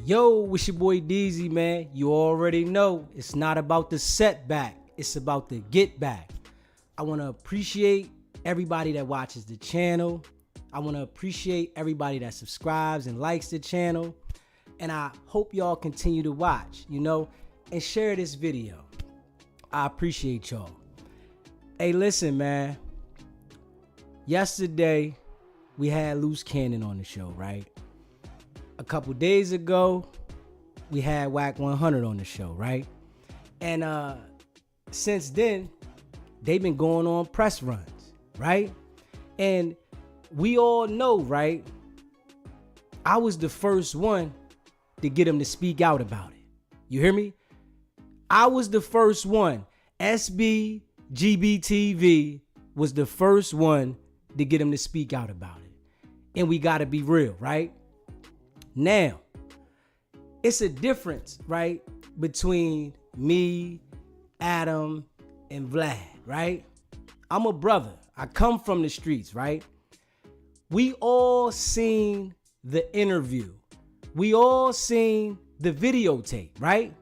Yo, it's your boy DZ, man. You already know it's not about the setback, it's about the get back. I want to appreciate everybody that watches the channel. I want to appreciate everybody that subscribes and likes the channel. And I hope y'all continue to watch, and share this video. I appreciate y'all. Hey, listen, man. Yesterday, we had Luce on the show, right? A couple days ago, we had WACK 100 on the show, right? And since then, they've been going on press runs, right? And we all know, right? I was the first one to get them to speak out about it. You hear me? I was the first one. SBGBTV was the first one to get them to speak out about it. And we got to be real, right? Now, it's a difference, right, between me, Adam, and Vlad, right? I'm a brother. I come from the streets, right? We all seen the interview. We all seen the videotape, right?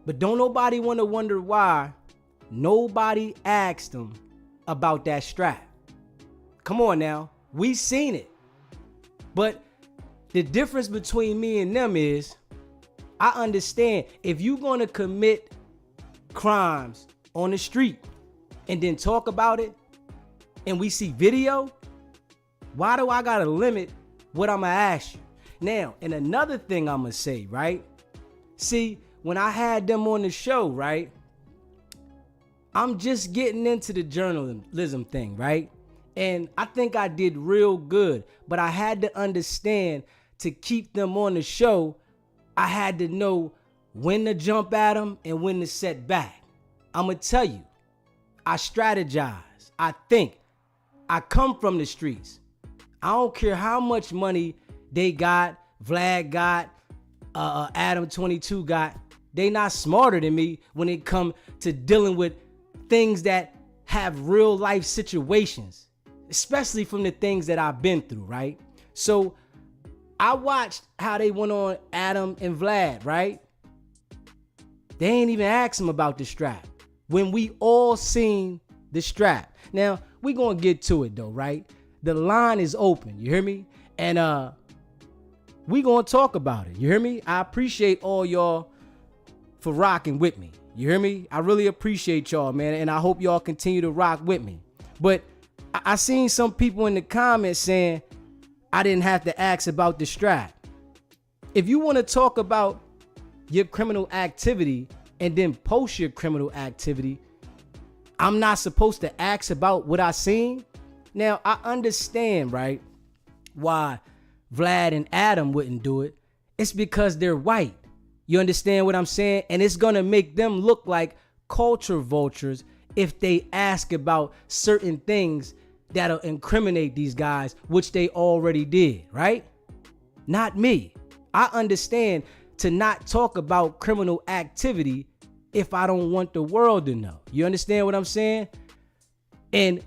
But don't nobody want to wonder why nobody asked them about that strap. Come on now. We seen it. But the difference between me and them is I understand if you're going to commit crimes on the street and then talk about it and we see video, why do I got to limit what I'm going to ask you? Now, and another thing I'm going to say, right? See, when I had them on the show, right? I'm just getting into the journalism thing, right? And I think I did real good, but I had to understand to keep them on the show, I had to know when to jump at them and when to set back. I'm going to tell you, I strategize. I think. I come from the streets. I don't care how much money they got, Vlad got, Adam 22 got. They not smarter than me when it come to dealing with things that have real life situations, especially from the things that I've been through, right? So I watched how they went on Adam and Vlad, right? They ain't even asked them about the strap when we all seen the strap. Now, we gonna get to it though, right? The line is open, you hear me? And we gonna talk about it, you hear me? I appreciate all y'all for rocking with me, you hear me? I really appreciate y'all, man, and I hope y'all continue to rock with me. But I seen some people in the comments saying I didn't have to ask about the strap. If you want to talk about your criminal activity and then post your criminal activity, I'm not supposed to ask about what I seen. Now, I understand, right, why Vlad and Adam wouldn't do it. It's because they're white. You understand what I'm saying? And it's going to make them look like culture vultures if they ask about certain things that'll incriminate these guys, which they already did, right? Not me. I understand to not talk about criminal activity if I don't want the world to know. You understand what I'm saying? And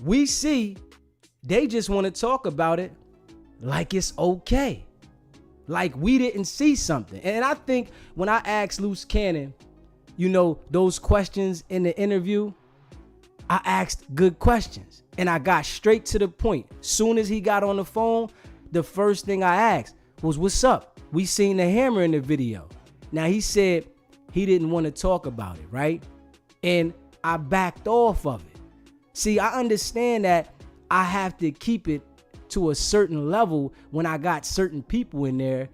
we see they just want to talk about it like it's okay. Like we didn't see something. And I think when I asked Luce Cannon, those questions in the interview, I asked good questions and I got straight to the point. Soon as he got on the phone, the first thing I asked was, what's up? We seen the hammer in the video. Now he said he didn't want to talk about it, right? And I backed off of it. See, I understand that I have to keep it to a certain level when I got certain people in there,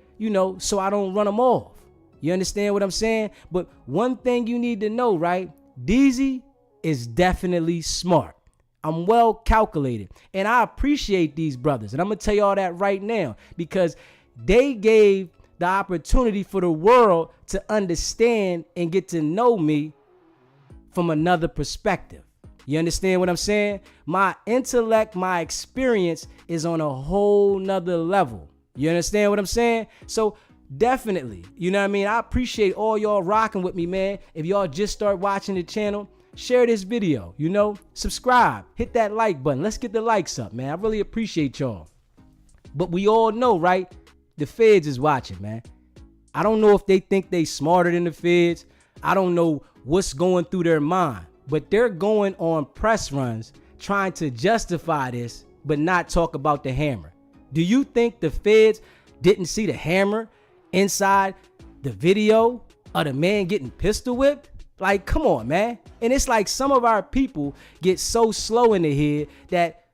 so I don't run them off. You understand what I'm saying? But one thing you need to know, right? DZ is definitely smart. I'm well calculated. And I appreciate these brothers. And I'm going to tell you all that right now because they gave the opportunity for the world to understand and get to know me from another perspective. You understand what I'm saying? My intellect, my experience is on a whole nother level. You understand what I'm saying? So definitely, I appreciate all y'all rocking with me, man. If y'all just start watching the channel, share this video, subscribe, hit that like button. Let's get the likes up, man. I really appreciate y'all. But we all know, right? The feds is watching, man. I don't know if they think they smarter than the feds. I don't know what's going through their mind, but they're going on press runs trying to justify this, but not talk about the hammer. Do you think the feds didn't see the hammer inside the video of the man getting pistol whipped? Like, come on, man. And it's like some of our people get so slow in the head that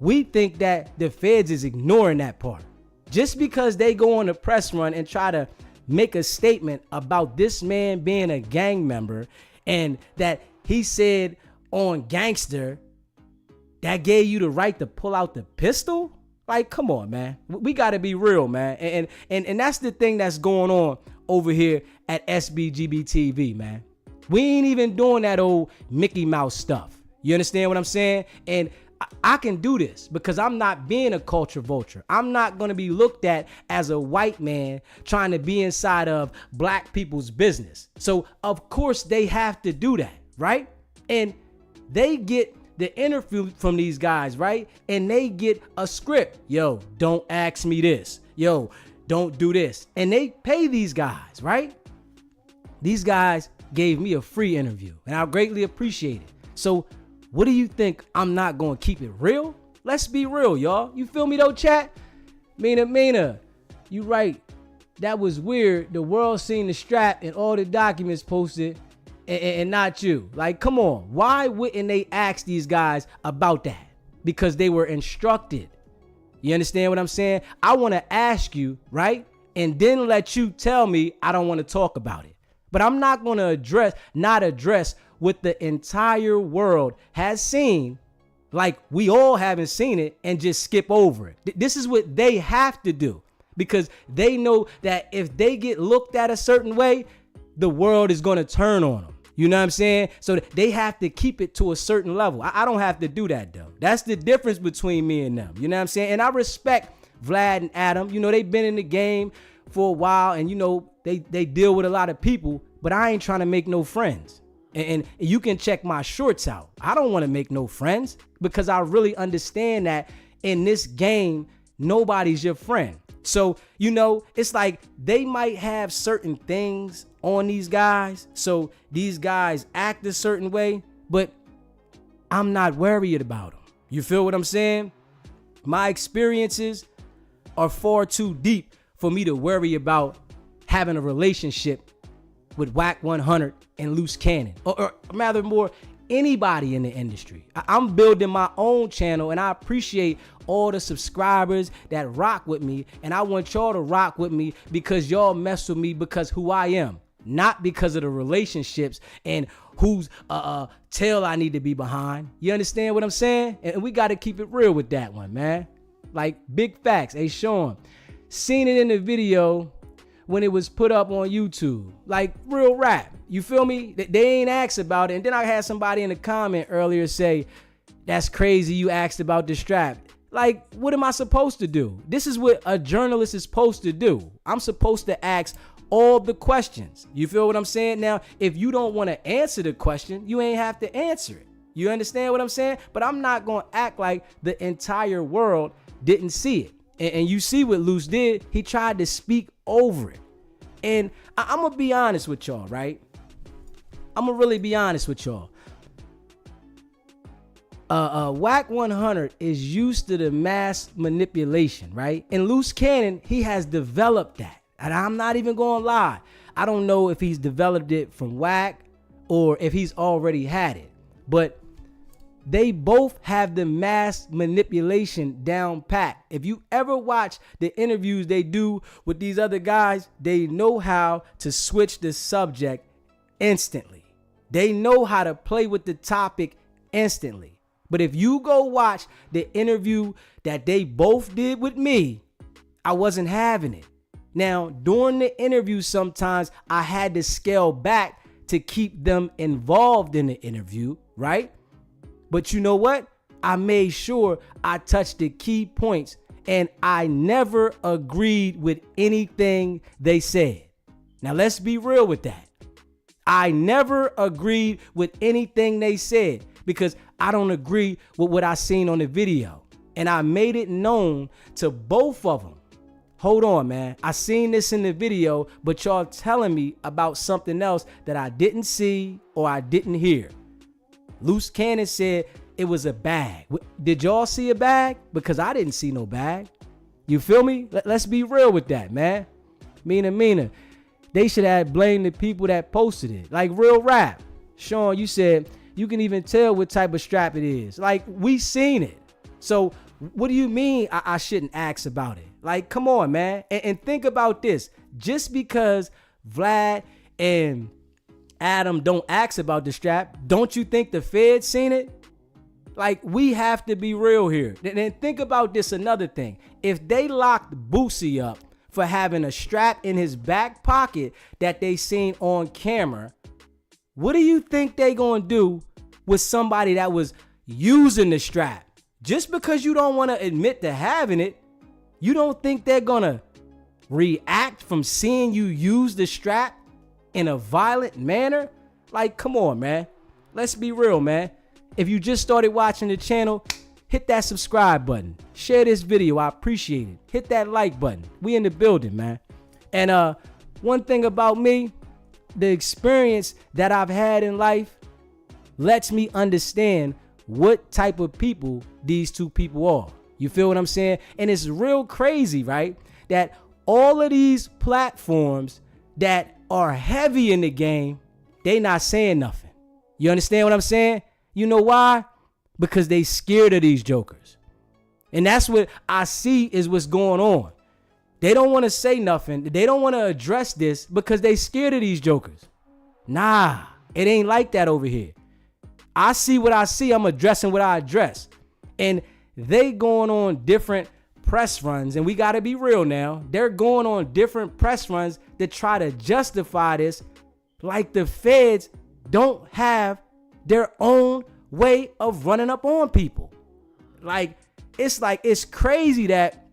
we think that the feds is ignoring that part. Just because they go on a press run and try to make a statement about this man being a gang member and that he said on gangster, that gave you the right to pull out the pistol? Like, come on, man. We got to be real, man. And that's the thing that's going on over here at SBGB TV, man. We ain't even doing that old Mickey Mouse stuff. You understand what I'm saying? And I can do this because I'm not being a culture vulture. I'm not going to be looked at as a white man trying to be inside of black people's business. So, of course, they have to do that, right? And they get the interview from these guys, right? And they get a script. Yo, don't ask me this. Yo, don't do this. And they pay these guys, right? These guys gave me a free interview, and I greatly appreciate it. So what do you think? I'm not going to keep it real? Let's be real, y'all. You feel me though, chat? Mina, you right. That was weird. The world seen the strap and all the documents posted and not you. Like, come on. Why wouldn't they ask these guys about that? Because they were instructed. You understand what I'm saying? I want to ask you, right? And then let you tell me I don't want to talk about it. But I'm not going to not address what the entire world has seen, like we all haven't seen it, and just skip over it. This is what they have to do because they know that if they get looked at a certain way, the world is going to turn on them. You know what I'm saying? So they have to keep it to a certain level. I don't have to do that, though. That's the difference between me and them. You know what I'm saying? And I respect Vlad and Adam. You know, they've been in the game for a while, and, you know, they deal with a lot of people, but I ain't trying to make no friends. And you can check my shorts out. I don't want to make no friends because I really understand that in this game, nobody's your friend. So, you know, it's like they might have certain things on these guys. So these guys act a certain way, but I'm not worried about them. You feel what I'm saying? My experiences are far too deep for me to worry about having a relationship with WACK 100 and Luce Cannon, or rather more anybody in the industry. I'm building my own channel, and I appreciate all the subscribers that rock with me, and I want y'all to rock with me because y'all mess with me because who I am, not because of the relationships and whose tail I need to be behind. You understand what I'm saying? And we got to keep it real with that one, man. Like, big facts. Hey, Sean, seen it in the video when it was put up on YouTube, like real rap. You feel me? They ain't asked about it. And then I had somebody in the comment earlier say, that's crazy you asked about the strap. Like, what am I supposed to do? This is what a journalist is supposed to do. I'm supposed to ask all the questions. You feel what I'm saying? Now, if you don't want to answer the question, you ain't have to answer it. You understand what I'm saying? But I'm not going to act like the entire world didn't see it. And you see what Luce did. He tried to speak over it. And I'm going to be honest with y'all, right? I'm going to really be honest with y'all. WACK 100 is used to the mass manipulation, right? And Luce Cannon, he has developed that. And I'm not even going to lie. I don't know if he's developed it from WACK or if he's already had it. But they both have the mass manipulation down pat. If you ever watch the interviews they do with these other guys, they know how to switch the subject instantly. They know how to play with the topic instantly. But if you go watch the interview that they both did with me, I wasn't having it. Now, during the interview, sometimes I had to scale back to keep them involved in the interview, right? But you know what? I made sure I touched the key points, and I never agreed with anything they said. Now, let's be real with that. I never agreed with anything they said because I don't agree with what I seen on the video. And I made it known to both of them. hold on, man. I seen this in the video, but y'all telling me about something else that I didn't see or I didn't hear. Luce Cannon said it was a bag. Did y'all see a bag? Because I didn't see no bag. You feel me? Let's be real with that, man. Mina. They should have blamed the people that posted it. Like real rap. Sean, you said you can even tell what type of strap it is. Like we seen it. So what do you mean I shouldn't ask about it? Like, come on, man. And think about this. Just because Vlad and Adam don't ask about the strap, don't you think the Fed seen it? Like, we have to be real here. And think about this another thing. If they locked Boosie up for having a strap in his back pocket that they seen on camera, what do you think they gonna do with somebody that was using the strap? Just because you don't want to admit to having it, you don't think they're gonna react from seeing you use the strap in a violent manner? Like, come on, man. Let's be real, man. If you just started watching the channel, hit that subscribe button. Share this video. I appreciate it. Hit that like button. We in the building, man. And one thing about me, the experience that I've had in life lets me understand what type of people these two people are. You feel what I'm saying? And it's real crazy, right? That all of these platforms that are heavy in the game, they not saying nothing. You understand what I'm saying? You know why? Because they scared of these jokers. And that's what I see is what's going on. They don't want to say nothing. They don't want to address this because they scared of these jokers. Nah, it ain't like that over here. I see what I see. I'm addressing what I address. And they going on different press runs. And we got to be real now. They're going on different press runs to try to justify this like the feds don't have their own way of running up on people. It's crazy that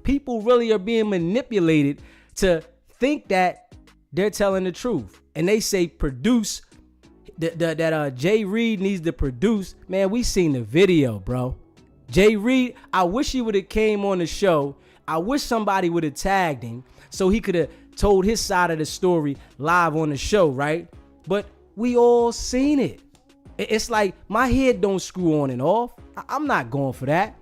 people really are being manipulated to think that they're telling the truth. And they say produce that Jay Reed needs to produce. Man, we seen the video, bro. Jay Reed, I wish he would have came on the show. I wish somebody would have tagged him so he could have told his side of the story live on the show, right? But we all seen it. It's like my head don't screw on and off. I'm not going for that.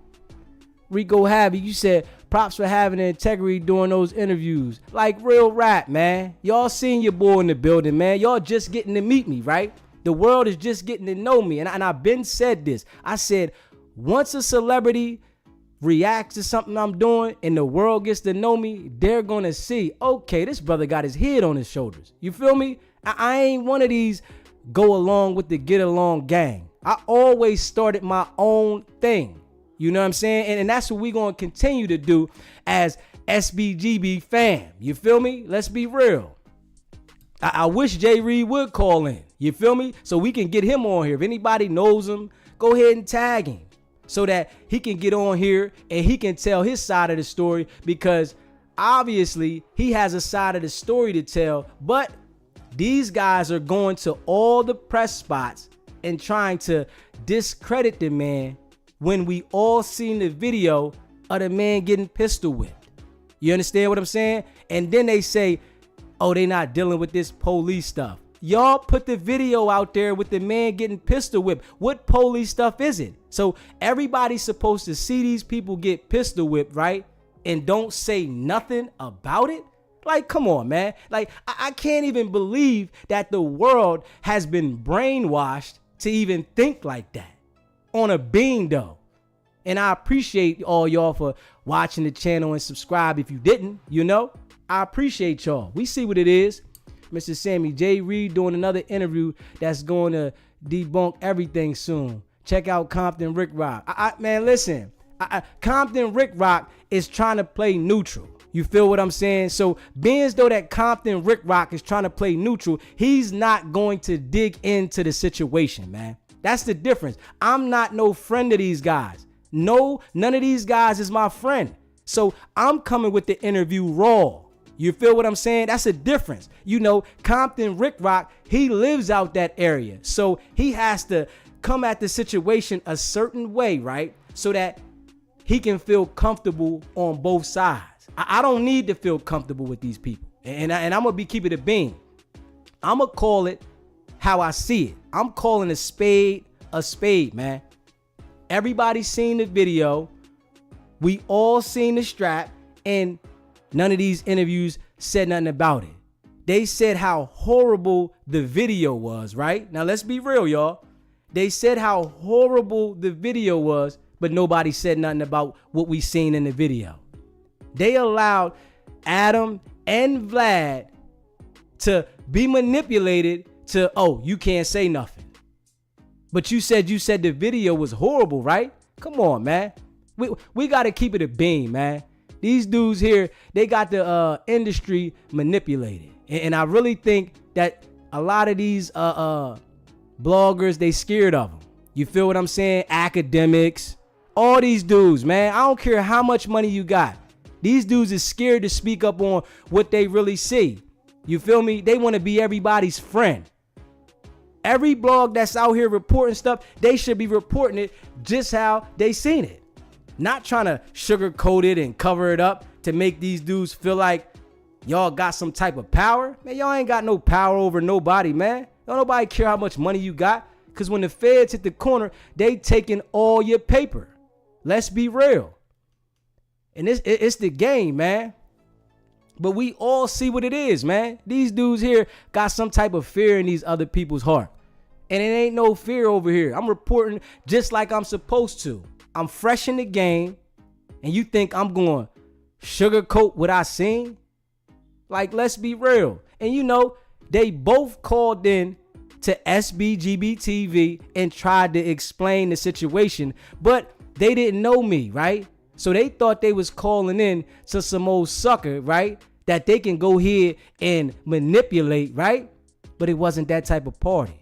Rico Javi, you said props for having the integrity during those interviews. Like real rap, man. Y'all seen your boy in the building, man. Y'all just getting to meet me, right? The world is just getting to know me. And I've been said this. I said, once a celebrity reacts to something I'm doing and the world gets to know me, they're going to see, okay, this brother got his head on his shoulders. You feel me? I ain't one of these go along with the get along gang. I always started my own thing. You know what I'm saying? And that's what we're going to continue to do as SBGB fam. You feel me? Let's be real. I wish Jay Reed would call in. You feel me? So we can get him on here. If anybody knows him, go ahead and tag him so that he can get on here and he can tell his side of the story, because obviously he has a side of the story to tell. But these guys are going to all the press spots and trying to discredit the man when we all seen the video of the man getting pistol whipped. You understand what I'm saying? And then they say, oh, they not dealing with this police stuff. Y'all put the video out there with the man getting pistol whipped. What police stuff is it? So everybody's supposed to see these people get pistol whipped, right? And don't say nothing about it? Like, come on, man. Like, I can't even believe that the world has been brainwashed to even think like that on a being, though. And I appreciate all y'all for watching the channel and subscribe if you didn't, you know. I appreciate y'all. We see what it is. Mr. Sammy J. Reed doing another interview that's going to debunk everything soon. Check out Compton Rick Rock. Man, listen. Compton Rick Rock is trying to play neutral. You feel what I'm saying? So being as though that Compton Rick Rock is trying to play neutral, he's not going to dig into the situation, man. That's the difference. I'm not no friend of these guys. No, none of these guys is my friend. So I'm coming with the interview raw. You feel what I'm saying? That's a difference. You know, Compton Rick Rock, he lives out that area. So he has to come at the situation a certain way, right? So that he can feel comfortable on both sides. I don't need to feel comfortable with these people. And I'm going to be keeping it a bean. I'm going to call it how I see it. I'm calling a spade, man. Everybody's seen the video. We all seen the strap, and none of these interviews said nothing about it. They said how horrible the video was, right? Now, let's be real, y'all. They said how horrible the video was, but nobody said nothing about what we seen in the video. They allowed Adam and Vlad to be manipulated to, oh, you can't say nothing. But you said the video was horrible, right? Come on, man. We got to keep it a beam, man. These dudes here, they got the industry manipulated. And I really think that a lot of these bloggers, they scared of them. You feel what I'm saying? Academics, all these dudes, man. I don't care how much money you got. These dudes is scared to speak up on what they really see. You feel me? They want to be everybody's friend. Every blog that's out here reporting stuff, they should be reporting it just how they seen it. Not trying to sugarcoat it and cover it up to make these dudes feel like y'all got some type of power. Man, y'all ain't got no power over nobody, man. Don't nobody care how much money you got. Because when the feds hit the corner, they taking all your paper. Let's be real. And it's the game, man. But we all see what it is, man. These dudes here got some type of fear in these other people's heart. And it ain't no fear over here. I'm reporting just like I'm supposed to. I'm fresh in the game. And you think I'm going to sugarcoat what I seen? Like, let's be real. And you know, they both called in to SBGB TV and tried to explain the situation. But they didn't know me, right? So they thought they was calling in to some old sucker, right? That they can go here and manipulate, right? But it wasn't that type of party.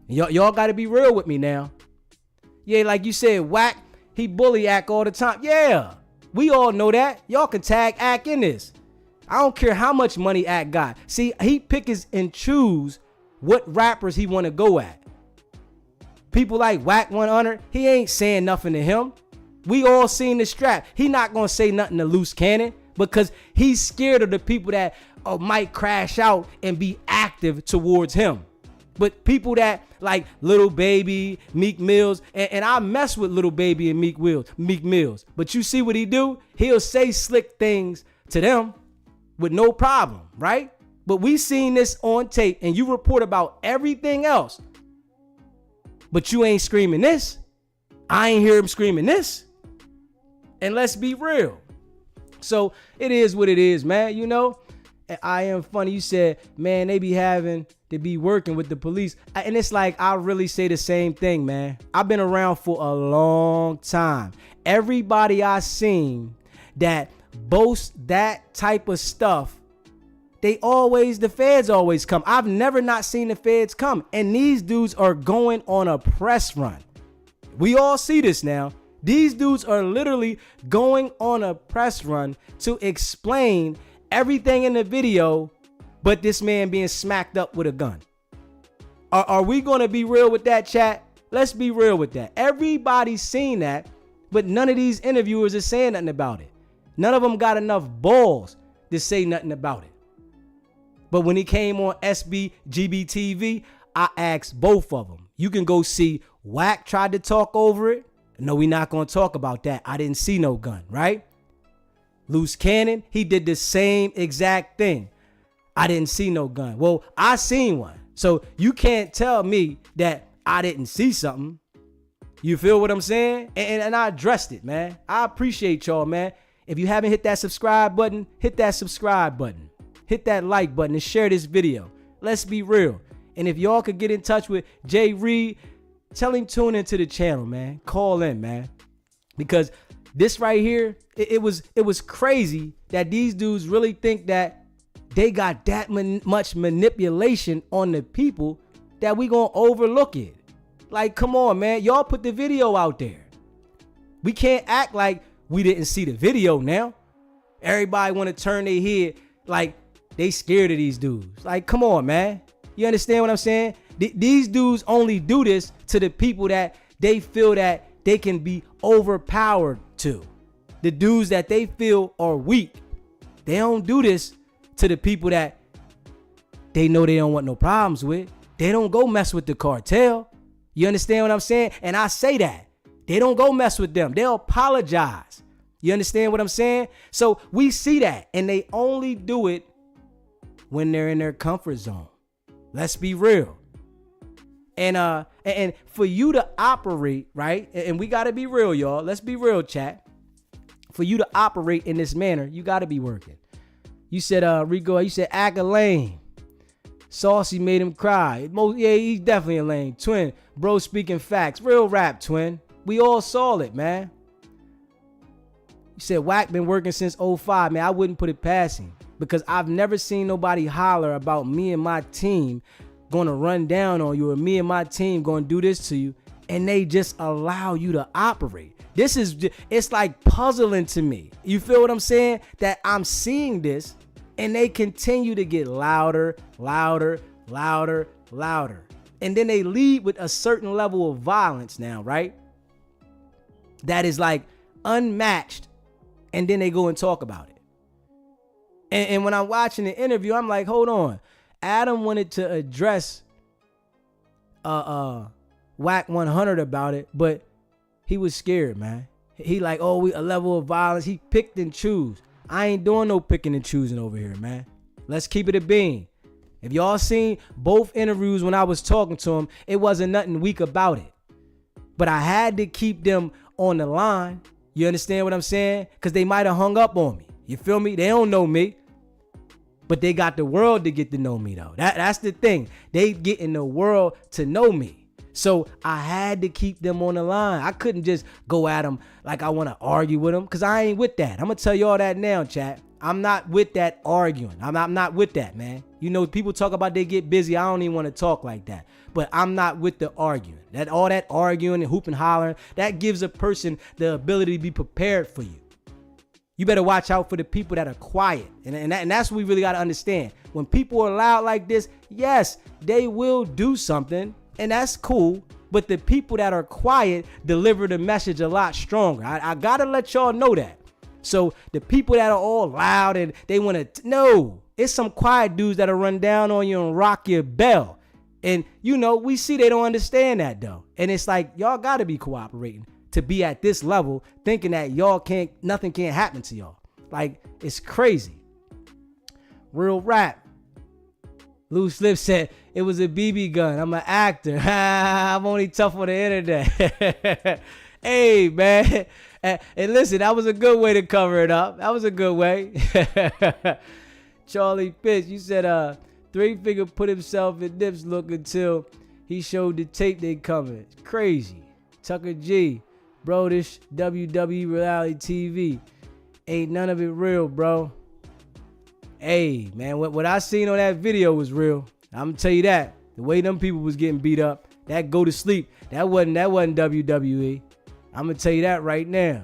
Y'all got to be real with me now. Yeah, like you said, WACK, he bully Ack all the time. Yeah, we all know that. Y'all can tag Ack in this. I don't care how much money Ack got. See, he pickers and choose what rappers he want to go at. People like WACK 100, he ain't saying nothing to him. We all seen the strap. He not going to say nothing to Luce Cannon because he's scared of the people that might crash out and be active towards him. But people that like Lil Baby, Meek Mills, and I mess with Lil Baby and Meek Mills. But you see what he do? He'll say slick things to them with no problem, right? But we seen this on tape and you report about everything else. But you ain't screaming this. I ain't hear him screaming this. And let's be real. So it is what it is, man. You know, I am funny. You said, man, they be having to be working with the police. And it's like, I really say the same thing, man. I've been around for a long time. Everybody I seen that boasts that type of stuff, the feds always come. I've never not seen the feds come. And these dudes are going on a press run. We all see this now. These dudes are literally going on a press run to explain everything in the video, but this man being smacked up with a gun. Are we going to be real with that, chat? Let's be real with that. Everybody's seen that, but none of these interviewers are saying nothing about it. None of them got enough balls to say nothing about it. But when he came on SBGB TV, I asked both of them. You can go see WACK tried to talk over it. No, we not going to talk about that. I didn't see no gun, right? Luce Cannon, he did the same exact thing. I didn't see no gun. Well, I seen one. So you can't tell me that I didn't see something. You feel what I'm saying? And I addressed it, man. I appreciate y'all, man. If you haven't hit that subscribe button, hit that subscribe button. Hit that like button and share this video. Let's be real. And if y'all could get in touch with Jay Reed, tell him tune into the channel, man. Call in, man. Because this right here, it was crazy that these dudes really think that they got that much manipulation on the people that we gonna overlook it. Like, come on, man. Y'all put the video out there. We can't act like we didn't see the video now. Everybody want to turn their head like they scared of these dudes. Like, come on, man. You understand what I'm saying? These dudes only do this to the people that they feel that they can be overpowered to. the dudes that they feel are weak, they don't do this to the people that they know they don't want no problems with. They don't go mess with the cartel. You understand what I'm saying? And I say that. They don't go mess with them. They'll apologize. You understand what I'm saying? So we see that, and they only do it when they're in their comfort zone. Let's be real. And for you to operate, right? And we got to be real, y'all. Let's be real, chat. For you to operate in this manner, you got to be working. You said, Rico, you said act a lame. Saucy made him cry. Yeah, he's definitely a lame. Twin, bro speaking facts. Real rap, twin. We all saw it, man. You said WACK been working since 05. Man, I wouldn't put it past him. Because I've never seen nobody holler about me and my team going to run down on you, or me and my team going to do this to you, and they just allow you to operate. It's like puzzling to me. You feel what I'm saying? That I'm seeing this, and they continue to get louder, louder, louder, louder. And then they lead with a certain level of violence now, right? That is like unmatched. And then they go and talk about it. And when I'm watching the interview, I'm like, hold on. Adam wanted to address WACK 100 about it, but he was scared, man. He like, oh, a level of violence. He picked and choose. I ain't doing no picking and choosing over here, man. Let's keep it a bean. If y'all seen both interviews when I was talking to him, it wasn't nothing weak about it. But I had to keep them on the line. You understand what I'm saying? Because they might have hung up on me. You feel me? They don't know me. But they got the world to get to know me, though. That's the thing. They get in the world to know me. So I had to keep them on the line. I couldn't just go at them like I want to argue with them, because I ain't with that. I'm going to tell you all that now, chat. I'm not with that arguing. I'm not with that, man. You know, people talk about they get busy. I don't even want to talk like that. But I'm not with the arguing. All that arguing and hooping, hollering, that gives a person the ability to be prepared for you. You better watch out for the people that are quiet. And that's what we really got to understand. When people are loud like this, yes, they will do something, and that's cool. But the people that are quiet deliver the message a lot stronger. I got to let y'all know that. So the people that are all loud and they want to, no, it's some quiet dudes that'll run down on you and rock your bell. And, you know, we see they don't understand that, though. And it's like, y'all got to be cooperating to be at this level, thinking that nothing can't happen to y'all. Like, it's crazy. Real rap. Luce said, it was a BB gun. I'm an actor. I'm only tough on the internet. Hey, man. And listen, that was a good way to cover it up. That was a good way. Charlie Pitts, you said, Three Figure put himself in Nip's look until he showed the tape they covered. It's crazy. Tucker G, bro, this WWE reality TV ain't none of it real, bro. Hey, man, what I seen on that video was real. I'm gonna tell you that. The way them people was getting beat up, that go to sleep, that wasn't WWE. I'm gonna tell you that right now.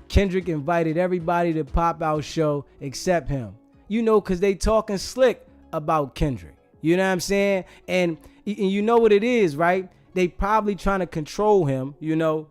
Kendrick invited everybody to Pop Out show except him. You know, because they talking slick about Kendrick. You know what I'm saying? And you know what it is, right? They probably trying to control him, you know,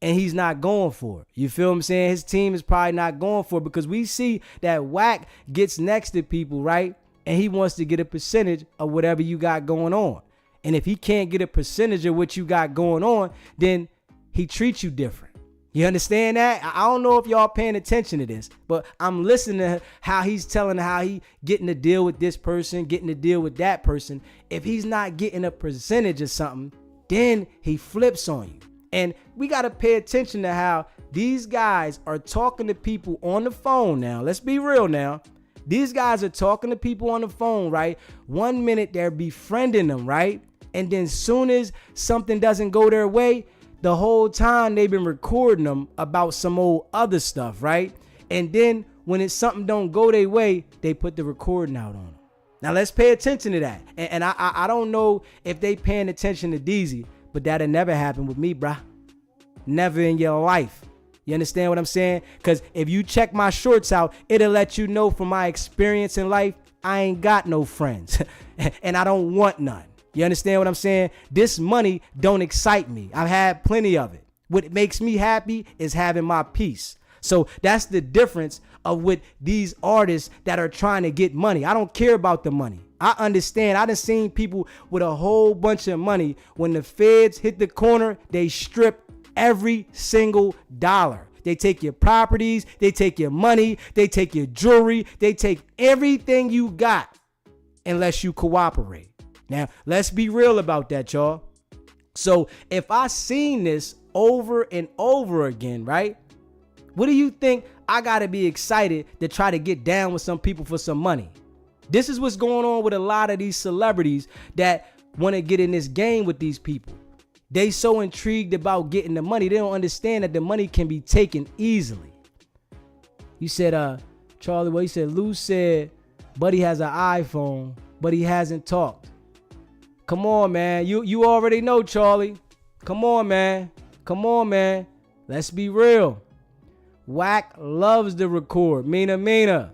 and he's not going for it. You feel what I'm saying? His team is probably not going for it, because we see that WACK gets next to people, right? And he wants to get a percentage of whatever you got going on. And if he can't get a percentage of what you got going on, then he treats you different. You understand that? I don't know if y'all paying attention to this, but I'm listening to how he's telling how he getting to deal with this person, getting to deal with that person. If he's not getting a percentage of something, then he flips on you. And we got to pay attention to how these guys are talking to people on the phone now. Let's be real now. These guys are talking to people on the phone, right? 1 minute they're befriending them, right? And then soon as something doesn't go their way, the whole time they've been recording them about some old other stuff, right? And then when it's something don't go their way, they put the recording out on them. Now let's pay attention to that. And I don't know if they paying attention to DZ, but that'll never happen with me, bruh. Never in your life. You understand what I'm saying? Because if you check my shorts out, it'll let you know from my experience in life, I ain't got no friends. And I don't want none. You understand what I'm saying? This money don't excite me. I've had plenty of it. What makes me happy is having my peace. So that's the difference of what these artists that are trying to get money. I don't care about the money. I understand. I done seen people with a whole bunch of money. When the feds hit the corner, they strip every single dollar. They take your properties. They take your money. They take your jewelry. They take everything you got unless you cooperate. Now, let's be real about that, y'all. So if I seen this over and over again, right? What do you think I got to be excited to try to get down with some people for some money? This is what's going on with a lot of these celebrities that want to get in this game with these people. They so intrigued about getting the money. They don't understand that the money can be taken easily. You said, Charlie, well, he said, Luce said, Buddy has an iPhone, but he hasn't talked. Come on, man. You already know, Charlie. Come on, man. Come on, man. Let's be real. WACK loves to record. Mina.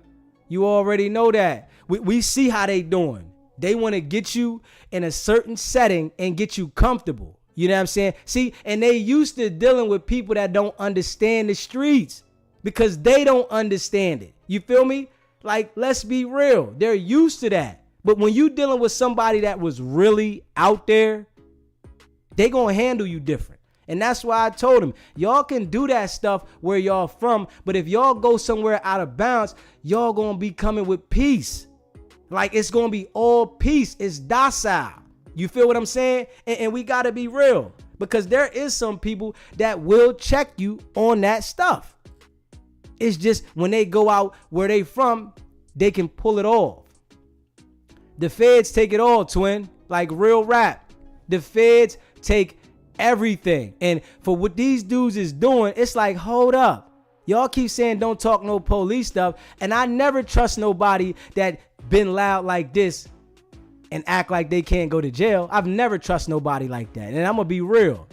You already know that. We see how they doing. They want to get you in a certain setting and get you comfortable. You know what I'm saying? See, and they used to dealing with people that don't understand the streets because they don't understand it. You feel me? Like, let's be real. They're used to that. But when you dealing with somebody that was really out there, they gonna handle you different. And that's why I told him, y'all can do that stuff where y'all from, but if y'all go somewhere out of bounds, y'all gonna be coming with peace. Like, it's gonna be all peace. It's docile. You feel what I'm saying? And we gotta be real, because there is some people that will check you on that stuff. It's just when they go out where they from, they can pull it off. The feds take it all, twin. Like real rap. The feds take everything. And for what these dudes is doing, it's like, hold up. Y'all keep saying don't talk no police stuff. And I never trust nobody that been loud like this and act like they can't go to jail. I've never trust nobody like that. And I'm going to be real.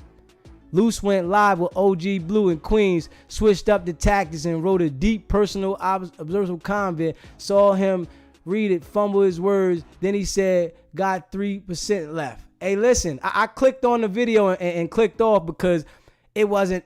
Luce went live with OG Blue in Queens, switched up the tactics and wrote a deep personal observable comment. Saw him read it, fumble his words. Then he said, got 3% left. Hey, listen, I clicked on the video and clicked off because it wasn't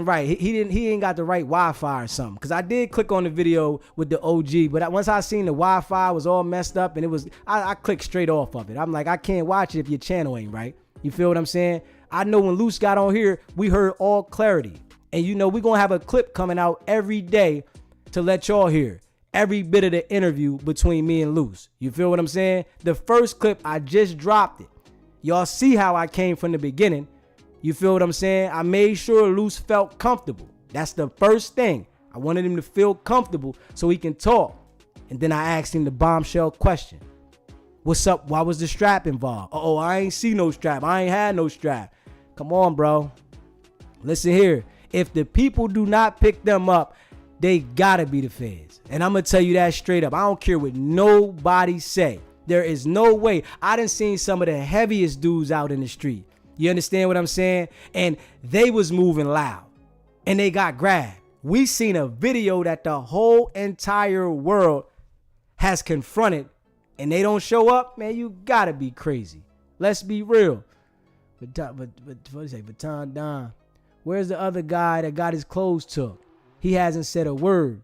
right. He ain't got the right Wi-Fi or something. Because I did click on the video with the OG, but once I seen the Wi-Fi was all messed up and I clicked straight off of it. I'm like, I can't watch it if your channel ain't right. You feel what I'm saying? I know when Luce got on here, we heard all clarity. And you know, we're going to have a clip coming out every day to let y'all hear every bit of the interview between me and Luce. You feel what I'm saying? The first clip, I just dropped it. Y'all see how I came from the beginning. You feel what I'm saying? I made sure Luce felt comfortable. That's the first thing. I wanted him to feel comfortable so he can talk. And then I asked him the bombshell question. What's up? Why was the strap involved? Oh, I ain't see no strap. I ain't had no strap. Come on, bro. Listen here. If the people do not pick them up, they gotta be the feds. And I'm gonna tell you that straight up. I don't care what nobody say. There is no way. I done seen some of the heaviest dudes out in the street. You understand what I'm saying? And they was moving loud and they got grabbed. We seen a video that the whole entire world has confronted and they don't show up. Man, you gotta be crazy. Let's be real. But what is it? Baton Don. Where's the other guy that got his clothes took? He hasn't said a word.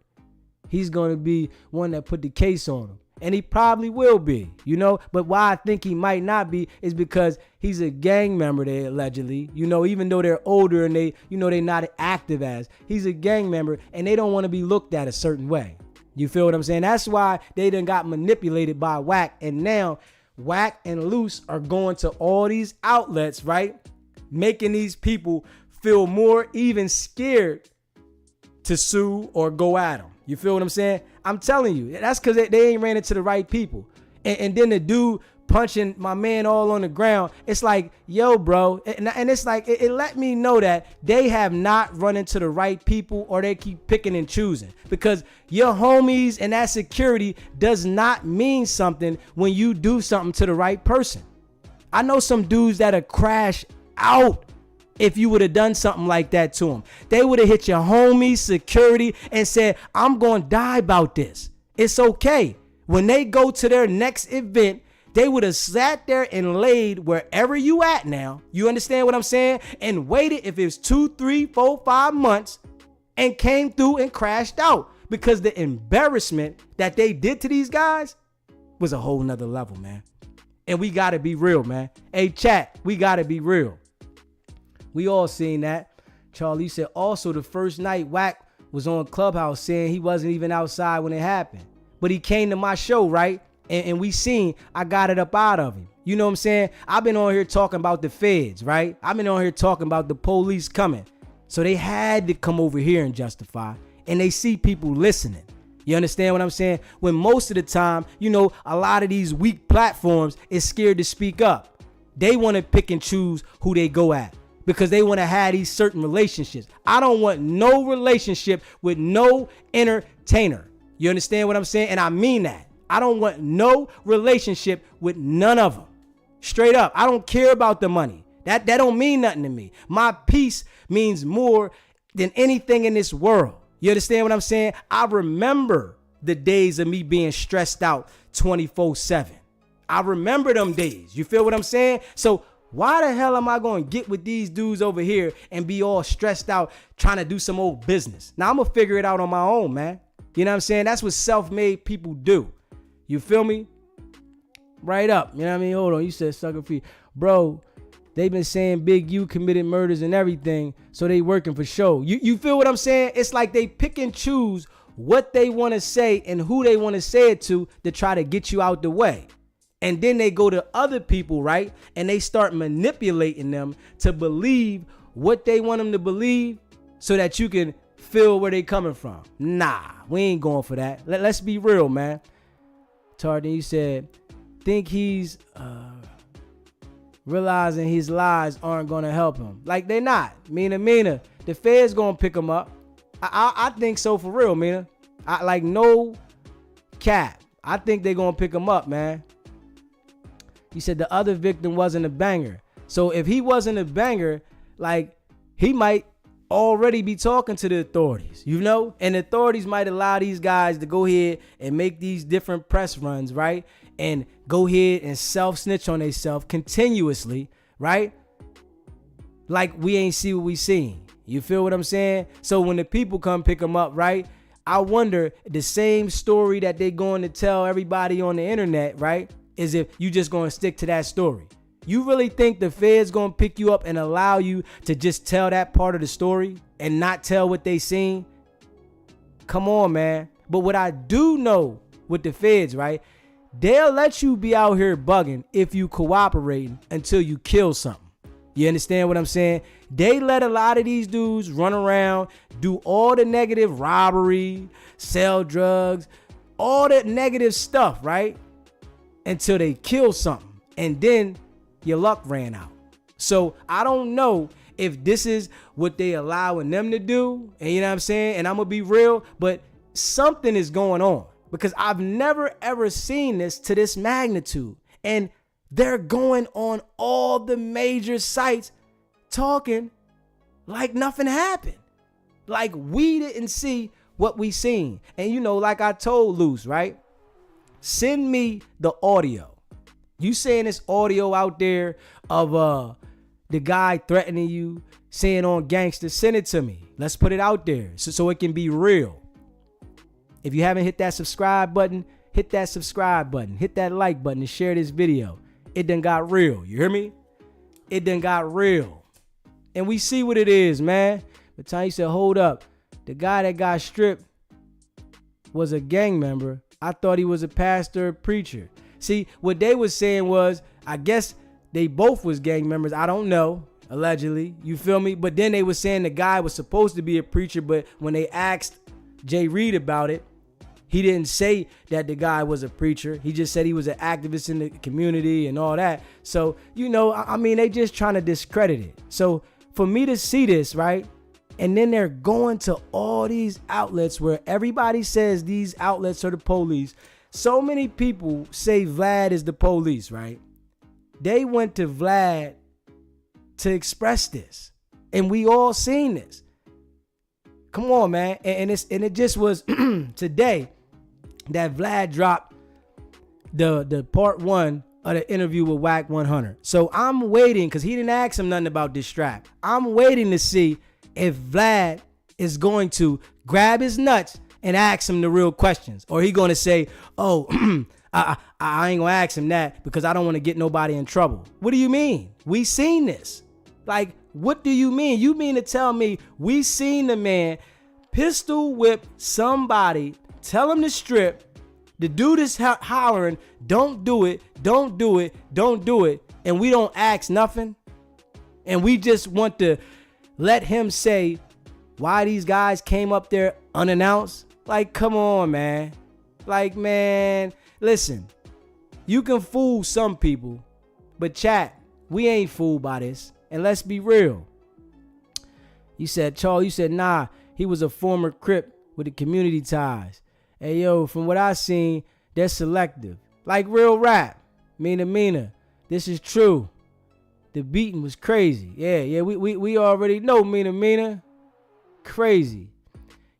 He's going to be one that put the case on him. And he probably will be, you know. But why I think he might not be is because he's a gang member there, allegedly. You know, even though they're older and they, you know, they're not active as. He's a gang member and they don't want to be looked at a certain way. You feel what I'm saying? That's why they done got manipulated by WACK. And now WACK and Luce are going to all these outlets, right? Making these people feel more even scared to sue or go at them. You feel what I'm saying? I'm telling you, that's because they ain't ran into the right people. And then the dude punching my man all on the ground. It's like, yo, bro. And it's like, it let me know that they have not run into the right people or they keep picking and choosing. Because your homies and that security does not mean something when you do something to the right person. I know some dudes that'll crash out if you would have done something like that to them. They would have hit your homies, security, and said, I'm going to die about this. It's okay. When they go to their next event, they would have sat there and laid wherever you at now. You understand what I'm saying? And waited if it was 2, 3, 4, 5 months and came through and crashed out, because the embarrassment that they did to these guys was a whole nother level, man. And we got to be real, man. Hey, chat, we got to be real. We all seen that. Charlie said also the first night WACK was on Clubhouse saying he wasn't even outside when it happened. But he came to my show, right? And we seen I got it up out of him. You know what I'm saying? I've been on here talking about the feds, right? I've been on here talking about the police coming. So they had to come over here and justify. And they see people listening. You understand what I'm saying? When most of the time, you know, a lot of these weak platforms is scared to speak up. They want to pick and choose who they go at, because they want to have these certain relationships. I don't want no relationship with no entertainer. You understand what I'm saying? And I mean that. I don't want no relationship with none of them. Straight up. I don't care about the money. That don't mean nothing to me. My peace means more than anything in this world. You understand what I'm saying? I remember the days of me being stressed out 24/7. I remember them days. You feel what I'm saying? So why the hell am I going to get with these dudes over here and be all stressed out trying to do some old business? Now I'm going to figure it out on my own, man. You know what I'm saying? That's what self-made people do. You feel me? Right up. You know what I mean? Hold on. You said sucker free. Bro, they've been saying Big U committed murders and everything, so they working for show. You feel what I'm saying? It's like they pick and choose what they want to say and who they want to say it to try to get you out the way. And then they go to other people, right? And they start manipulating them to believe what they want them to believe so that you can feel where they coming from. Nah, we ain't going for that. Let's be real, man. Tardan, you said, think he's realizing his lies aren't going to help him. Like, they're not. Mina, the feds going to pick him up. I think so, for real, Mina. Like, no cap. I think they're going to pick him up, man. He said the other victim wasn't a banger. So if he wasn't a banger, like, he might already be talking to the authorities, you know? And the authorities might allow these guys to go ahead and make these different press runs, right? And go ahead and self-snitch on themselves continuously, right? Like we ain't see what we seen. You feel what I'm saying? So when the people come pick them up, right? I wonder, the same story that they going to tell everybody on the internet, right? Is if you just going to stick to that story. You really think the Fed's going to pick you up and allow you to just tell that part of the story and not tell what they seen? Come on, man. But what I do know with the Feds, right? They'll let you be out here bugging if you cooperating until you kill something. You understand what I'm saying? They let a lot of these dudes run around, do all the negative robbery, sell drugs, all that negative stuff, right? Until they kill something. And then your luck ran out. So I don't know if this is what they allowing them to do. And you know what I'm saying? And I'm going to be real, but something is going on. Because I've never ever seen this to this magnitude. And they're going on all the major sites talking like nothing happened. Like we didn't see what we seen. And you know, like I told Luce, right? Send me the audio. You saying this audio out there of the guy threatening you, saying on gangster, send it to me. Let's put it out there so it can be real. If you haven't hit that subscribe button, hit that subscribe button. Hit that like button and share this video. It done got real. You hear me? It done got real. And we see what it is, man. But Tanya said, hold up. The guy that got stripped was a gang member. I thought he was a pastor or preacher. See, what they was saying was, I guess they both was gang members. I don't know. Allegedly. You feel me? But then they was saying the guy was supposed to be a preacher. But when they asked Jay Reed about it, he didn't say that the guy was a preacher. He just said he was an activist in the community and all that. So, you know, I mean, they just trying to discredit it. So for me to see this, right? And then they're going to all these outlets where everybody says these outlets are the police. So many people say Vlad is the police, right? They went to Vlad to express this. And we all seen this. Come on, man. And it just was today that Vlad dropped the part 1 of the interview with WACK 100. So I'm waiting, because he didn't ask him nothing about this strap. I'm waiting to see if Vlad is going to grab his nuts and ask him the real questions. Or he going to say, oh, I ain't going to ask him that because I don't want to get nobody in trouble. What do you mean? We seen this. Like, what do you mean? You mean to tell me we seen the man pistol whip somebody, tell him to strip, the dude is hollering, don't do it, don't do it, don't do it, and we don't ask nothing? And we just want to let him say why these guys came up there unannounced? Like, come on, man. Like, man, listen, you can fool some people, but chat, we ain't fooled by this. And let's be real. You said, Charles, you said, nah, he was a former Crip with the community ties. Hey, yo, from what I seen, they're selective. Like real rap. Mina. This is true. The beating was crazy. Yeah, we already know Mina. Crazy.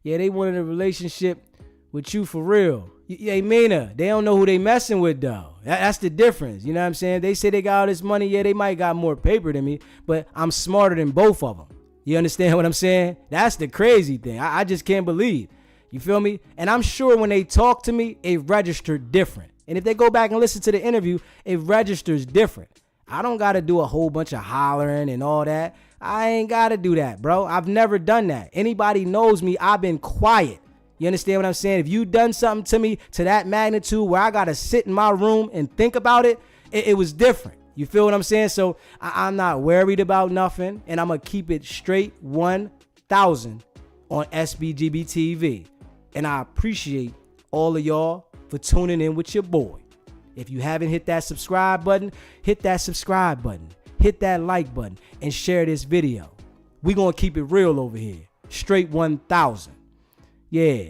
Yeah, they wanted a relationship with you for real. Yeah, Mina, they don't know who they messing with, though. That's the difference. You know what I'm saying? They say they got all this money. Yeah, they might got more paper than me, but I'm smarter than both of them. You understand what I'm saying? That's the crazy thing. I just can't believe. You feel me? And I'm sure when they talk to me, it registered different. And if they go back and listen to the interview, it registers different. I don't got to do a whole bunch of hollering and all that. I ain't got to do that, bro. I've never done that. Anybody knows me, I've been quiet. You understand what I'm saying? If you done something to me to that magnitude where I got to sit in my room and think about it, it was different. You feel what I'm saying? So I'm not worried about nothing, and I'm going to keep it straight 1,000 on SBGB TV. And I appreciate all of y'all for tuning in with your boy. If you haven't hit that subscribe button, hit that subscribe button. Hit that like button and share this video. We going to keep it real over here. Straight 1,000. Yeah.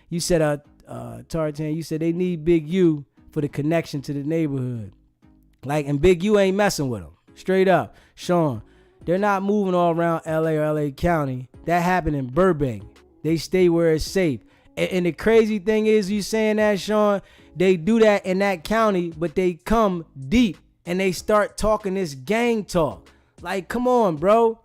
You said, Tartan, you said they need Big U for the connection to the neighborhood. Like, and Big U ain't messing with them. Straight up. Sean, they're not moving all around LA or LA County. That happened in Burbank. They stay where it's safe. And the crazy thing is, you saying that, Sean, they do that in that county, but they come deep and they start talking this gang talk. Like, come on, bro.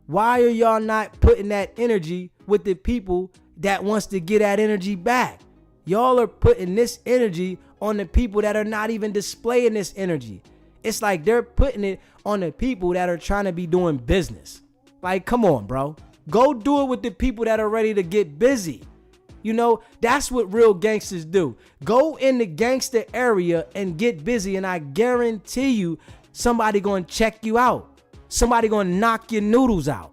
Why are y'all not putting that energy with the people that wants to get that energy back? Y'all are putting this energy on the people that are not even displaying this energy. It's like they're putting it on the people that are trying to be doing business. Like, come on, bro. Go do it with the people that are ready to get busy. You know, that's what real gangsters do. Go in the gangster area and get busy, and I guarantee you somebody gonna check you out. Somebody gonna knock your noodles out.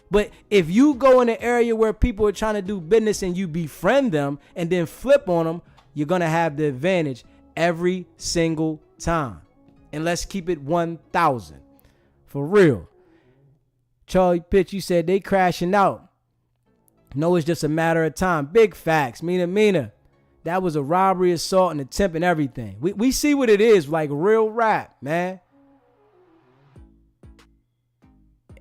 But if you go in an area where people are trying to do business and you befriend them and then flip on them, you're gonna have the advantage every single time. And let's keep it 1,000. For real. Charlie Pitch, you said they crashing out. No, it's just a matter of time. Big facts. Mina. That was a robbery, assault, and attempt and everything. We see what it is, like real rap, man.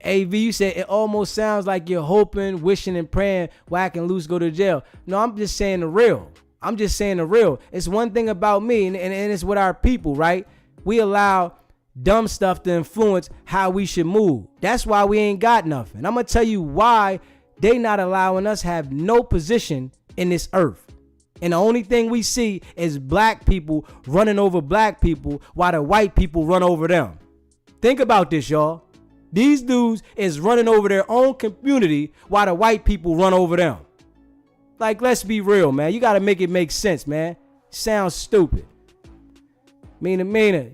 AV, you said it almost sounds like you're hoping, wishing, and praying WACK and Luce go to jail. No, I'm just saying the real. It's one thing about me, and it's with our people, right? We allow dumb stuff to influence how we should move. That's why we ain't got nothing. I'm going to tell you why they not allowing us have no position in this earth. And the only thing we see is black people running over black people while the white people run over them. Think about this, y'all. These dudes is running over their own community while the white people run over them. Like, let's be real, man. You got to make it make sense, man. Sounds stupid. Mina.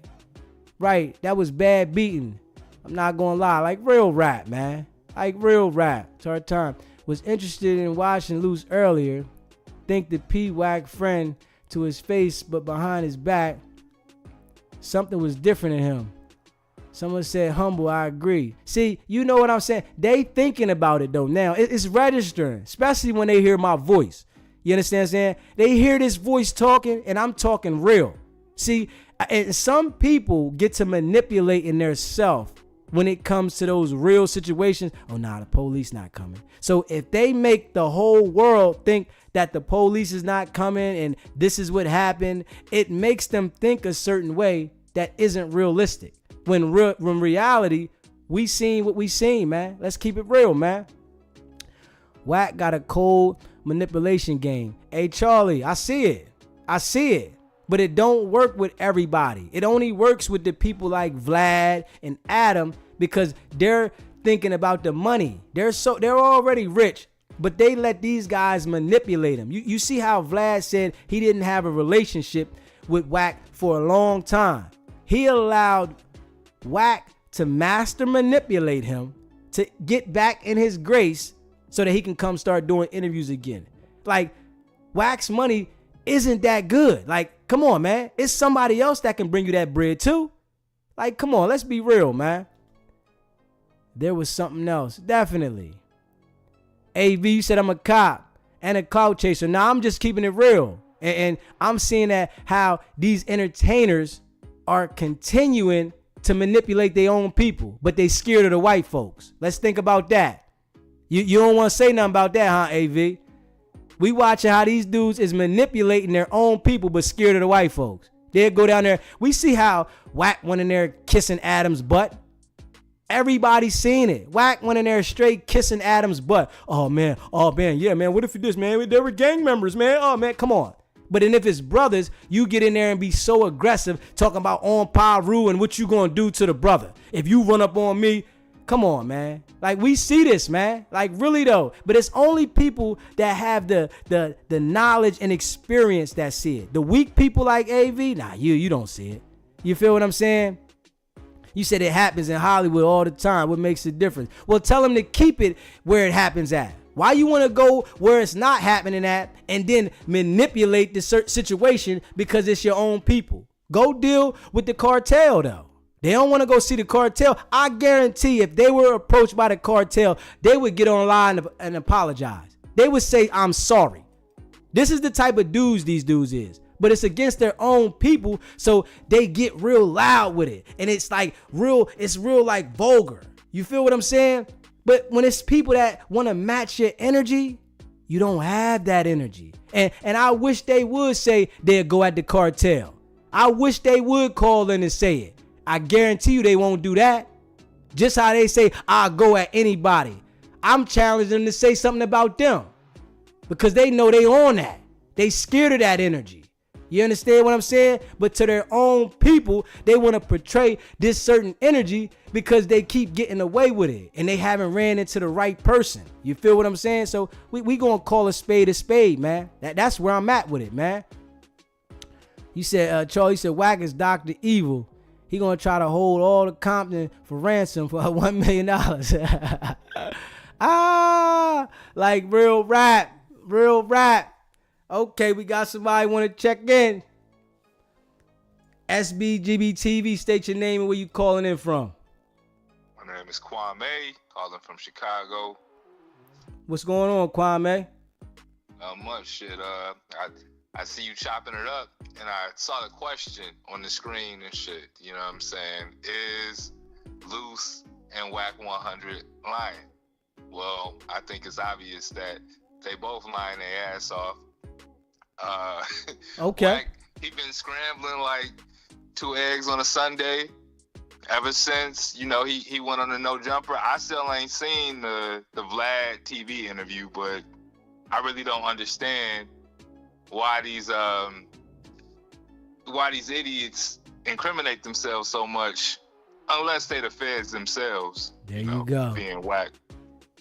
Right, that was bad beating. I'm not going to lie. Like real rap, man. Like real rap. Tartan was interested in watching Luce earlier. Think the P-WACK friend to his face, but behind his back, something was different in him. Someone said humble, I agree. See, you know what I'm saying? They thinking about it though now. It's registering, especially when they hear my voice. You understand what I'm saying? They hear this voice talking and I'm talking real. See, and some people get to manipulating their self when it comes to those real situations. Oh, nah, the police not coming. So if they make the whole world think that the police is not coming and this is what happened, it makes them think a certain way that isn't realistic. When reality, we seen what we seen, man. Let's keep it real, man. WACK got a cold manipulation game. Hey, Charlie, I see it. But it don't work with everybody. It only works with the people like Vlad and Adam because they're thinking about the money. They're already rich, but they let these guys manipulate them. You see how Vlad said he didn't have a relationship with WACK for a long time. He allowed WACK to master manipulate him to get back in his grace so that he can come start doing interviews again. Like, WACK's money isn't that good. Like, come on, man. It's somebody else that can bring you that bread too. Like, come on, let's be real, man. There was something else. Definitely. AV, you said I'm a cop and a clout chaser. Now I'm just keeping it real. And I'm seeing that how these entertainers are continuing to manipulate their own people, but they scared of the white folks. Let's think about that. You don't want to say nothing about that, huh, AV? We watching how these dudes is manipulating their own people, but scared of the white folks. They'll go down there. We see how WACK went in there kissing Adam's butt. Everybody's seen it. WACK went in there straight kissing Adam's butt. Oh man, yeah, man. What if this, man? They were gang members, man. Oh man, come on. But then if it's brothers, you get in there and be so aggressive, talking about on Paru and what you gonna do to the brother. If you run up on me, come on, man. Like, we see this, man. Like, really though. But it's only people that have the knowledge and experience that see it. The weak people like AV, nah, you don't see it. You feel what I'm saying? You said it happens in Hollywood all the time. What makes the difference? Well, tell them to keep it where it happens at. Why you want to go where it's not happening at and then manipulate the situation because it's your own people? Go deal with the cartel, though. They don't want to go see the cartel. I guarantee if they were approached by the cartel, they would get online and apologize. They would say, I'm sorry. This is the type of dudes these dudes is. But it's against their own people, so they get real loud with it. And it's real like vulgar. You feel what I'm saying? But when it's people that want to match your energy, you don't have that energy. And I wish they would say they'll go at the cartel. I wish they would call in and say it. I guarantee you they won't do that. Just how they say, I'll go at anybody. I'm challenging them to say something about them because they know they on that. They scared of that energy. You understand what I'm saying? But to their own people, they want to portray this certain energy because they keep getting away with it and they haven't ran into the right person. You feel what I'm saying? So we going to call a spade, man. That's where I'm at with it, man. You said, Charlie said, WACK is Dr. Evil. He going to try to hold all the Compton for ransom for $1 million. Like real rap. Okay, we got somebody want to check in. SBGB TV, state your name and where you calling in from. My name is Kwame, calling from Chicago. What's going on, Kwame? Not much shit. I see you chopping it up, and I saw the question on the screen and shit. You know what I'm saying? Is Luce and WACK 100 lying? Well, I think it's obvious that they both lying their ass off. Okay. WACK, he been scrambling like 2 eggs on a Sunday ever since, you know, he went on the No Jumper. I still ain't seen the Vlad TV interview, but I really don't understand why these idiots incriminate themselves so much unless they the feds themselves. There you go. Being WACK.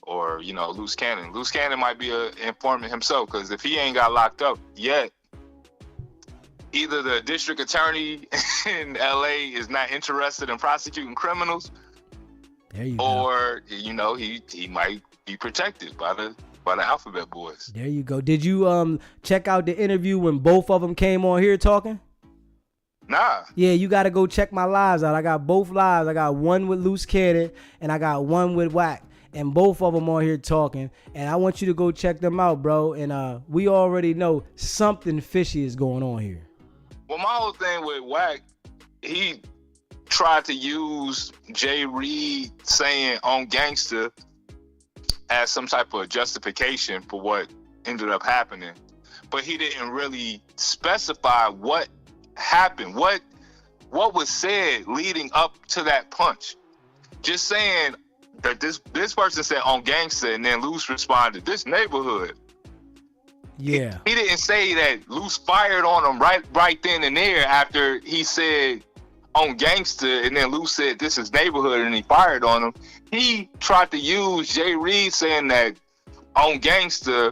Or, you know, Luce Cannon. Luce Cannon might be an informant himself, because if he ain't got locked up yet, either the district attorney in LA is not interested in prosecuting criminals, there you or, you know, he might be protected by the Alphabet Boys. There you go. Did you check out the interview when both of them came on here talking? Nah. Yeah, you got to go check my lives out. I got both lives. I got one with Luce Cannon and I got one with WACK. And both of them on here talking, and I want you to go check them out, bro. And we already know something fishy is going on here. Well, my whole thing with WACK, he tried to use Jay Reed saying on Gangsta as some type of justification for what ended up happening, but he didn't really specify what happened. What what was said leading up to that punch. Just saying that this person said on gangster, and then Luce responded, this neighborhood. Yeah. He didn't say that Luce fired on him right then and there after he said on gangster, and then Luce said this is neighborhood, and he fired on him. He tried to use Jay Reed saying that on gangster,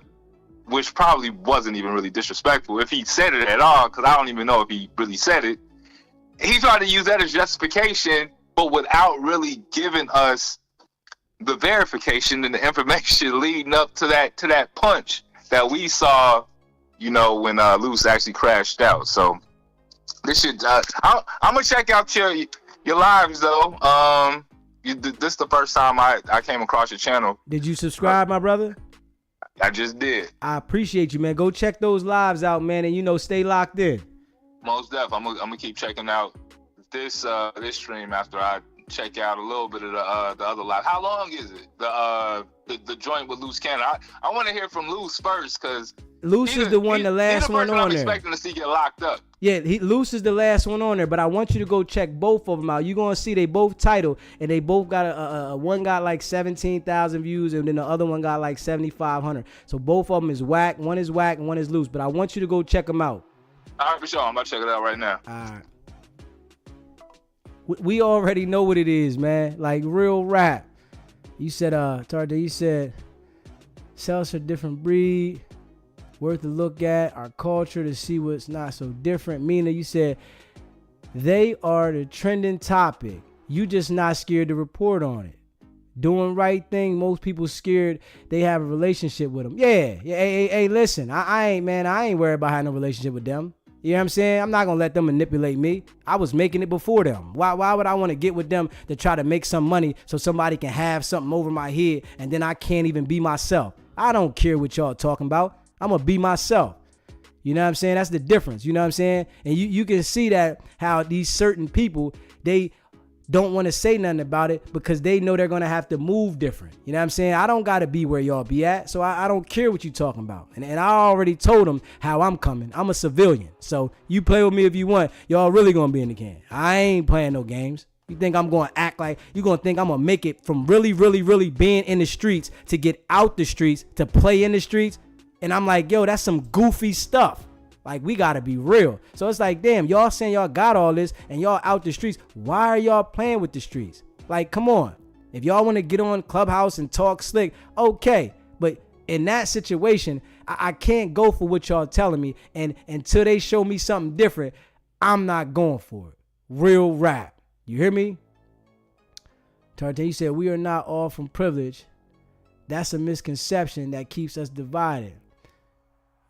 which probably wasn't even really disrespectful if he said it at all, because I don't even know if he really said it. He tried to use that as justification, but without really giving us the verification and the information leading up to that punch that we saw, you know, when Luce actually crashed out. So this should I'm gonna check out your lives though. This is the first time I came across your channel. Did you subscribe, my brother? I just did. I appreciate you, man. Go check those lives out, man, and, you know, stay locked in. Most def. I'm gonna keep checking out this stream after I check out a little bit of the other live. How long is it? The joint with Luce Cannon. I want to hear from Luce first, because Luce is the last one on I'm there. expecting to see get locked up. Yeah, Luce is the last one on there, but I want you to go check both of them out. You're going to see they both titled, and they both got one got like 17,000 views, and then the other one got like 7,500. So both of them is WACK. One is WACK and one is Luce, but I want you to go check them out. All right, for sure. I'm about to check it out right now. All right. We already know what it is, man. Like real rap. You said, Tarde, you said, cells are different breed. Worth a look at our culture to see what's not so different. Mina, you said they are the trending topic. You just not scared to report on it. Doing right thing. Most people scared they have a relationship with them. Yeah. Hey, listen. I ain't worried about having a relationship with them. You know what I'm saying? I'm not gonna let them manipulate me. I was making it before them. Why would I want to get with them to try to make some money so somebody can have something over my head and then I can't even be myself? I don't care what y'all talking about. I'm gonna be myself. You know what I'm saying? That's the difference. You know what I'm saying? And you can see that how these certain people, they don't want to say nothing about it because they know they're gonna have to move different. You know what I'm saying? I don't gotta be where y'all be at, so I don't care what you talking about. And I already told them how I'm coming. I'm a civilian, so you play with me if you want. Y'all really gonna be in the game. I ain't playing no games. You think I'm gonna act like you gonna think I'm gonna make it from really, really, really being in the streets to get out the streets to play in the streets? And I'm like, yo, that's some goofy stuff. Like, we gotta be real. So it's like, damn, y'all saying y'all got all this and y'all out the streets. Why are y'all playing with the streets? Like, come on. If y'all want to get on Clubhouse and talk slick, okay. But in that situation, I can't go for what y'all telling me. And until they show me something different, I'm not going for it. Real rap. You hear me? Tarte, you said, we are not all from privilege. That's a misconception that keeps us divided.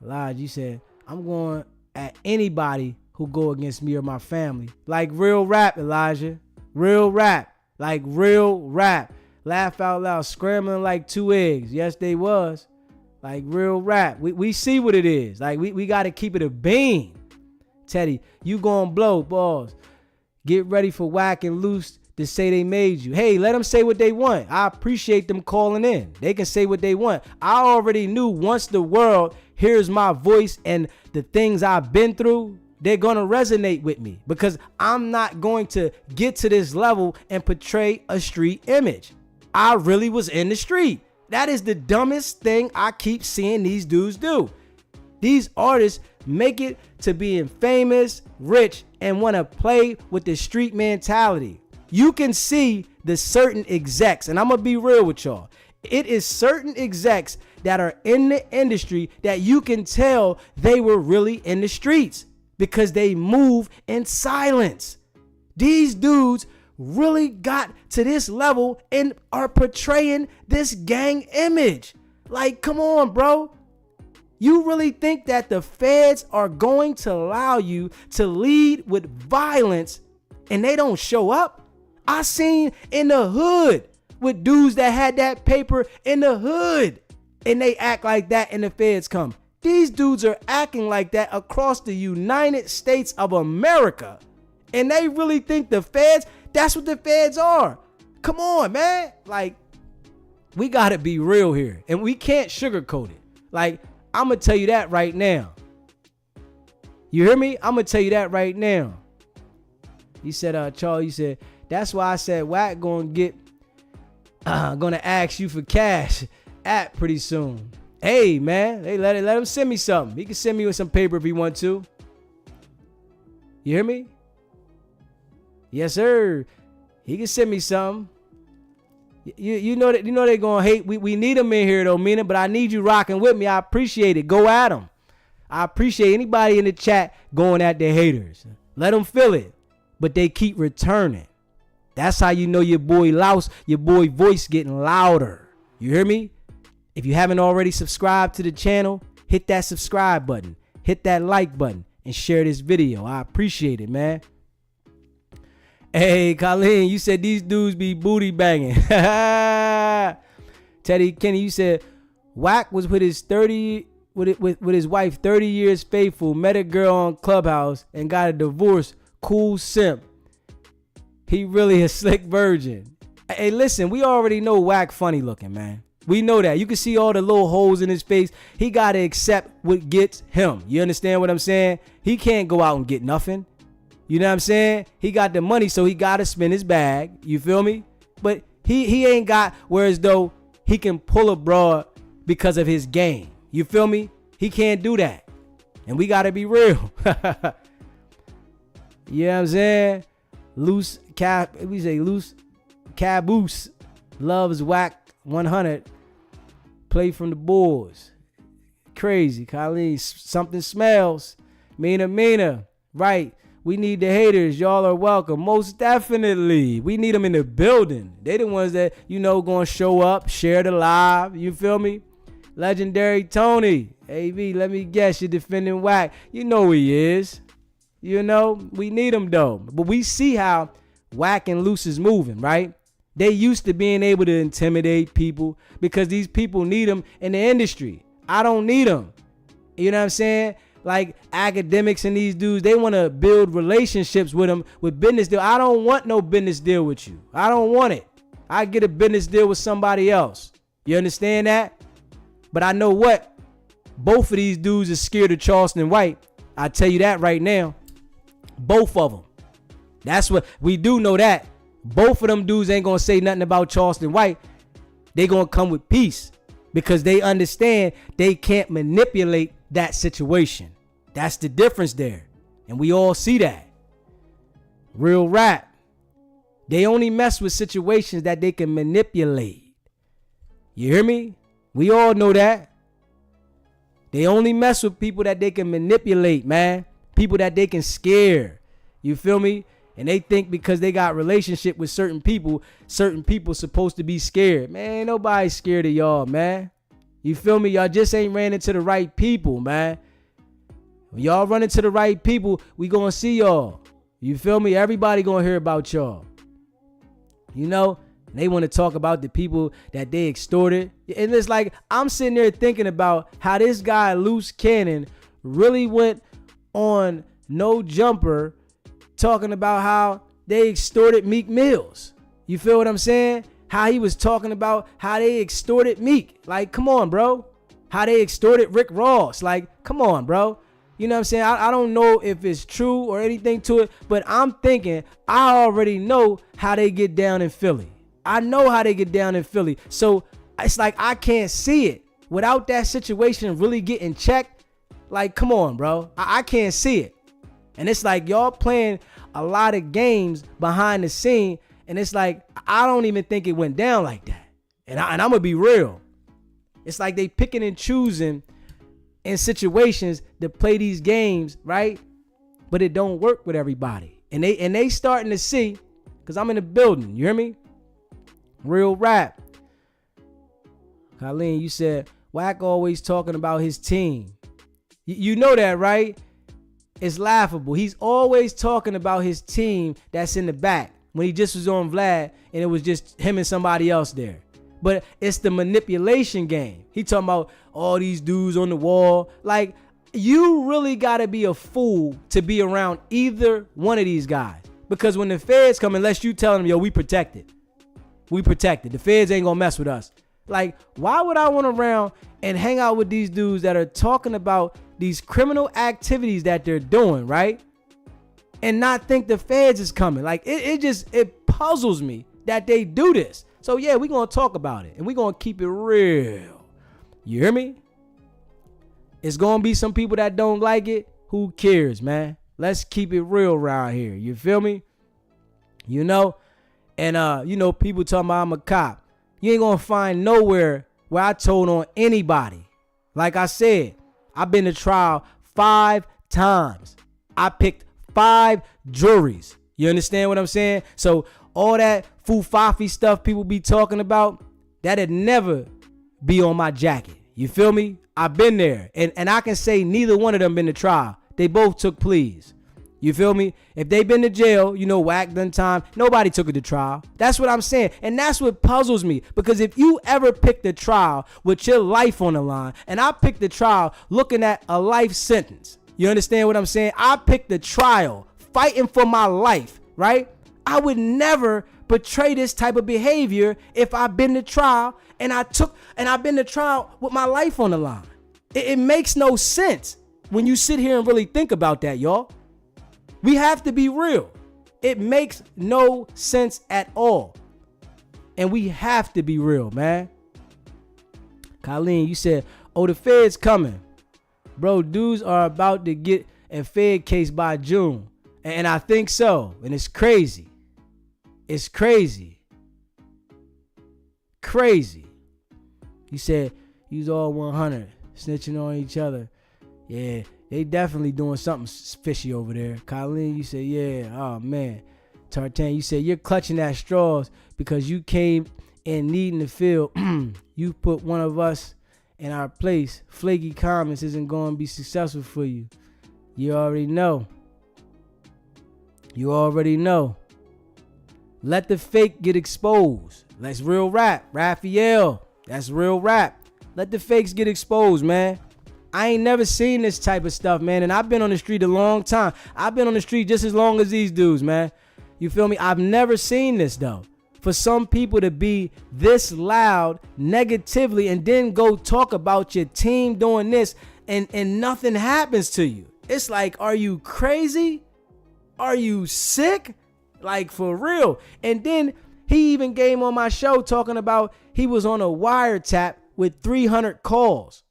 Elijah, you said, I'm going at anybody who go against me or my family. Like real rap, Elijah. Real rap. Like real rap. Laugh out loud, scrambling like two eggs. Yes, they was. Like real rap. We see what it is. Like we got to keep it a beam. Teddy, you gonna blow, balls. Get ready for WACK and Luce to say they made you. Hey, let them say what they want. I appreciate them calling in. They can say what they want. I already knew once the world hears my voice and the things I've been through, they're going to resonate with me because I'm not going to get to this level and portray a street image. I really was in the street. That is the dumbest thing I keep seeing these dudes do. These artists make it to being famous, rich, and want to play with the street mentality. You can see the certain execs, and I'm going to be real with y'all. It is certain execs that are in the industry that you can tell they were really in the streets because they move in silence. These dudes really got to this level and are portraying this gang image. Like, come on, bro. You really think that the feds are going to allow you to lead with violence and they don't show up? I seen in the hood with dudes that had that paper in the hood and they act like that and the feds come. These dudes are acting like that across the United States of America. And they really think the feds, that's what the feds are. Come on, man. Like, we got to be real here and we can't sugarcoat it. Like, I'm going to tell you that right now. You hear me? I'm going to tell you that right now. He said, Charles, you said, that's why I said WACK gonna ask you for cash at pretty soon. Hey, man, let him send me something. He can send me with some paper if he want to. You hear me? Yes, sir. He can send me something. You know they're gonna hate. We need them in here though, Mina. But I need you rocking with me. I appreciate it. Go at them. I appreciate anybody in the chat going at their haters. Let them feel it, but they keep returning. That's how you know your boy Luce, your boy voice getting louder. You hear me? If you haven't already subscribed to the channel, hit that subscribe button, hit that like button, and share this video. I appreciate it, man. Hey, Colleen, you said these dudes be booty banging. Teddy Kenny, you said WACK was with his wife 30 years faithful, met a girl on Clubhouse and got a divorce. Cool simp. He really a slick virgin. Hey, listen, we already know WACK funny looking, man. We know that. You can see all the little holes in his face. He got to accept what gets him. You understand what I'm saying? He can't go out and get nothing. You know what I'm saying? He got the money, so he got to spend his bag. You feel me? But he ain't got, whereas though he can pull abroad because of his game. You feel me? He can't do that. And we got to be real. You know what I'm saying? Luce Caboose loves WACK 100. Play from the Bulls. Crazy. Colleen, something smells. Mina. Right. We need the haters. Y'all are welcome. Most definitely. We need them in the building. They the ones that, going to show up, share the live. You feel me? Legendary Tony. AV, let me guess, you're defending WACK. You know who he is. We need him though. But we see how WACK and Luce is moving, right? They used to being able to intimidate people because these people need them in the industry. I don't need them. You know what I'm saying? Like academics and these dudes, they want to build relationships with them with business deal. I don't want no business deal with you. I don't want it. I get a business deal with somebody else. You understand that? But I know what? Both of these dudes are scared of Charleston White. I tell you that right now. Both of them. That's what we do know that. Both of them dudes ain't gonna say nothing about Charleston White. They gonna come with peace because they understand they can't manipulate that situation. That's the difference there. And we all see that. Real rap. They only mess with situations that they can manipulate. You hear me? We all know that. They only mess with people that they can manipulate, man. People that they can scare. You feel me? And they think because they got relationship with certain people supposed to be scared. Man, nobody's scared of y'all, man. You feel me? Y'all just ain't ran into the right people, man. When y'all run into the right people, we gonna see y'all. You feel me? Everybody gonna hear about y'all. They want to talk about the people that they extorted. And it's like, I'm sitting there thinking about how this guy, Luce Cannon, really went on No Jumper talking about how they extorted Meek Mills. You feel what I'm saying? How he was talking about how they extorted Meek. Like, come on, bro. How they extorted Rick Ross. Like, come on, bro. You know what I'm saying? I don't know if it's true or anything to it, but I'm thinking I already know how they get down in Philly. I know how they get down in Philly. So it's like I can't see it without that situation really getting checked. Like, come on, bro. I can't see it. And it's like y'all playing a lot of games behind the scene. And it's like, I don't even think it went down like that. And I'm going to be real. It's like they picking and choosing in situations to play these games, right? But it don't work with everybody. And they starting to see, because I'm in the building. You hear me? Real rap. Colleen, you said, WACK always talking about his team. You know that, right? It's laughable. He's always talking about his team that's in the back when he just was on Vlad and it was just him and somebody else there. But it's the manipulation game. He talking about all these dudes on the wall. Like, you really got to be a fool to be around either one of these guys. Because when the feds come, unless you tell them, yo, we protected. We protected. The feds ain't going to mess with us. Like, why would I want to around and hang out with these dudes that are talking about these criminal activities that they're doing, right? and not think the feds is coming. Like it puzzles me that they do this. So yeah, we're gonna talk about it and we're gonna keep it real. You hear me? It's gonna be some people that don't like it. Who cares, man? Let's keep it real around here. You feel me? You know? And people talking about I'm a cop. You ain't gonna find nowhere where I told on anybody. Like I said, I've been to trial 5 times. I picked 5 juries. You understand what I'm saying? So all that foo-fafi stuff people be talking about, that'd never be on my jacket. You feel me? I've been there. And I can say neither one of them been to trial. They both took pleas. You feel me? If they been to jail, WACK done time, nobody took it to trial. That's what I'm saying. And that's what puzzles me. Because if you ever picked a trial with your life on the line, and I picked the trial looking at a life sentence, you understand what I'm saying? I picked the trial fighting for my life, right? I would never portray this type of behavior if I've been to trial and I've been to trial with my life on the line. It makes no sense when you sit here and really think about that, y'all. We have to be real. It makes no sense at all. And we have to be real, man. Colleen, you said, the feds coming. Bro, dudes are about to get a Fed case by June. And I think so. And it's crazy. It's crazy. Crazy. You said, use all 100. Snitching on each other. Yeah. They definitely doing something fishy over there. Colleen, you said, yeah, oh man. Tartan, you said, you're clutching at straws because you came in needing to feel you put one of us in our place. Flaky comments isn't going to be successful for you. You already know. You already know. Let the fake get exposed. That's real rap. Raphael, that's real rap. Let the fakes get exposed, man. I ain't never seen this type of stuff, man. And I've been on the street a long time. I've been on the street just as long as these dudes, man. You feel me? I've never seen this, though. For some people to be this loud negatively and then go talk about your team doing this and nothing happens to you. It's like, are you crazy? Are you sick? Like, for real. And then he even came on my show talking about he was on a wiretap with 300 calls.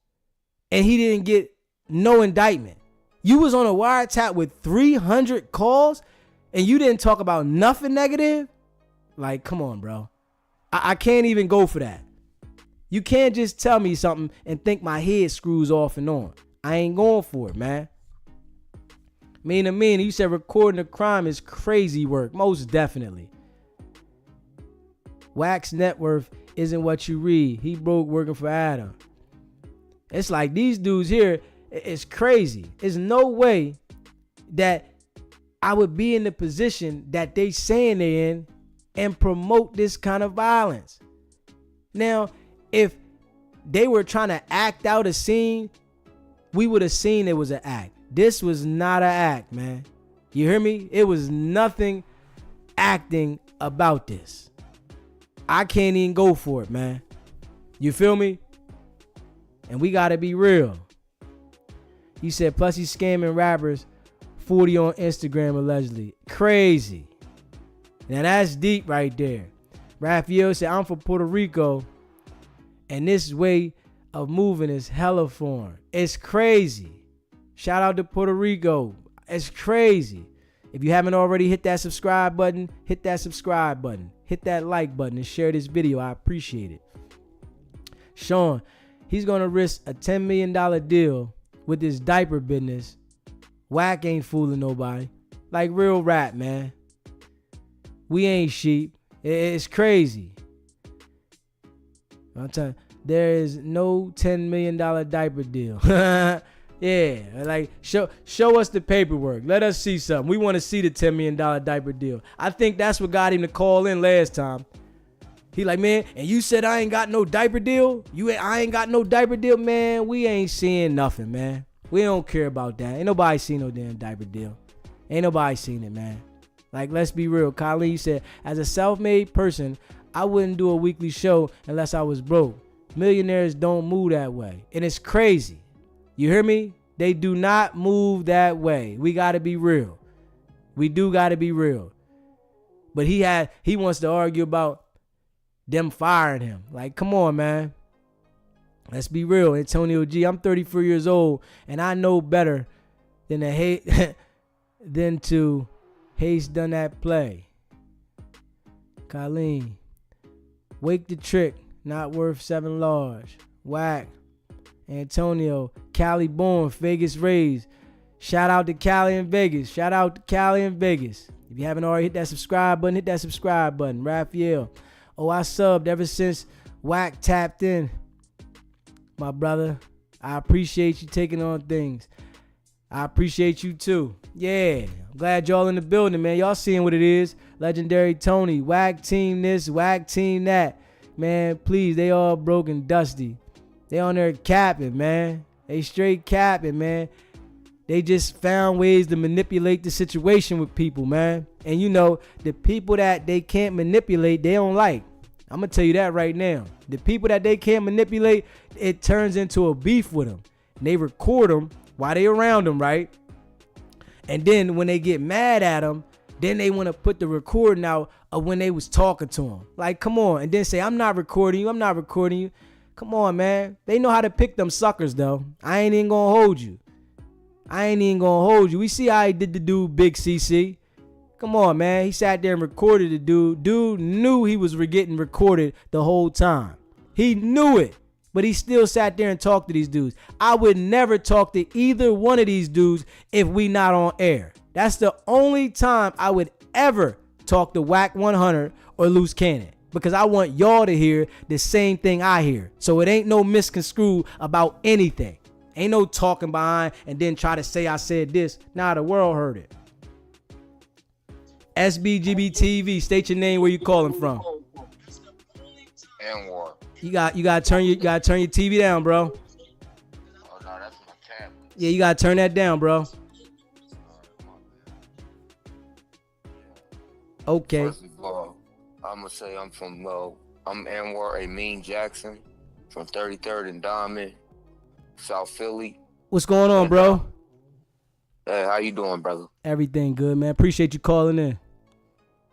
And he didn't get no indictment. You was on a wiretap with 300 calls and you didn't talk about nothing negative? Like, come on, bro. I can't even go for that. You can't just tell me something and think my head screws off and on. I ain't going for it, man. Mean, you said recording a crime is crazy work. Most definitely. WACK's net worth isn't what you read. He broke working for Adam. It's like these dudes here, it's crazy. There's no way that I would be in the position that they saying they're in and promote this kind of violence. Now, if they were trying to act out a scene, we would have seen it was an act. This was not an act, man. You hear me? It was nothing acting about this. I can't even go for it, man. You feel me? And we gotta be real. You said, plus he's scamming rappers 40 on Instagram allegedly. Crazy. Now that's deep right there. Raphael said, I'm from Puerto Rico and this way of moving is hella foreign. It's crazy. Shout out to Puerto Rico. It's crazy. If you haven't already hit that subscribe button, hit that subscribe button. Hit that like button and share this video. I appreciate it. Sean, he's going to risk a $10 million deal with this diaper business. WACK ain't fooling nobody. Like real rap, man. We ain't sheep. It's crazy. I'm telling you, there is no $10 million diaper deal. Yeah, like show us the paperwork. Let us see something. We want to see the $10 million diaper deal. I think that's what got him to call in last time. He like, man, and you said I ain't got no diaper deal? I ain't got no diaper deal, man. We ain't seeing nothing, man. We don't care about that. Ain't nobody seen no damn diaper deal. Ain't nobody seen it, man. Like, let's be real. Colleen said, as a self-made person, I wouldn't do a weekly show unless I was broke. Millionaires don't move that way. And it's crazy. You hear me? They do not move that way. We got to be real. We do got to be real. But he wants to argue about them firing him. Like, come on, man. Let's be real. Antonio G, I'm 34 years old, and I know better than to haste done that play. Colleen, wake the trick, not worth 7 large. Whack. Antonio, Cali born, Vegas raised. Shout out to Cali and Vegas. Shout out to Cali and Vegas. If you haven't already hit that subscribe button, hit that subscribe button. Raphael. Oh, I subbed ever since WACK tapped in. My brother, I appreciate you taking on things. I appreciate you too. Yeah, I'm glad y'all in the building, man. Y'all seeing what it is. Legendary Tony, WACK team this, WACK team that. Man, please, they all broke and dusty. They on there capping, man. They straight capping, man. They just found ways to manipulate the situation with people, man. And you know, the people that they can't manipulate, they don't like. I'm going to tell you that right now. The people that they can't manipulate, it turns into a beef with them. And they record them while they around them, right? And then when they get mad at them, then they want to put the recording out of when they was talking to them. Like, come on. And then say, I'm not recording you. I'm not recording you. Come on, man. They know how to pick them suckers, though. I ain't even going to hold you. We see how he did the dude, Big CC. Come on, man. He sat there and recorded the dude. Dude knew he was getting recorded the whole time. He knew it. But he still sat there and talked to these dudes. I would never talk to either one of these dudes if we not on air. That's the only time I would ever talk to WACK 100 or Luce Cannon. Because I want y'all to hear the same thing I hear. So it ain't no misconstrued about anything. Ain't no talking behind and then try to say I said this. Nah, the world heard it. SBGB TV, state your name, where you calling from. And war. You gotta turn your TV down, bro. Oh no, that's my tablet. Yeah, you gotta turn that down, bro. Okay. First of all, I'm gonna say I'm Anwar Amin Jackson from 33rd and Diamond, South Philly. What's going on, bro? Hey, how you doing, brother? Everything good, man. Appreciate you calling in.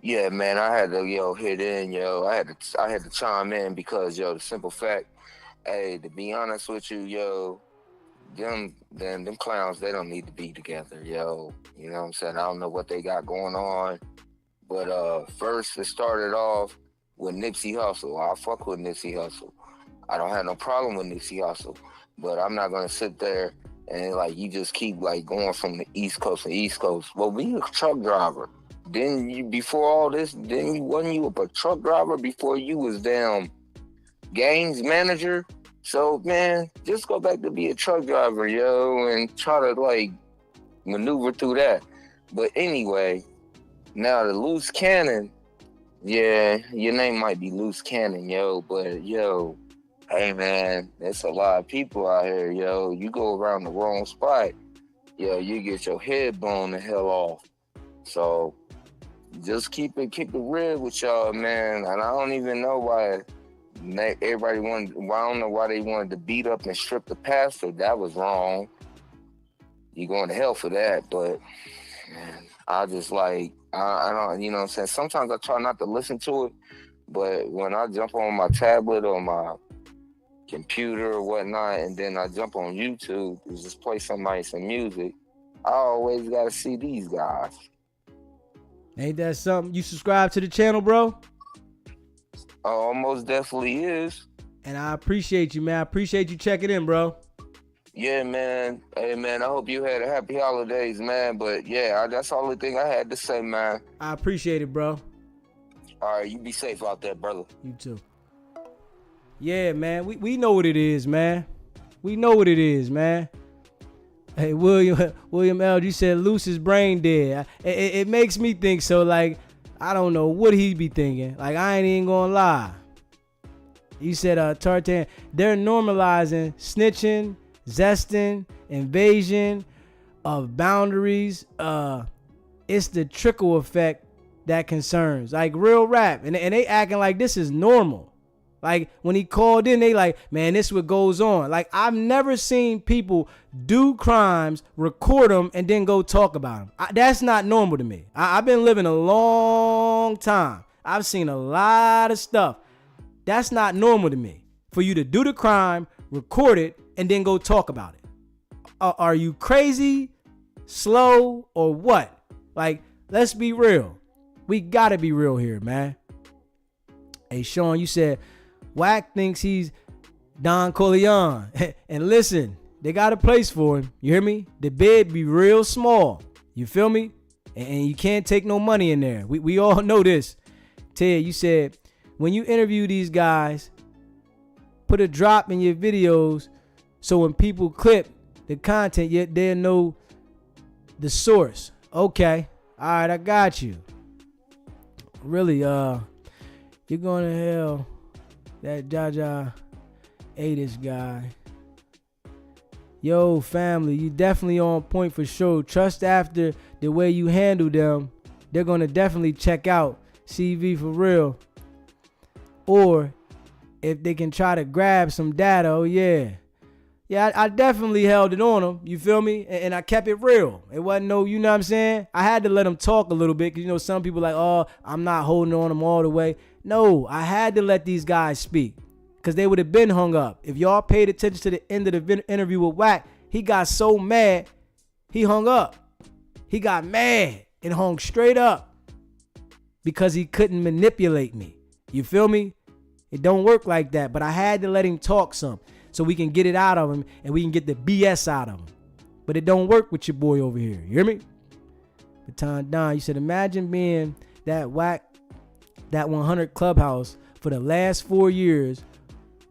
Yeah, man, I had to hit in, I had to chime in because the simple fact, hey, to be honest with you, them clowns, they don't need to be together, You know what I'm saying? I don't know what they got going on. But first it started off with Nipsey Hussle. I fuck with Nipsey Hussle. I don't have no problem with Nipsey Hussle. But I'm not gonna sit there and you just keep going from the East Coast to East Coast. Well, be a truck driver. Then you, before all this, wasn't you a truck driver before you was damn games manager? So man, just go back to be a truck driver, and try to maneuver through that. But anyway, now the Luce Cannon, yeah, your name might be Luce Cannon, but hey man, there's a lot of people out here, You go around the wrong spot, you get your head blown the hell off. So just keep it real with y'all, man. And I don't even know why everybody I don't know why they wanted to beat up and strip the pastor. That was wrong. You going to hell for that. But man, I just I don't, you know what I'm saying? Sometimes I try not to listen to it, but when I jump on my tablet or my computer or whatnot, and then I jump on YouTube to just play some music, I always got to see these guys. Ain't that something? You subscribe to the channel, bro? Almost definitely is. And I appreciate you, man. I appreciate you checking in, bro. Yeah, man. Hey, man, I hope you had a happy holidays, man. But yeah, that's the only thing I had to say, man. I appreciate it, bro. All right, you be safe out there, brother. You too. Yeah, man. We know what it is, man. We know what it is, man. Hey, William L., you said Luce's brain dead. It makes me think so, I don't know what he be thinking. I ain't even gonna lie. You said, Tartan, they're normalizing snitching, zesting, invasion of boundaries. It's the trickle effect that concerns. Real rap. And they acting like this is normal. Like when he called in, they like, man, this what goes on. Like I've never seen people do crimes, record them, and then go talk about them. That's not normal to me. I've been living a long time. I've seen a lot of stuff. That's not normal to me. For you to do the crime, record it, and then go talk about it. Are you crazy, slow, or what? Like, let's be real. We gotta be real here, man. Hey, Sean, you said WACK thinks he's Don Corleone. And listen, they got a place for him. You hear me? The bed be real small. You feel me? And you can't take no money in there. We all know this. Ted, you said, when you interview these guys, put a drop in your videos so when people clip the content, yet they'll know the source. Okay. All right, I got you. Really, you're going to hell. That Jaja ate this guy. Yo, family, you definitely on point for sure. Trust after the way you handle them, they're going to definitely check out CV for real. Or if they can try to grab some data, oh yeah. Yeah, I definitely held it on them. You feel me? And I kept it real. It wasn't no, you know what I'm saying? I had to let them talk a little bit because, you know, some people like, oh, I'm not holding on them all the way. No, I had to let these guys speak because they would have been hung up. If y'all paid attention to the end of the interview with WACK, he got so mad, he hung up. He got mad and hung straight up because he couldn't manipulate me. You feel me? It don't work like that, but I had to let him talk some so we can get it out of him and we can get the BS out of him. But it don't work with your boy over here. You hear me? Baton Don, you said, imagine being that WACK, that 100 Clubhouse for the last 4 years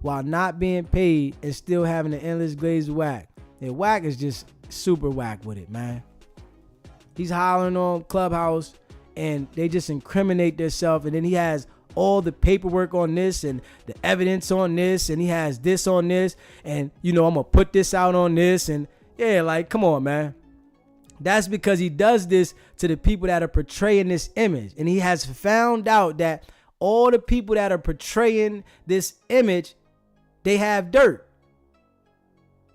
while not being paid and still having an endless glaze of WACK. And WACK is just super whack with it, man. He's hollering on Clubhouse and they just incriminate themselves, and then he has all the paperwork on this and the evidence on this, and he has this on this, and you know, I'm gonna put this out on this, and yeah, like, come on, man. That's because he does this to the people that are portraying this image, and he has found out that all the people that are portraying this image, they have dirt,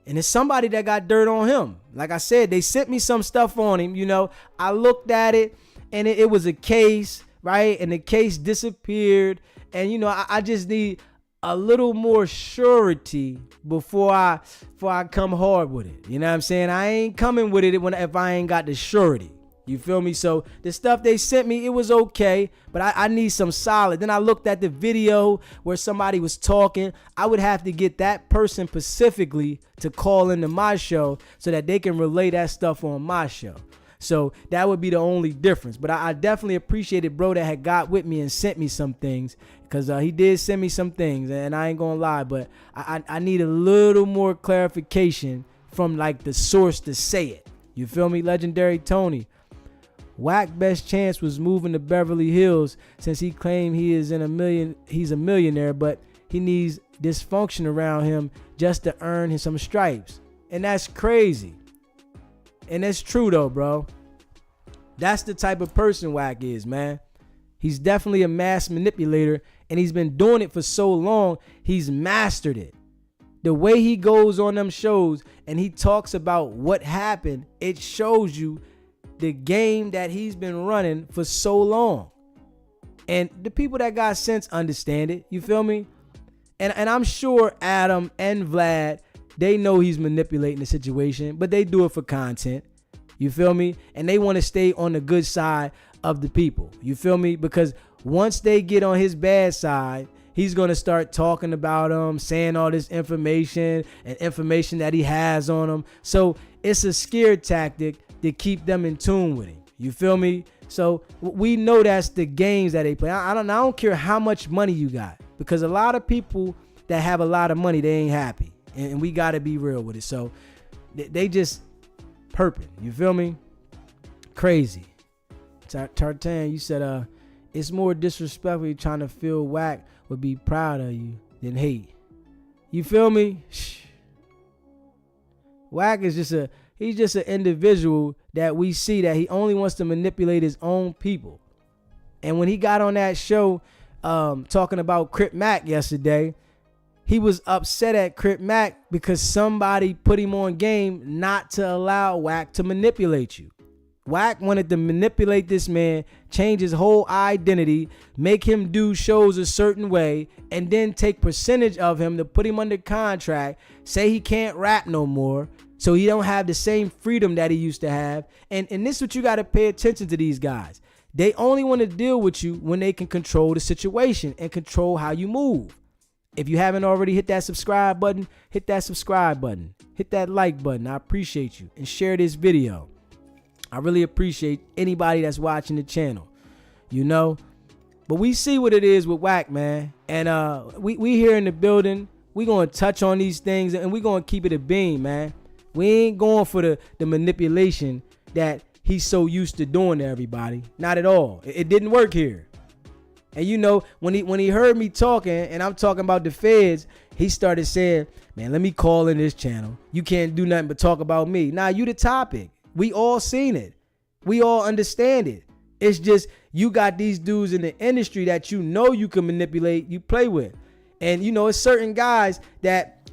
and it's somebody that got dirt on him. Like I said, they sent me some stuff on him. You know, I looked at it, and it was a case. Right? And the case disappeared. And, you know, I just need a little more surety before I come hard with it. You know what I'm saying? I ain't coming with it if I ain't got the surety. You feel me? So the stuff they sent me, it was okay, but I need some solid. Then I looked at the video where somebody was talking. I would have to get that person specifically to call into my show so that they can relay that stuff on my show. So that would be the only difference. But I definitely appreciated bro that had got with me and sent me some things, because he did send me some things, and I ain't gonna lie, but I need a little more clarification from like the source to say it. You feel me? Legendary Tony. WACK best chance was moving to Beverly Hills since he claimed he's a millionaire, but he needs dysfunction around him just to earn some stripes. And that's crazy. And that's true though, bro. That's the type of person WACK is, man. He's definitely a mass manipulator, and he's been doing it for so long, he's mastered it. The way he goes on them shows and he talks about what happened, it shows you the game that he's been running for so long. And the people that got sense understand it. You feel me? And I'm sure Adam and Vlad, they know he's manipulating the situation, but they do it for content. You feel me? And they want to stay on the good side of the people. You feel me? Because once they get on his bad side, he's going to start talking about them, saying all this information and information that he has on them. So it's a scare tactic to keep them in tune with him. You feel me? So we know that's the games that they play. I don't care how much money you got, because a lot of people that have a lot of money, they ain't happy. And we got to be real with it. So they just perping. You feel me? Crazy. Tartan, you said it's more disrespectful. You're trying to feel WACK would be proud of you than hate. You feel me? Shh. WACK is he's just an individual that we see that he only wants to manipulate his own people. And when he got on that show, talking about Crip Mac yesterday. He was upset at Crip Mac because somebody put him on game not to allow WACK to manipulate you. WACK wanted to manipulate this man, change his whole identity, make him do shows a certain way, and then take percentage of him to put him under contract, say he can't rap no more, so he don't have the same freedom that he used to have. And this is what you got to pay attention to these guys. They only want to deal with you when they can control the situation and control how you move. If you haven't already hit that subscribe button, hit that subscribe button. Hit that like button. I appreciate you. And share this video. I really appreciate anybody that's watching the channel. You know? But we see what it is with WACK, man. And we here in the building. We going to touch on these things and we going to keep it a beam, man. We ain't going for the manipulation that he's so used to doing to everybody. Not at all. It didn't work here. And you know, when he heard me talking, and I'm talking about the feds, he started saying, man, let me call in this channel. You can't do nothing but talk about me. Nah, you the topic. We all seen it. We all understand it. It's just you got these dudes in the industry that you know you can manipulate, you play with. And you know, it's certain guys that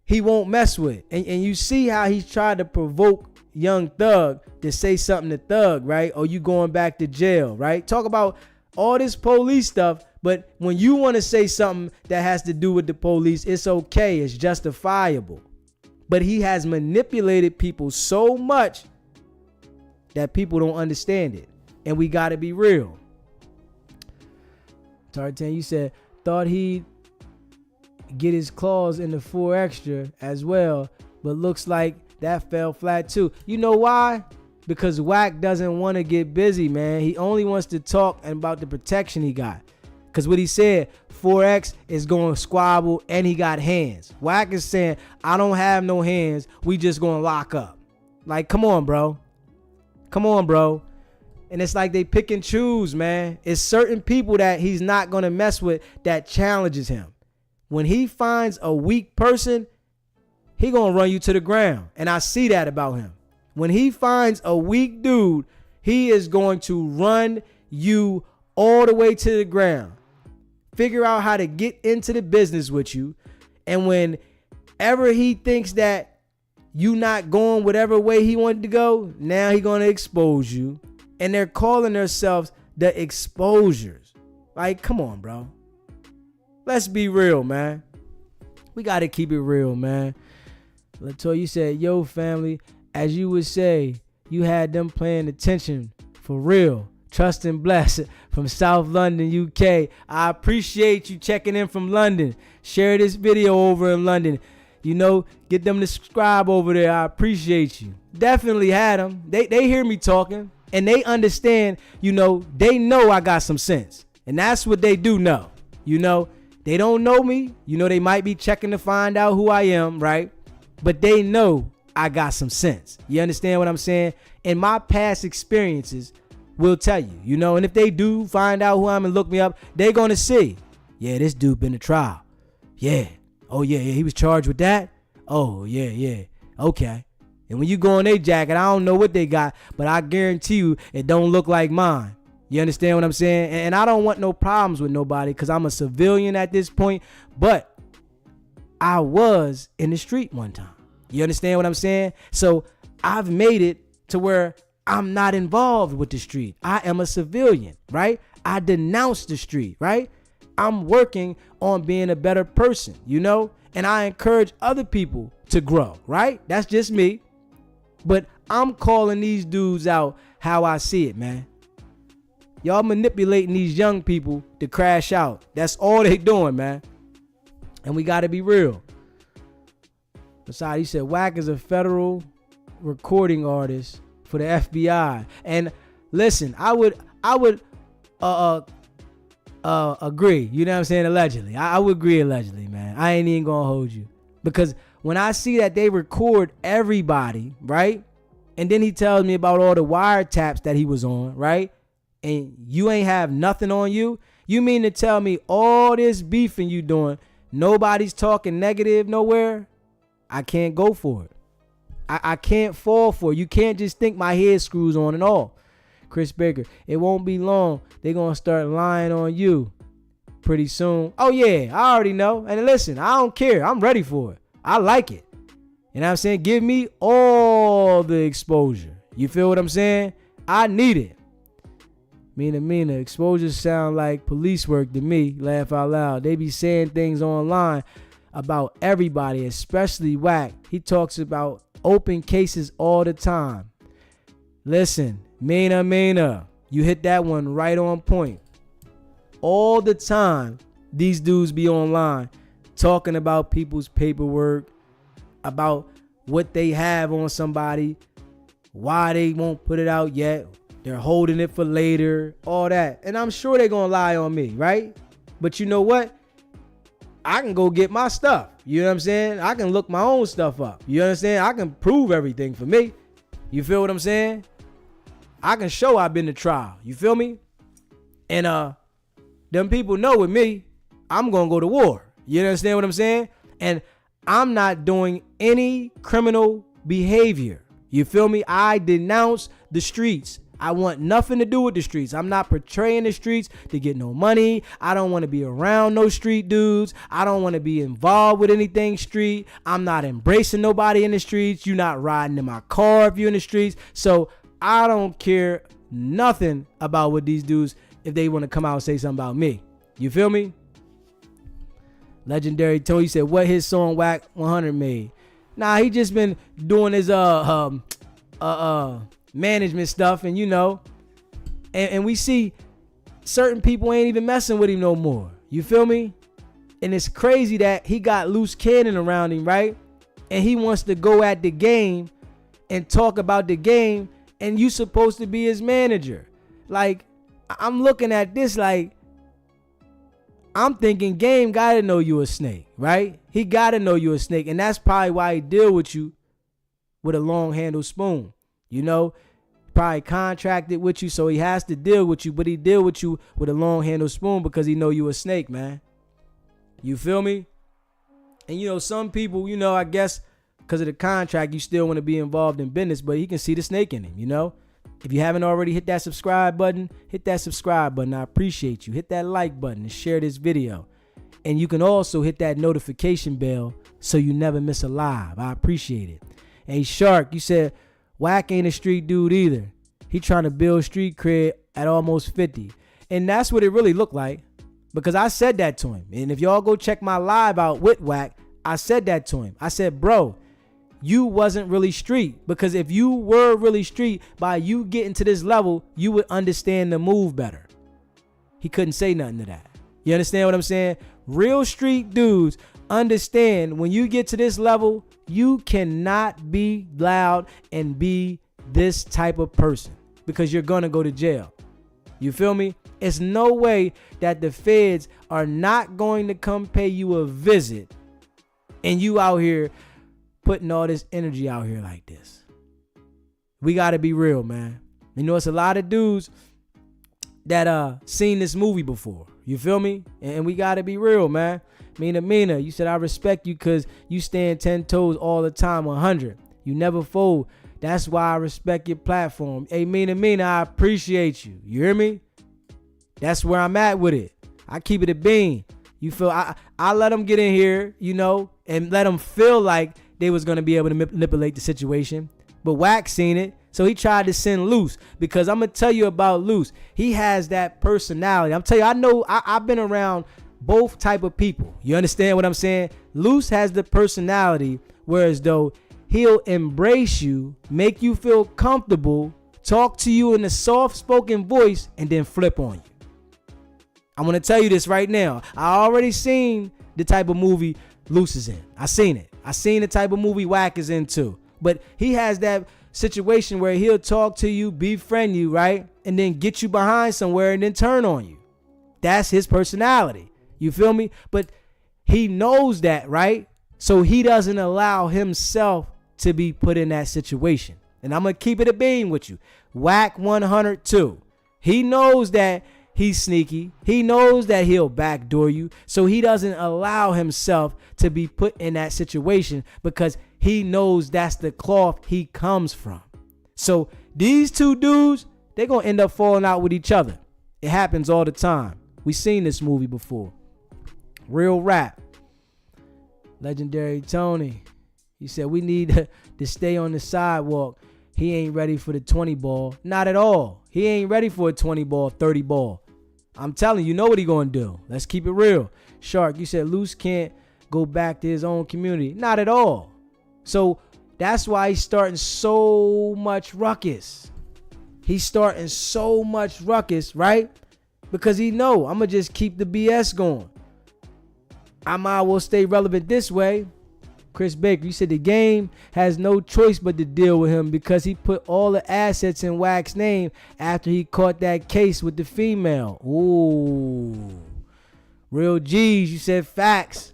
he won't mess with. And you see how he's tried to provoke Young Thug to say something to Thug, right? Or you going back to jail, right? Talk about all this police stuff, but when you want to say something that has to do with the police, it's okay. It's justifiable. But he has manipulated people so much that people don't understand it. And we got to be real. Tartan, you said, thought he'd get his claws in the 4 extra as well, but looks like that fell flat too. You know why? Because WACK doesn't want to get busy, man. He only wants to talk about the protection he got. Because what he said, 4X is going to squabble and he got hands. WACK is saying, I don't have no hands. We just going to lock up. Like, come on, bro. Come on, bro. And it's like they pick and choose, man. It's certain people that he's not going to mess with that challenges him. When he finds a weak person, he going to run you to the ground. And I see that about him. When he finds a weak dude, he is going to run you all the way to the ground. Figure out how to get into the business with you. And whenever he thinks that you not going whatever way he wanted to go, now he going to expose you. And they're calling themselves the exposures. Like, come on, bro. Let's be real, man. We got to keep it real, man. Latoya, you said, yo, family, as you would say, you had them paying attention for real. Trust and bless from South London, UK. I appreciate you checking in from London. Share this video over in London. You know, get them to subscribe over there. I appreciate you. Definitely had them. They hear me talking and they understand, you know, they know I got some sense. And that's what they do know. You know, they don't know me. You know, they might be checking to find out who I am, right? But they know I got some sense. You understand what I'm saying? And my past experiences will tell you, you know, and if they do find out who I am and look me up, they're going to see, yeah, this dude been to trial. Yeah. Oh, yeah, he was charged with that. Oh, yeah. Okay. And when you go on their jacket, I don't know what they got, but I guarantee you it don't look like mine. You understand what I'm saying? And I don't want no problems with nobody because I'm a civilian at this point, but I was in the street one time. You understand what I'm saying? So I've made it to where I'm not involved with the street. I am a civilian, right? I denounce the street, right? I'm working on being a better person, you know? And I encourage other people to grow, right? That's just me. But I'm calling these dudes out how I see it, man. Y'all manipulating these young people to crash out. That's all they doing, man. And we got to be real. Besides, he said WACK is a federal recording artist for the FBI. And listen, I would agree. You know what I'm saying? Allegedly. I would agree allegedly, man. I ain't even gonna hold you. Because when I see that they record everybody, right? And then he tells me about all the wiretaps that he was on, right? And you ain't have nothing on you. You mean to tell me all this beefing you doing, nobody's talking negative nowhere? I can't go for it. I can't fall for it. You can't just think my head screws on and off. Chris Baker, it won't be long. They're going to start lying on you. pretty soon. Oh yeah, I already know. And listen, I don't care. I'm ready for it. I like it. You know what I'm saying? Give me all the exposure. You feel what I'm saying? I need it. Mina, exposure sound like police work to me. Laugh out loud. They be saying things online about everybody, especially WACK. He talks about open cases all the time. Listen, Mina, you hit that one right on point. All the time, these dudes be online talking about people's paperwork, about what they have on somebody, why they won't put it out yet. They're holding it for later, all that. And I'm sure they're going to lie on me, right? But you know what? I can go get my stuff. You know what I'm saying? I can look my own stuff up. You understand? I can prove everything for me. You feel what I'm saying? I can show I've been to trial. You feel me? And them people know with me, I'm going to go to war. You understand what I'm saying? And I'm not doing any criminal behavior. You feel me? I denounce the streets. I want nothing to do with the streets. I'm not portraying the streets to get no money. I don't want to be around no street dudes. I don't want to be involved with anything street. I'm not embracing nobody in the streets. You're not riding in my car if you're in the streets. So I don't care nothing about what these dudes, if they want to come out and say something about me. You feel me? Legendary Tony said, what his song WACK 100 made? Nah, he just been doing his management stuff, and you know, and we see certain people ain't even messing with him no more. You feel me? And it's crazy that he got loose cannon around him, right? And he wants to go at the game and talk about the game, and you supposed to be his manager. Like, I'm looking at this like, I'm thinking Game gotta know you a snake, right? He gotta know you a snake, and that's probably why he deal with you with a long handle spoon. You know, probably contracted with you, so he has to deal with you, but he deal with you with a long handle spoon because he know you a snake, man. You feel me? And you know, some people, you know, I guess because of the contract, you still want to be involved in business, but he can see the snake in him, you know? If you haven't already hit that subscribe button, hit that subscribe button. I appreciate you. Hit that like button and share this video. And you can also hit that notification bell so you never miss a live. I appreciate it. Hey, Shark, you said WACK ain't a street dude either. He trying to build street cred at almost 50. And that's what it really looked like, because I said that to him. And if y'all go check my live out with WACK, I said that to him. I said, bro, you wasn't really street, because if you were really street, by you getting to this level, you would understand the move better. He couldn't say nothing to that. You understand what I'm saying? Real street dudes understand when you get to this level, you cannot be loud and be this type of person, because you're going to go to jail. You feel me? It's no way that the feds are not going to come pay you a visit and you out here putting all this energy out here like this. We got to be real, man. You know, it's a lot of dudes that seen this movie before. You feel me? And we got to be real, man. Mina, you said I respect you because you stand 10 toes all the time, 100. You never fold. That's why I respect your platform. Hey, Mina, I appreciate you. You hear me? That's where I'm at with it. I keep it a bean. You feel? I let them get in here, you know, and let them feel like they was going to be able to manipulate the situation. But WACK seen it, so he tried to send Luce, because I'm going to tell you about Luce. He has that personality. I'm telling you, I know I've been around both type of people. You understand what I'm saying? Luce has the personality, whereas though he'll embrace you, make you feel comfortable, talk to you in a soft-spoken voice, and then flip on you. I'm going to tell you this right now. I already seen the type of movie Luce is in. I seen it. I seen the type of movie WACK is in too. But he has that situation where he'll talk to you, befriend you, right? And then get you behind somewhere and then turn on you. That's his personality. You feel me? But he knows that, right? So he doesn't allow himself to be put in that situation. And I'm going to keep it a beam with you. WACK 102. He knows that he's sneaky. He knows that he'll backdoor you. So he doesn't allow himself to be put in that situation, because he knows that's the cloth he comes from. So these two dudes, they're going to end up falling out with each other. It happens all the time. We seen this movie before. Real rap. Legendary Tony. He said we need to stay on the sidewalk. He ain't ready for the 20 ball. Not at all. He ain't ready for a 20 ball, 30 ball. I'm telling you, know what he gonna do. Let's keep it real. Shark, you said Luce can't go back to his own community. Not at all. So that's why he's starting so much ruckus. He's starting so much ruckus, right? Because he know I'm gonna just keep the BS going. I might well stay relevant this way. Chris Baker, you said the game has no choice but to deal with him because he put all the assets in WACK's name after he caught that case with the female. Ooh. Real G's, you said facts.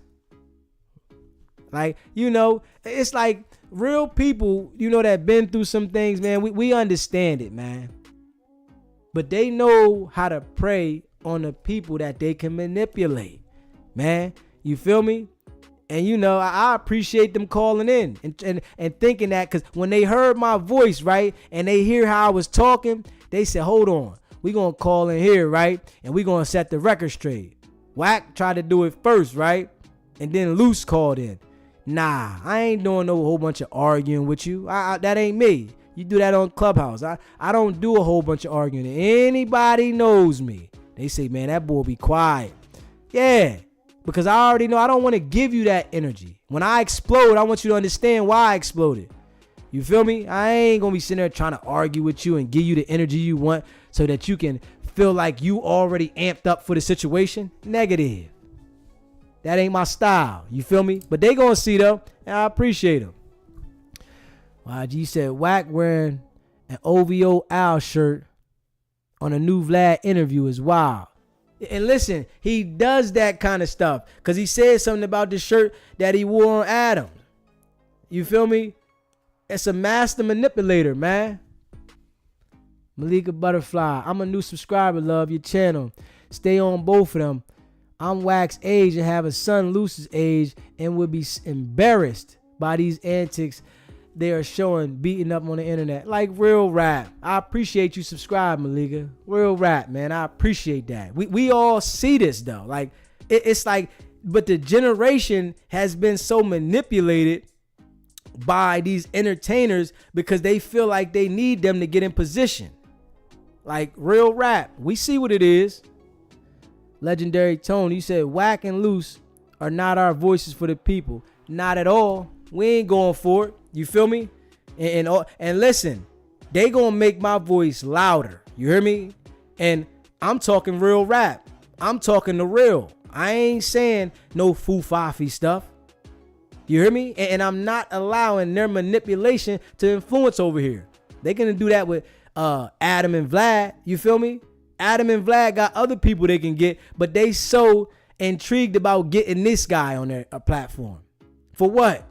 Like, you know, it's like real people, you know, that been through some things, man. We understand it, man. But they know how to prey on the people that they can manipulate, man. You feel me? And, you know, I appreciate them calling in and thinking that, because when they heard my voice, right, and they hear how I was talking, they said, hold on, we going to call in here, right, and we going to set the record straight. WACK tried to do it first, right, and then Luce called in. Nah, I ain't doing no whole bunch of arguing with you. That ain't me. You do that on Clubhouse. I don't do a whole bunch of arguing. Anybody knows me. They say, man, that boy be quiet. Yeah. Because I already know I don't want to give you that energy. When I explode, I want you to understand why I exploded. You feel me? I ain't going to be sitting there trying to argue with you and give you the energy you want so that you can feel like you already amped up for the situation. Negative. That ain't my style. You feel me? But they going to see though, and I appreciate them. YG said, WACK wearing an OVO Owl shirt on a new Vlad interview is wild. And listen, he does that kind of stuff because he said something about the shirt that he wore on Adam. You feel me? It's a master manipulator, man. Malika Butterfly, I'm a new subscriber, love your channel. Stay on both of them. I'm WACK's age and have a son Luce's age and would be embarrassed by these antics they are showing beating up on the internet. Like real rap. I appreciate you subscribe, Malika. Real rap, man. I appreciate that. We all see this though. Like it's like, but the generation has been so manipulated by these entertainers because they feel like they need them to get in position. Like real rap. We see what it is. Legendary Tone, you said WACK and Luce are not our voices for the people. Not at all. We ain't going for it. You feel me? And listen, they gonna make my voice louder. You hear me? And I'm talking real rap. I'm talking the real. I ain't saying no foo-fafi stuff. You hear me? And I'm not allowing their manipulation to influence over here. They gonna do that with Adam and Vlad. You feel me? Adam and Vlad got other people they can get, but they so intrigued about getting this guy on their platform. For what?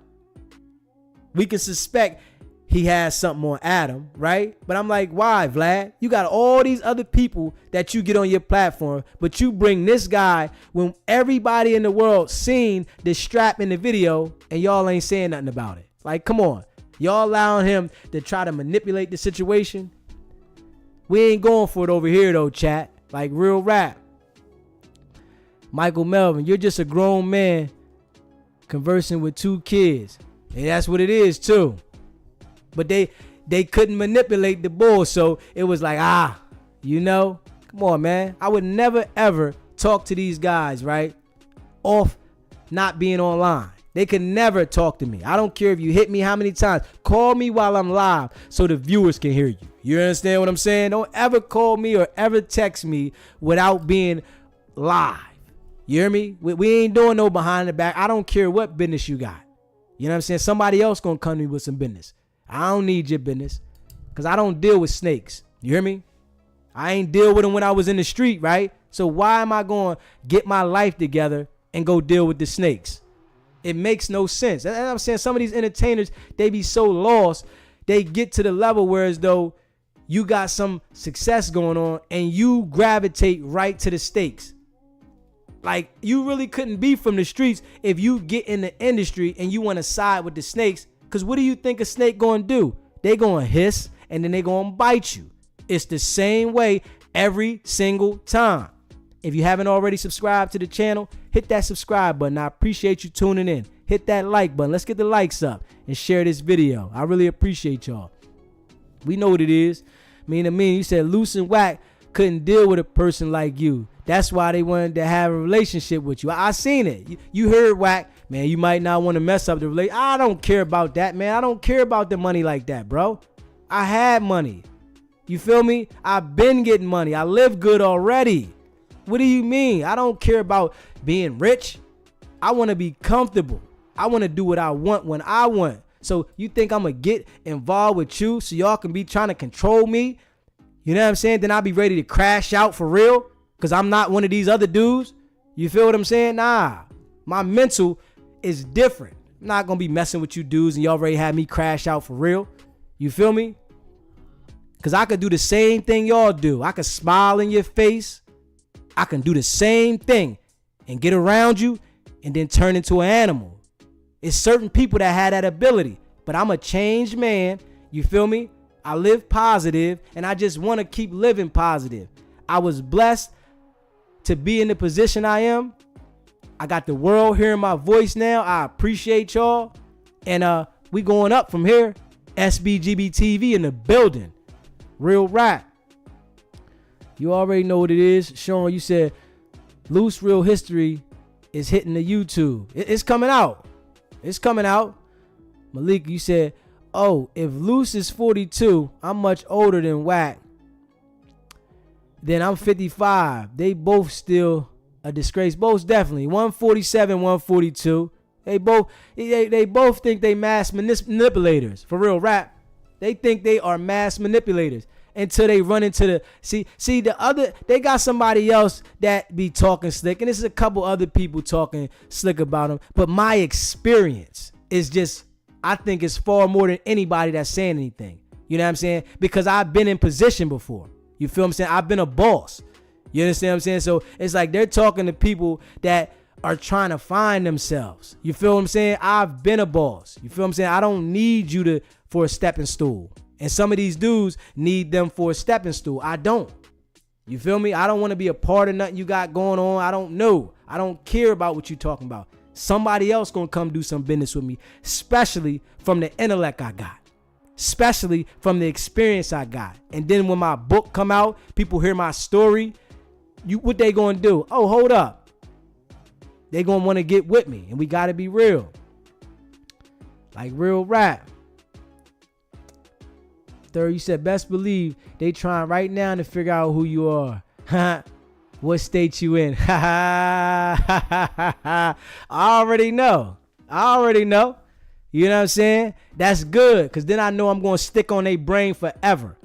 We can suspect he has something on Adam, right? But I'm like, why, Vlad? You got all these other people that you get on your platform, but you bring this guy when everybody in the world seen the strap in the video and y'all ain't saying nothing about it. Like, come on. Y'all allowing him to try to manipulate the situation? We ain't going for it over here, though, chat. Like, real rap. Michael Melvin, you're just a grown man conversing with two kids. And that's what it is too. But they couldn't manipulate the bull, so it was like, you know, come on, man. I would never ever talk to these guys, right? Off not being online. They could never talk to me. I don't care if you hit me how many times. Call me while I'm live so the viewers can hear you. You understand what I'm saying? Don't ever call me or ever text me without being live. You hear me? We ain't doing no behind the back. I don't care what business you got. You know what I'm saying? Somebody else gonna come to me with some business. I don't need your business because I don't deal with snakes. You hear me? I ain't deal with them when I was in the street, right? So why am I going to get my life together and go deal with the snakes? It makes no sense. And I'm saying some of these entertainers, they be so lost. They get to the level where as though you got some success going on and you gravitate right to the stakes. Like, you really couldn't be from the streets if you get in the industry and you want to side with the snakes. Because what do you think a snake going to do? They going to hiss and then they going to bite you. It's the same way every single time. If you haven't already subscribed to the channel, hit that subscribe button. I appreciate you tuning in. Hit that like button. Let's get the likes up and share this video. I really appreciate y'all. We know what it is. You said Luce and WACK couldn't deal with a person like you. That's why they wanted to have a relationship with you. I seen it. You heard WACK. Man, you might not want to mess up the relationship. I don't care about that, man. I don't care about the money like that, bro. I had money. You feel me? I've been getting money. I live good already. What do you mean? I don't care about being rich. I want to be comfortable. I want to do what I want when I want. So you think I'm going to get involved with you so y'all can be trying to control me? You know what I'm saying? Then I'll be ready to crash out for real because I'm not one of these other dudes. You feel what I'm saying? Nah. My mental is different. I'm not going to be messing with you dudes and y'all already had me crash out for real. You feel me? Because I could do the same thing y'all do. I could smile in your face. I can do the same thing and get around you and then turn into an animal. It's certain people that had that ability, but I'm a changed man. You feel me? I live positive and I just want to keep living positive. I was blessed to be in the position I am. I got the world hearing my voice now. I appreciate y'all. And we going up from here. SBGB TV in the building. Real rap. You already know what it is. Sean, you said Luce Real History is hitting the YouTube. It's coming out. It's coming out. Malik, you said, oh, if Luce is 42, I'm much older than WACK. Then I'm 55. They both still a disgrace. Both definitely. 147, 142. They both think they mass manipulators. For real rap. They think they are mass manipulators until they run into the see the other. They got somebody else that be talking slick, and this is a couple other people talking slick about them. But my experience is just, I think it's far more than anybody that's saying anything. You know what I'm saying? Because I've been in position before. You feel what I'm saying? I've been a boss. You understand what I'm saying? So it's like they're talking to people that are trying to find themselves. You feel what I'm saying? I've been a boss. You feel what I'm saying? I don't need you for a stepping stool. And some of these dudes need them for a stepping stool. I don't. You feel me? I don't want to be a part of nothing you got going on. I don't know. I don't care about what you're talking about. Somebody else gonna come do some business with me, especially from the intellect I got, especially from the experience I got. And then when my book come out, people hear my story. What they gonna do? Oh, hold up. They gonna want to get with me, and we gotta be real, like real rap. Third, you said best believe they trying right now to figure out who you are. What state you in? I already know. You know what I'm saying? That's good, because then I know I'm going to stick on their brain forever.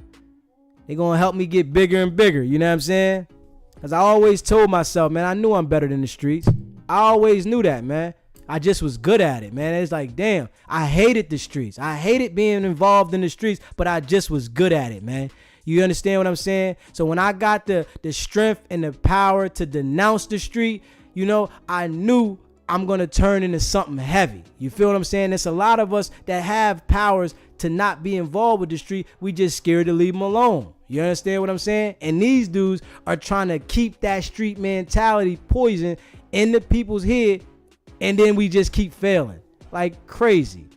They're going to help me get bigger and bigger. You know what I'm saying? Because I always told myself, man, I knew I'm better than the streets. I always knew that, man. I just was good at it, man. It's like, damn, I hated the streets. I hated being involved in the streets, but I just was good at it, man. You understand what I'm saying? So when I got the strength and the power to denounce the street, you know, I knew I'm going to turn into something heavy. You feel what I'm saying? There's a lot of us that have powers to not be involved with the street. We just scared to leave them alone. You understand what I'm saying? And these dudes are trying to keep that street mentality poison in the people's head, and then we just keep failing like crazy.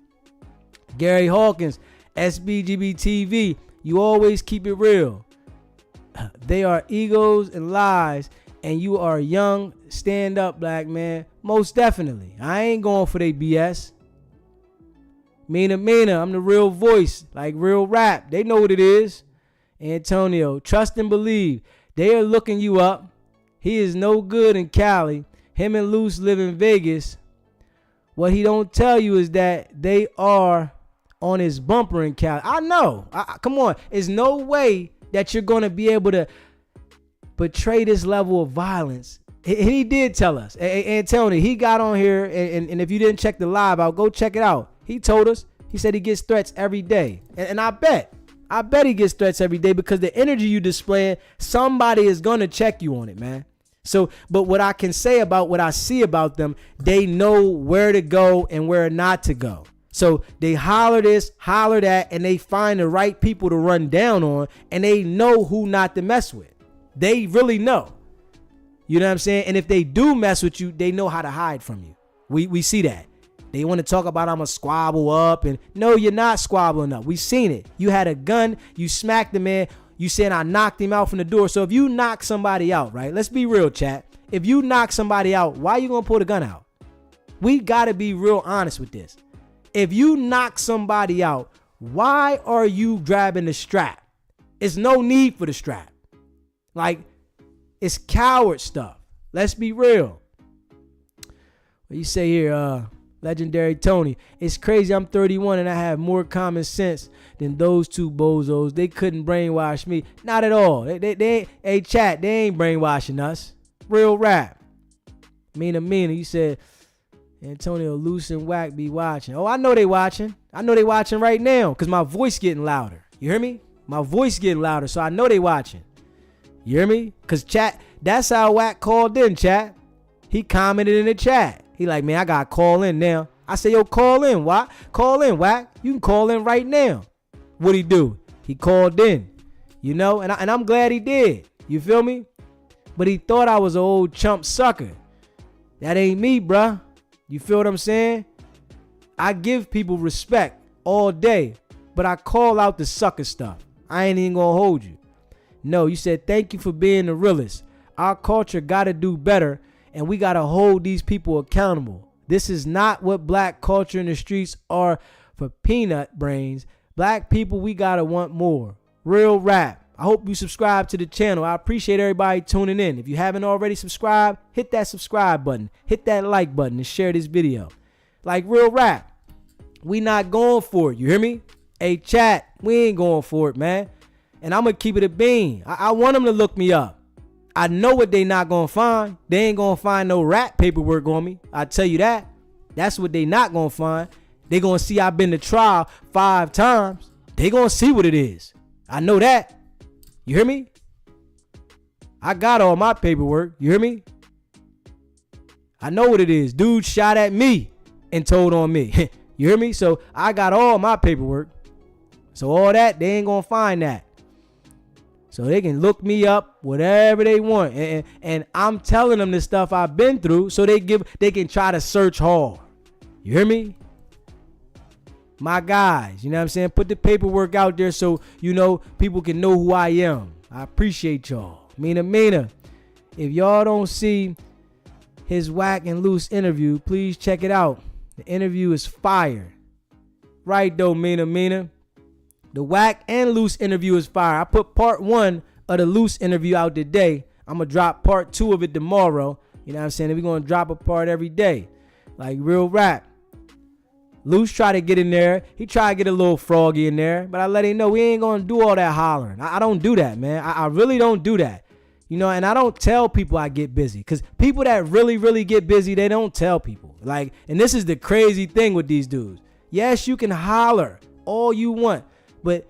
Gary Hawkins, SBGB TV. You always keep it real. They are egos and lies, and you are young. Stand up, black man. Most definitely. I ain't going for they BS. Mina, I'm the real voice, like real rap. They know what it is. Antonio, trust and believe. They are looking you up. He is no good in Cali. Him and Luce live in Vegas. What he don't tell you is that they are on his bumper in Cali. I know. Come on. There's no way that you're going to be able to portray this level of violence. And he did tell us. And Tony, he got on here, and if you didn't check the live out, go check it out. He told us. He said he gets threats every day. And I bet he gets threats every day, because the energy you display, somebody is going to check you on it, man. So, but what I can say about what I see about them, they know where to go and where not to go. So they holler this, holler that, and they find the right people to run down on, and they know who not to mess with. They really know. You know what I'm saying? And if they do mess with you, they know how to hide from you. We see that. They want to talk about I'm a squabble up, and no, you're not squabbling up. We seen it. You had a gun, you smacked the man, you said I knocked him out from the door. So if you knock somebody out, right? Let's be real, chat. If you knock somebody out, why you gonna pull the gun out? We gotta be real honest with this. If you knock somebody out, why are you grabbing the strap? It's no need for the strap. Like, it's coward stuff. Let's be real. What you say here, Legendary Tony? It's crazy. I'm 31 and I have more common sense than those two bozos. They couldn't brainwash me. Not at all. They hey, chat, they ain't brainwashing us. Real rap. Mina, you said Antonio, Luce, and WACK be watching. Oh, I know they watching. I know they watching right now because my voice getting louder. You hear me? My voice getting louder, so I know they watching. You hear me? Because chat, that's how WACK called in, chat. He commented in the chat. He like, man, I got to call in now. I say, yo, call in. Why? Call in, WACK. You can call in right now. What'd he do? He called in, you know, and I'm glad he did. You feel me? But he thought I was an old chump sucker. That ain't me, bruh. You feel what I'm saying? I give people respect all day, but I call out the sucker stuff. I ain't even gonna hold you. No, you said, thank you for being the realest. Our culture gotta do better, and we gotta hold these people accountable. This is not what black culture in the streets are for peanut brains. Black people, we gotta want more. Real rap. I hope you subscribe to the channel. I appreciate everybody tuning in. If you haven't already subscribed, hit that subscribe button. Hit that like button and share this video. Like real rap. We not going for it. You hear me? Hey, chat, we ain't going for it, man. And I'm going to keep it a bean. I want them to look me up. I know what they not going to find. They ain't going to find no rap paperwork on me. I tell you that. That's what they not going to find. They going to see I've been to trial 5 times. They going to see what it is. I know that. You hear me? I got all my paperwork. You hear me? I know what it is. Dude shot at me and told on me. You hear me? So I got all my paperwork. So all that, they ain't gonna find that. So they can look me up, whatever they want. And I'm telling them the stuff I've been through so they can try to search hard. You hear me? My guys, you know what I'm saying? Put the paperwork out there so, you know, people can know who I am. I appreciate y'all. Mina. If y'all don't see his WACK and Luce interview, please check it out. The interview is fire. Right though, Mina. The WACK and Luce interview is fire. I put part 1 of the Luce interview out today. I'm going to drop part 2 of it tomorrow. You know what I'm saying? We're going to drop a part every day. Like real rap. Luce tried to get in there. He tried to get a little froggy in there. But I let him know we ain't going to do all that hollering. I don't do that, man. I really don't do that. You know, and I don't tell people I get busy. Because people that really, really get busy, they don't tell people. Like, and this is the crazy thing with these dudes. Yes, you can holler all you want. But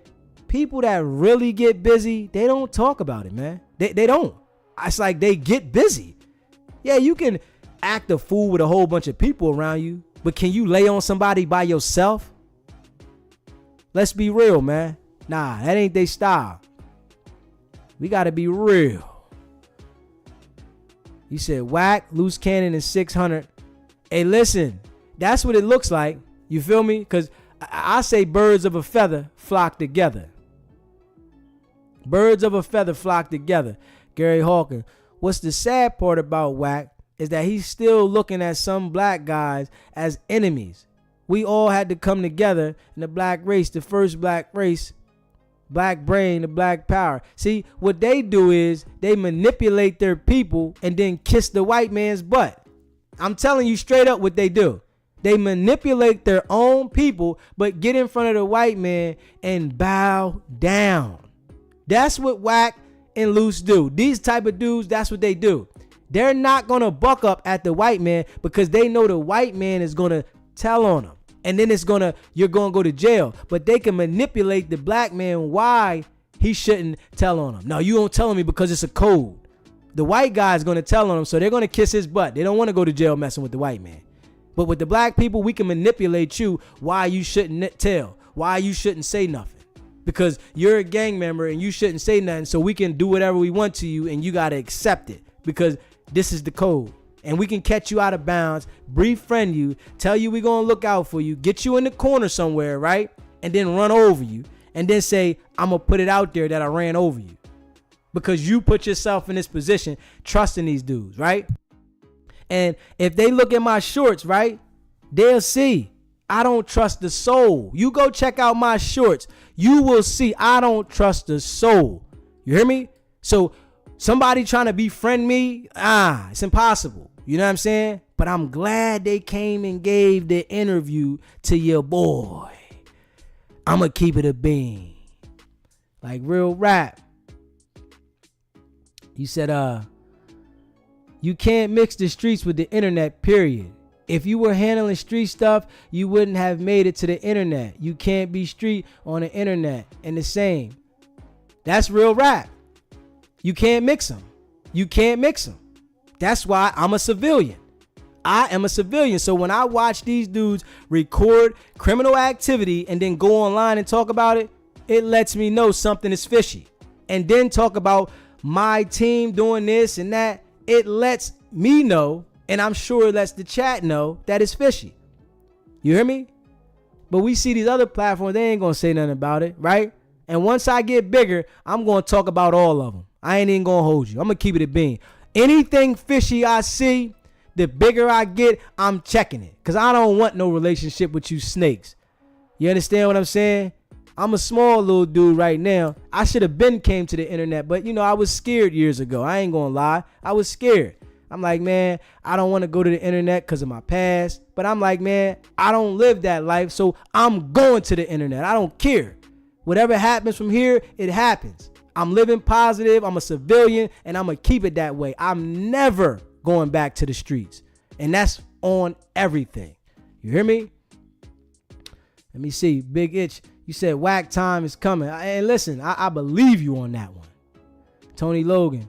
people that really get busy, they don't talk about it, man. They don't. It's like they get busy. Yeah, you can act a fool with a whole bunch of people around you. But can you lay on somebody by yourself? Let's be real, man. Nah, that ain't their style. We got to be real. You said WACK, Loose Cannon, and 600. Hey, listen, that's what it looks like. You feel me? Because I say birds of a feather flock together. Birds of a feather flock together. Gary Hawkins. What's the sad part about WACK is that he's still looking at some black guys as enemies. We all had to come together in the black race, the first black race, black brain, the black power. See, what they do is they manipulate their people and then kiss the white man's butt. I'm telling you straight up what they do. They manipulate their own people, but get in front of the white man and bow down. That's what WACK and Luce do. These type of dudes, that's what they do. They're not going to buck up at the white man because they know the white man is going to tell on them. And then you're going to go to jail. But they can manipulate the black man why he shouldn't tell on him. No, you don't tell me because it's a code. The white guy is going to tell on him, so they're going to kiss his butt. They don't want to go to jail messing with the white man. But with the black people, we can manipulate you why you shouldn't tell, why you shouldn't say nothing. Because you're a gang member and you shouldn't say nothing, so we can do whatever we want to you and you got to accept it. Because this is the code. And we can catch you out of bounds, befriend you, tell you we're going to look out for you, get you in the corner somewhere, right? And then run over you. And then say, I'm going to put it out there that I ran over you. Because you put yourself in this position trusting these dudes, right? And if they look at my shorts, right, they'll see I don't trust the soul. You go check out my shorts. You will see I don't trust the soul. You hear me? So somebody trying to befriend me, it's impossible. You know what I'm saying? But I'm glad they came and gave the interview to your boy. I'ma keep it a bean. Like real rap. You said, you can't mix the streets with the internet, period. If you were handling street stuff, you wouldn't have made it to the internet. You can't be street on the internet and the same. That's real rap. You can't mix them. You can't mix them. That's why I'm a civilian. I am a civilian. So when I watch these dudes record criminal activity and then go online and talk about it, it lets me know something is fishy. And then talk about my team doing this and that. It lets me know, and I'm sure it lets the chat know, that it's fishy. You hear me? But we see these other platforms, they ain't gonna say nothing about it, right? And once I get bigger, I'm gonna talk about all of them. I ain't even gonna hold you. I'm gonna keep it a bean. Anything fishy I see, the bigger I get, I'm checking it. Because I don't want no relationship with you snakes. You understand what I'm saying? I'm a small little dude right now. I should have been came to the internet, but I was scared years ago. I ain't gonna lie. I was scared. I'm like, man, I don't want to go to the internet because of my past. But I'm like, man, I don't live that life, so I'm going to the internet. I don't care. Whatever happens from here, it happens. I'm living positive. I'm a civilian, and I'm going to keep it that way. I'm never going back to the streets. And that's on everything. You hear me? Let me see. Big Itch, you said WACK time is coming. And listen, I believe you on that one. Tony Logan,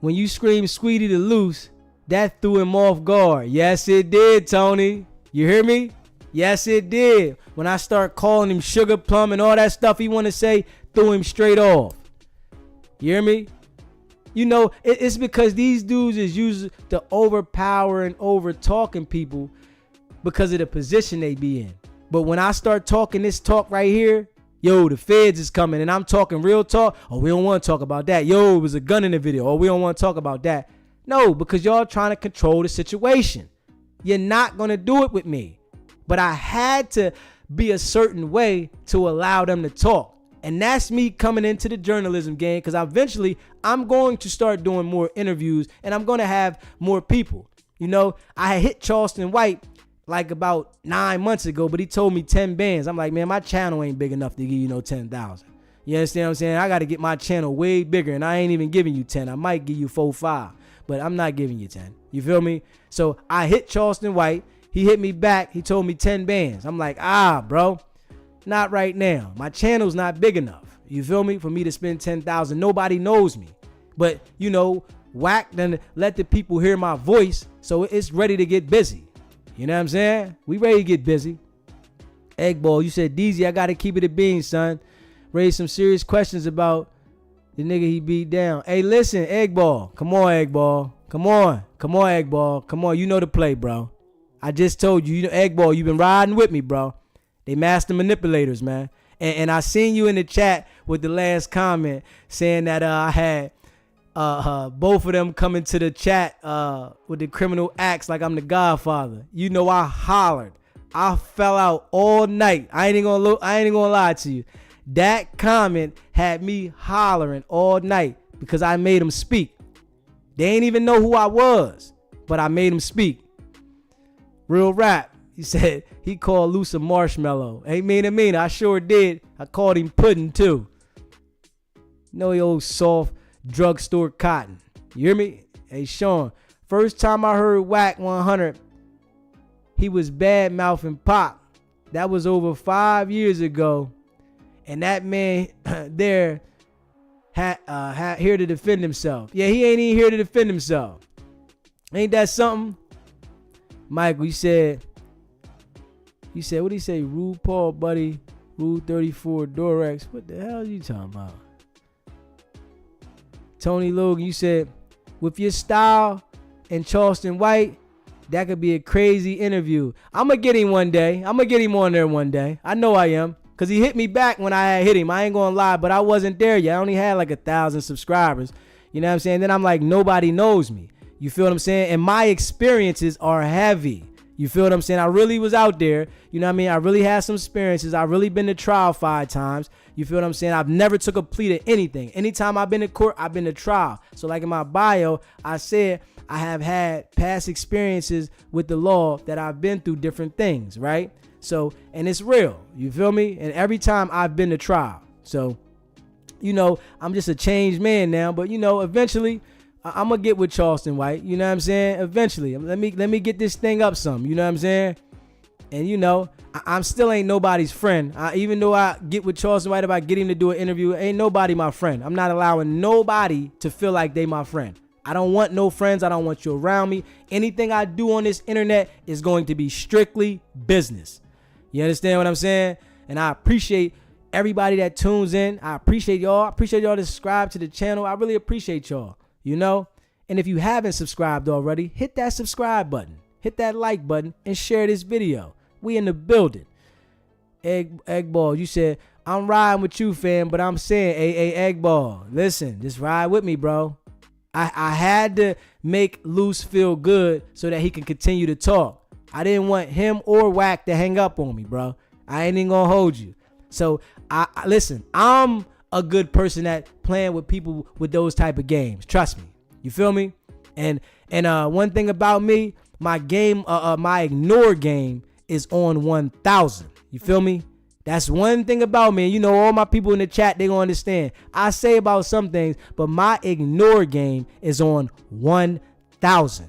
when you screamed Sweetie to Luce, that threw him off guard. Yes, it did, Tony. You hear me? Yes, it did. When I start calling him Sugar Plum and all that stuff he want to say, threw him straight off. You hear me? It's because these dudes is used to overpower and over talking people because of the position they be in. But when I start talking this talk right here, yo, the feds is coming and I'm talking real talk. Oh, we don't want to talk about that. Yo, it was a gun in the video. Oh, we don't want to talk about that. No, because y'all trying to control the situation. You're not going to do it with me. But I had to be a certain way to allow them to talk. And that's me coming into the journalism game, because eventually I'm going to start doing more interviews and I'm going to have more people. I had hit Charleston White like about 9 months ago, but he told me 10 bands. I'm like, man, my channel ain't big enough to give you 10,000. You understand what I'm saying? I got to get my channel way bigger, and I ain't even giving you 10. I might give you 4, 5, but I'm not giving you 10. You feel me? So I hit Charleston White. He hit me back. He told me 10 bands. I'm like, bro, not right now. My channel's not big enough. You feel me? For me to spend 10,000. Nobody knows me. But, WACK then let the people hear my voice, so it's ready to get busy. You know what I'm saying? We ready to get busy. Eggball, you said, DZ, I got to keep it a bean, son. Raise some serious questions about the nigga he beat down. Hey, listen, Eggball. Come on, Eggball. Come on, Eggball. Come on, you know the play, bro. I just told you, Eggball, you've been riding with me, bro. They master manipulators, man. And I seen you in the chat with the last comment saying that I had both of them coming to the chat with the criminal acts like I'm the Godfather. I hollered. I fell out all night. I ain't gonna lie to you. That comment had me hollering all night because I made them speak. They ain't even know who I was, but I made them speak. Real rap. He said he called Luce a marshmallow. Ain't mean. I sure did. I called him pudding too. Your old soft drugstore cotton. You hear me? Hey, Sean. First time I heard WACK 100, he was bad mouthing Pop. That was over 5 years ago. And that man there had here to defend himself. Yeah, he ain't even here to defend himself. Ain't that something? Michael, you said, what did he say? Rule Paul, buddy. Rule 34, Dorex. What the hell are you talking about? Tony Logan, you said, with your style and Charleston White, that could be a crazy interview. I'm going to get him one day. I'm going to get him on there one day. I know I am. Because he hit me back when I had hit him. I ain't going to lie, but I wasn't there yet. I only had like 1,000 subscribers. You know what I'm saying? Then I'm like, nobody knows me. You feel what I'm saying? And my experiences are heavy. You feel what I'm saying? I really was out there. You know what I mean? I really had some experiences. I really been to trial 5 times. You feel what I'm saying? I've never took a plea to anything. Anytime I've been to court, I've been to trial. So like in my bio, I said I have had past experiences with the law that I've been through different things, right? So, and it's real. You feel me? And every time I've been to trial. So, you know, I'm just a changed man now. But, you know, eventually I'm going to get with Charleston White. You know what I'm saying? Eventually. Let me get this thing up some. You know what I'm saying? And, you know, I'm still ain't nobody's friend. Even though I get with Charleston White about getting to do an interview, ain't nobody my friend. I'm not allowing nobody to feel like they my friend. I don't want no friends. I don't want you around me. Anything I do on this internet is going to be strictly business. You understand what I'm saying? And I appreciate everybody that tunes in. I appreciate y'all. I appreciate y'all to subscribe to the channel. I really appreciate y'all, you know? And if you haven't subscribed already, hit that subscribe button. Hit that like button and share this video. We in the building. Eggball, you said, I'm riding with you, fam, but I'm saying, hey, Eggball, listen, just ride with me, bro. I had to make Luce feel good so that he can continue to talk. I didn't want him or WACK to hang up on me, bro. I ain't even gonna hold you. So I listen, I'm a good person at playing with people with those type of games. Trust me. You feel me? And one thing about me, my game, my ignore game is on 1,000. You feel me? That's one thing about me. And you know, all my people in the chat, they gonna understand. I say about some things, but my ignore game is on 1,000.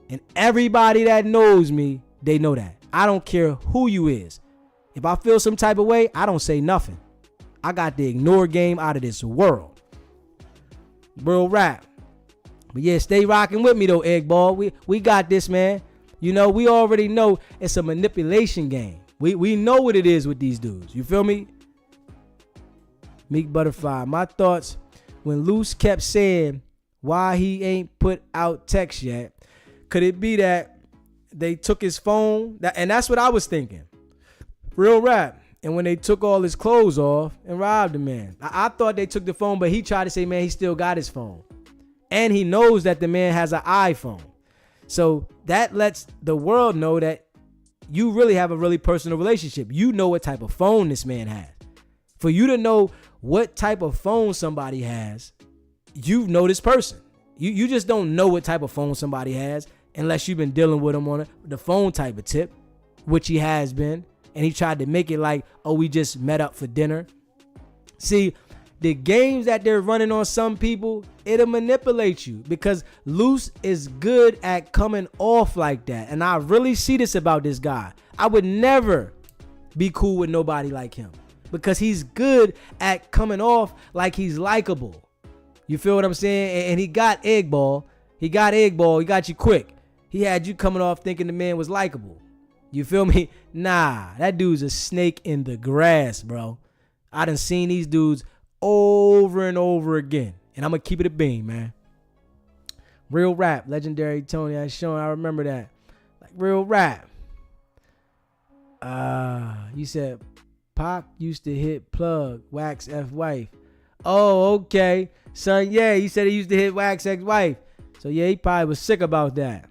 And everybody that knows me, they know that. I don't care who you is. If I feel some type of way, I don't say nothing. I got the ignore game out of this world. Real rap. But yeah, stay rocking with me though, Eggball. We got this, man. You know, we already know it's a manipulation game. We know what it is with these dudes. You feel me? Meek Butterfly. My thoughts when Luce kept saying why he ain't put out text yet. Could it be that they took his phone? And that's what I was thinking. Real rap. And when they took all his clothes off and robbed the man. I thought they took the phone, but he tried to say, man, he still got his phone. And he knows that the man has an iPhone. So that lets the world know that you really have a really personal relationship. You know what type of phone this man has. For you to know what type of phone somebody has, you know this person. You just don't know what type of phone somebody has unless you've been dealing with him on the phone type of tip, which he has been. And he tried to make it like, oh, we just met up for dinner. See, the games that they're running on some people, it'll manipulate you because Luce is good at coming off like that. And I really see this about this guy. I would never be cool with nobody like him because he's good at coming off like he's likable. You feel what I'm saying? And he got Eggball. He got you quick. He had you coming off thinking the man was likable. You feel me? Nah, that dude's a snake in the grass, bro. I done seen these dudes over and over again. And I'm going to keep it a beam, man. Real rap. Legendary Tony. I remember that. Like real rap. You said Pac used to hit plug Wax ex-wife. Oh, okay. Son, yeah, he said he used to hit Wax ex-wife. So yeah, he probably was sick about that.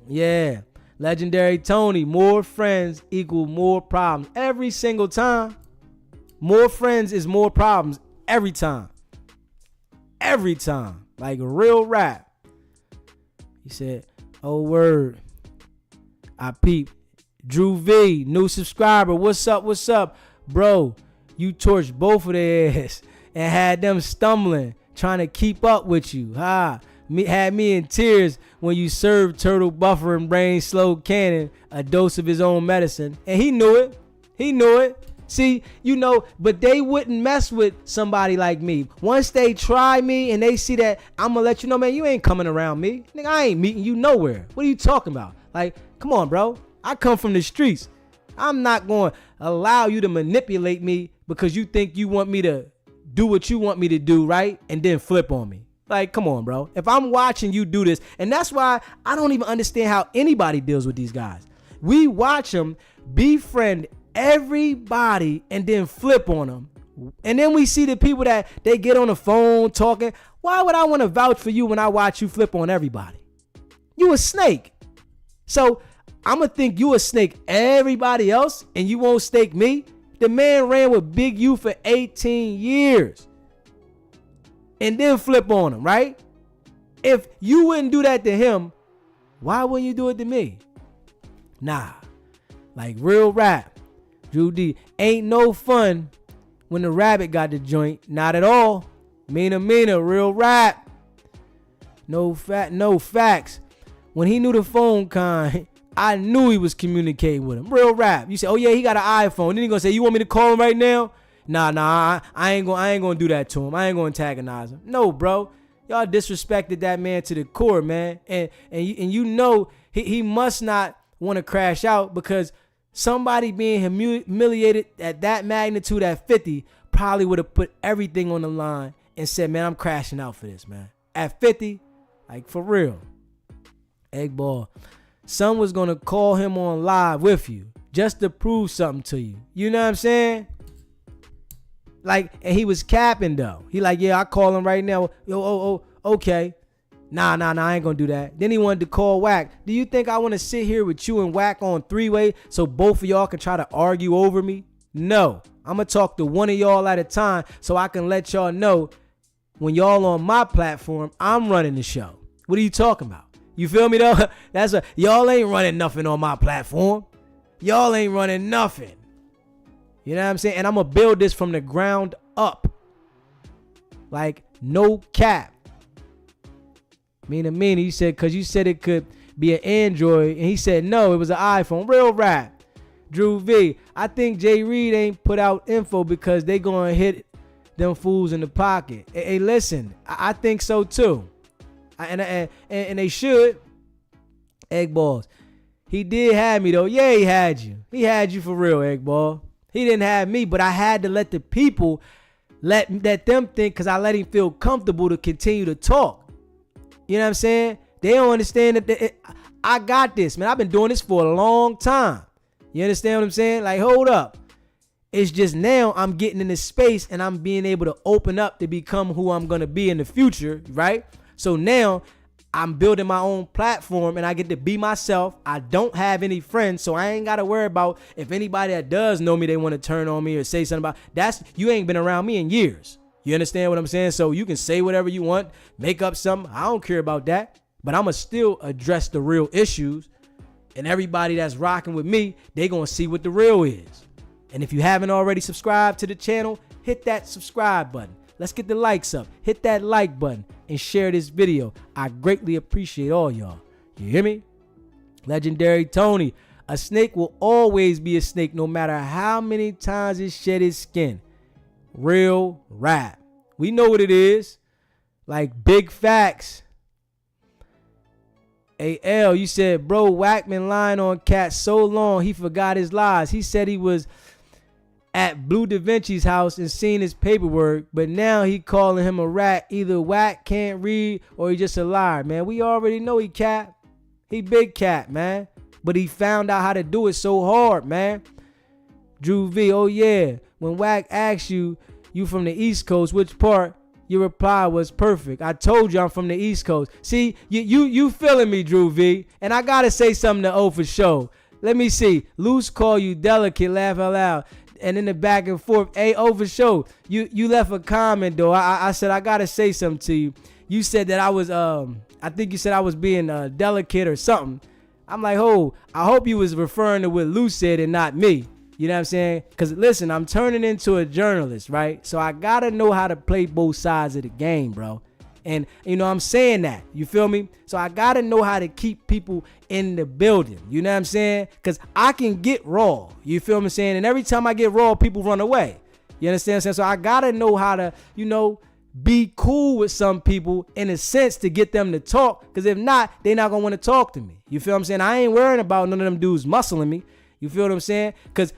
Yeah. Legendary Tony, more friends equal more problems. Every single time. More friends is more problems every time. Every time. Like real rap. He said, oh word. I peep. Drew V, new subscriber. What's up? Bro, you torched both of their ass and had them stumbling, trying to keep up with you. Had me in tears when you served Turtle Buffer and Brain Slow Cannon a dose of his own medicine. And he knew it. See, you know, but they wouldn't mess with somebody like me. Once they try me and they see that, I'm going to let you know, man, you ain't coming around me. Nigga, I ain't meeting you nowhere. What are you talking about? Like, come on, bro. I come from the streets. I'm not going to allow you to manipulate me because you think you want me to do what you want me to do, right? And then flip on me. Like, come on, bro. If I'm watching you do this, and that's why I don't even understand how anybody deals with these guys. We watch them befriend everybody and then flip on them. And then we see the people that they get on the phone talking. Why would I want to vouch for you when I watch you flip on everybody? You a snake. So I'm going to think you a snake everybody else and you won't snake me. The man ran with Big U for 18 years and then flip on him, right? If you wouldn't do that to him, why wouldn't you do it to me? Nah, like real rap. Drew D, ain't no fun when the rabbit got the joint. Not at all. Mina, real rap. No facts. When he knew the phone kind, I knew he was communicating with him. Real rap. You say, oh yeah, he got an iPhone. Then he gonna say, you want me to call him right now? Nah, I ain't gonna do that to him. I ain't gonna antagonize him. No, bro. Y'all disrespected that man to the core, man. And you know he must not want to crash out because somebody being humiliated at that magnitude at 50 probably would have put everything on the line and said, man, I'm crashing out for this, man. At 50, like for real. Egg ball. Son was going to call him on live with you just to prove something to you. You know what I'm saying? Like, and he was capping though. He like, yeah, I call him right now. Yo, okay. Nah, I ain't gonna do that. Then he wanted to call WACK. Do you think I want to sit here with you and WACK on three-way so both of y'all can try to argue over me? No. I'm gonna talk to one of y'all at a time so I can let y'all know when y'all on my platform, I'm running the show. What are you talking about? You feel me though? Y'all ain't running nothing on my platform. Y'all ain't running nothing. You know what I'm saying? And I'm gonna build this from the ground up. Like, no cap. Mina, he said, because you said it could be an Android. And he said, no, it was an iPhone. Real rap. Drew V, I think Jay Reed ain't put out info because they going to hit them fools in the pocket. Hey, listen, I think so too. And they should. Egg balls. He did have me though. Yeah, he had you. He had you for real, egg ball. He didn't have me, but I had to let the people let them think because I let him feel comfortable to continue to talk. You know what I'm saying? They don't understand that I got this, man. I've been doing this for a long time. You understand what I'm saying? Like, hold up. It's just now I'm getting in this space and I'm being able to open up to become who I'm going to be in the future, right? So now I'm building my own platform and I get to be myself. I don't have any friends, so I ain't got to worry about if anybody that does know me, they want to turn on me or say something about you ain't been around me in years. You understand what I'm saying? So you can say whatever you want, make up something. I don't care about that. But I'm going to still address the real issues. And everybody that's rocking with me, they going to see what the real is. And if you haven't already subscribed to the channel, hit that subscribe button. Let's get the likes up. Hit that like button and share this video. I greatly appreciate all y'all. You hear me? Legendary Tony. A snake will always be a snake no matter how many times it shed its skin. Real rap. We know what it is. Like big facts. AL, you said, bro, WACK been lying on Cat so long he forgot his lies. He said he was at Blue Da Vinci's house and seen his paperwork, but now he calling him a rat. Either WACK can't read or he just a liar, man. We already know he cat. He big cat, man. But he found out how to do it so hard, man. Drew V, oh yeah. When WACK asks you from the East Coast, which part? Your reply was perfect. I told you I'm from the East Coast. See, you feeling me, Drew V. And I got to say something to O for sure. Let me see. Luce call you delicate, laugh out loud. And in the back and forth, hey, O for sure. You left a comment, though. I said, I got to say something to you. You said that I was, I think you said I was being delicate or something. I'm like, I hope you was referring to what Luce said and not me. You know what I'm saying? Because listen, I'm turning into a journalist, right? So I got to know how to play both sides of the game, bro. And, you know, I'm saying that. You feel me? So I got to know how to keep people in the building. You know what I'm saying? Because I can get raw. You feel me saying? And every time I get raw, people run away. You understand what I'm saying? So I got to know how to, you know, be cool with some people in a sense to get them to talk. Because if not, they're not going to want to talk to me. You feel what I'm saying? I ain't worrying about none of them dudes muscling me. You feel what I'm saying? Because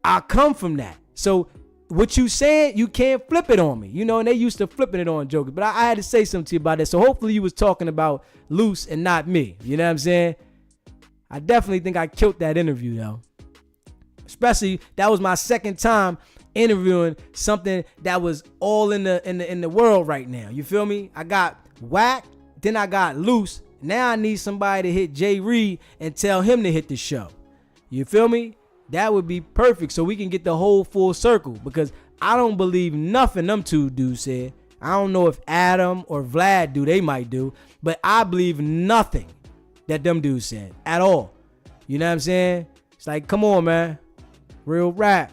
I come from that. So what you saying, you can't flip it on me. You know, and they used to flipping it on jokers. But I had to say something to you about that. So hopefully you was talking about Luce and not me. You know what I'm saying? I definitely think I killed that interview, though. Especially, that was my second time interviewing something that was all in the world right now. You feel me? I got WACK, then I got Luce. Now I need somebody to hit Jay Reed and tell him to hit the show. You feel me? That would be perfect so we can get the whole full circle, because I don't believe nothing them two dudes said. I don't know if Adam or Vlad do, they might do, but I believe nothing that them dudes said at all. You know what I'm saying? It's like, come on, man. Real rap.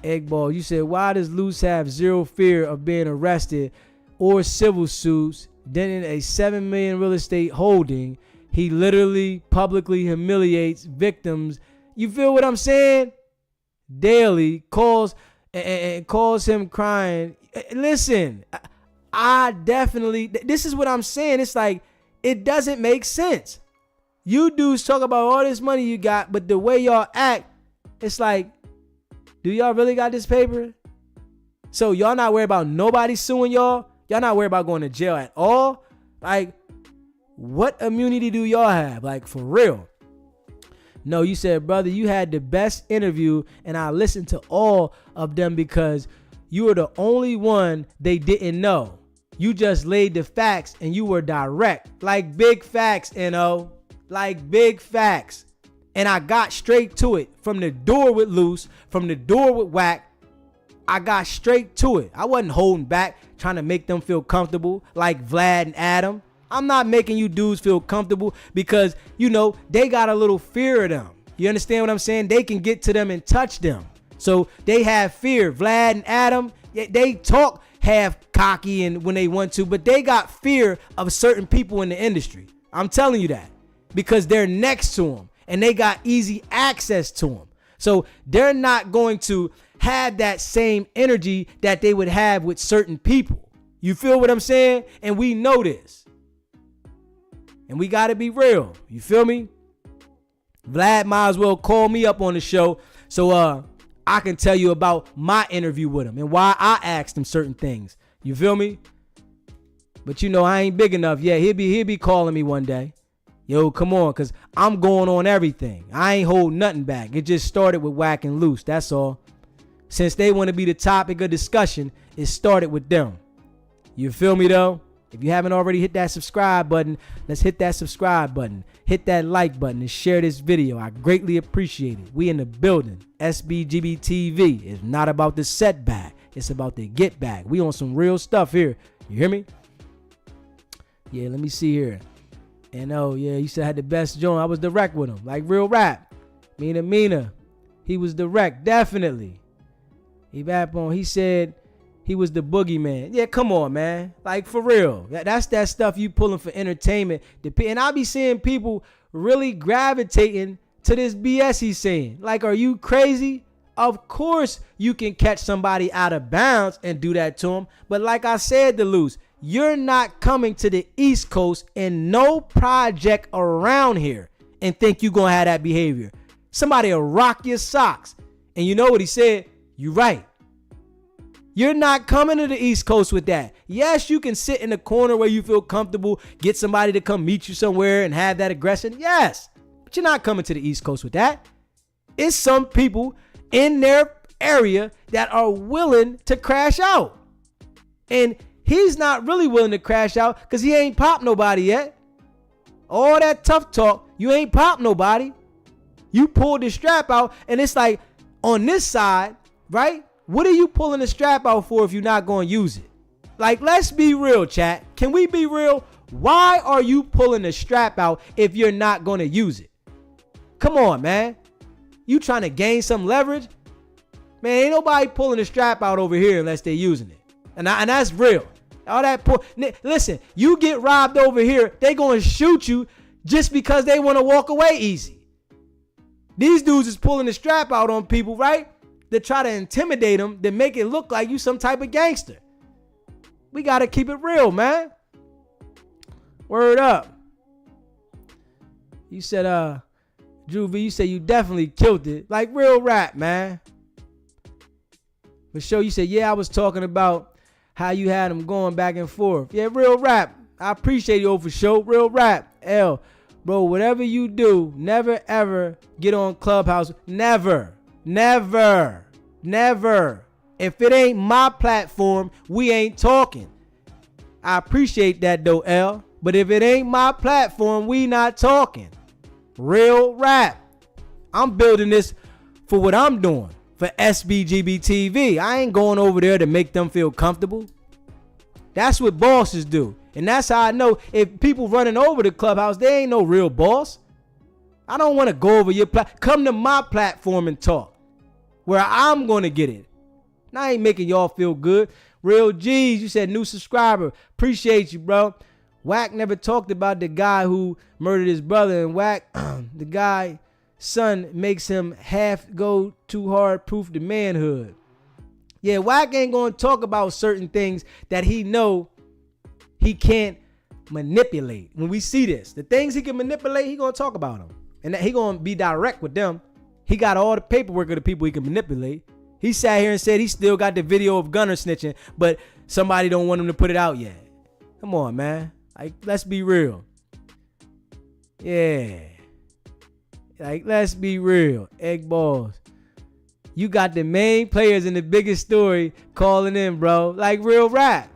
Eggball, you said, why does Luce have zero fear of being arrested or civil suits? Then in a $7 million real estate holding, he literally publicly humiliates victims. You feel what I'm saying? Daily calls and calls him crying. Listen, I definitely, this is what I'm saying. It's like, it doesn't make sense. You dudes talk about all this money you got, but the way y'all act, it's like, do y'all really got this paper? So y'all not worried about nobody suing y'all? Y'all not worried about going to jail at all? Like, what immunity do y'all have? Like, for real. No, you said, brother, you had the best interview, and I listened to all of them because you were the only one they didn't know. You just laid the facts, and you were direct. Like big facts, N.O. Like big facts. And I got straight to it. From the door with Luce, from the door with WACK, I got straight to it. I wasn't holding back, trying to make them feel comfortable like Vlad and Adam. I'm not making you dudes feel comfortable because, you know, they got a little fear of them. You understand what I'm saying? They can get to them and touch them. So they have fear. Vlad and Adam, they talk half cocky and when they want to, but they got fear of certain people in the industry. I'm telling you that because they're next to them and they got easy access to them. So they're not going to have that same energy that they would have with certain people. You feel what I'm saying? And we know this. And we got to be real. You feel me? Vlad might as well call me up on the show so I can tell you about my interview with him and why I asked him certain things. You feel me? But you know, I ain't big enough yet. He'll be calling me one day. Yo, come on, because I'm going on everything. I ain't holding nothing back. It just started with WACK and Luce. That's all. Since they want to be the topic of discussion, it started with them. You feel me, though? If you haven't already hit that subscribe button, let's hit that subscribe button. Hit that like button and share this video. I greatly appreciate it. We in the building. SBGB TV is not about the setback. It's about the get back. We on some real stuff here. You hear me? Yeah, let me see here. And oh, yeah, you said I had the best joint. I was direct with him. Like real rap. Mina. He was direct. Definitely. He said he was the boogeyman. Yeah, come on, man. Like, for real. That's that stuff you pulling for entertainment. And I be seeing people really gravitating to this BS he's saying. Like, are you crazy? Of course you can catch somebody out of bounds and do that to him. But like I said to Luce, you're not coming to the East Coast in no project around here and think you're going to have that behavior. Somebody will rock your socks. And you know what he said? You right. You're not coming to the East Coast with that. Yes, you can sit in the corner where you feel comfortable, get somebody to come meet you somewhere and have that aggression. Yes, but you're not coming to the East Coast with that. It's some people in their area that are willing to crash out. And he's not really willing to crash out because he ain't popped nobody yet. All that tough talk, you ain't popped nobody. You pulled the strap out and it's like on this side, right? What are you pulling the strap out for if you're not going to use it? Like, let's be real, chat. Can we be real? Why are you pulling the strap out if you're not going to use it? Come on, man. You trying to gain some leverage? Man, ain't nobody pulling the strap out over here unless they're using it. And that's real. All that listen, you get robbed over here, they going to shoot you just because they want to walk away easy. These dudes is pulling the strap out on people, right? To try to intimidate them, to make it look like you some type of gangster. We got to keep it real, man. Word up. You said, Drew V, you said you definitely killed it. Like real rap, man. For sure, you said, yeah, I was talking about how you had them going back and forth. Yeah, real rap. I appreciate you, for sure. Real rap. L. Bro, whatever you do, never, ever get on Clubhouse. Never. Never. Never. If it ain't my platform, we ain't talking. I appreciate that, though, L. But if it ain't my platform, we not talking. Real rap. I'm building this for what I'm doing. For SBGB TV. I ain't going over there to make them feel comfortable. That's what bosses do. And that's how I know if people running over the Clubhouse, they ain't no real boss. I don't want to go over your come to my platform and talk. Where I'm going to get it. And I ain't making y'all feel good. Real G's, you said new subscriber. Appreciate you, bro. WACK never talked about the guy who murdered his brother. And WACK, the guy... son makes him half go too hard proof to manhood. Yeah, WACK ain't gonna talk about certain things that he know he can't manipulate. When we see this, the things he can manipulate, he gonna talk about them. And that he gonna be direct with them. He got all the paperwork of the people he can manipulate. He sat here and said he still got the video of Gunner snitching, but somebody don't want him to put it out yet. Come on, man. Like, let's be real. Yeah. Like, let's be real. Egg balls. You got the main players in the biggest story calling in, bro. Like, real rap.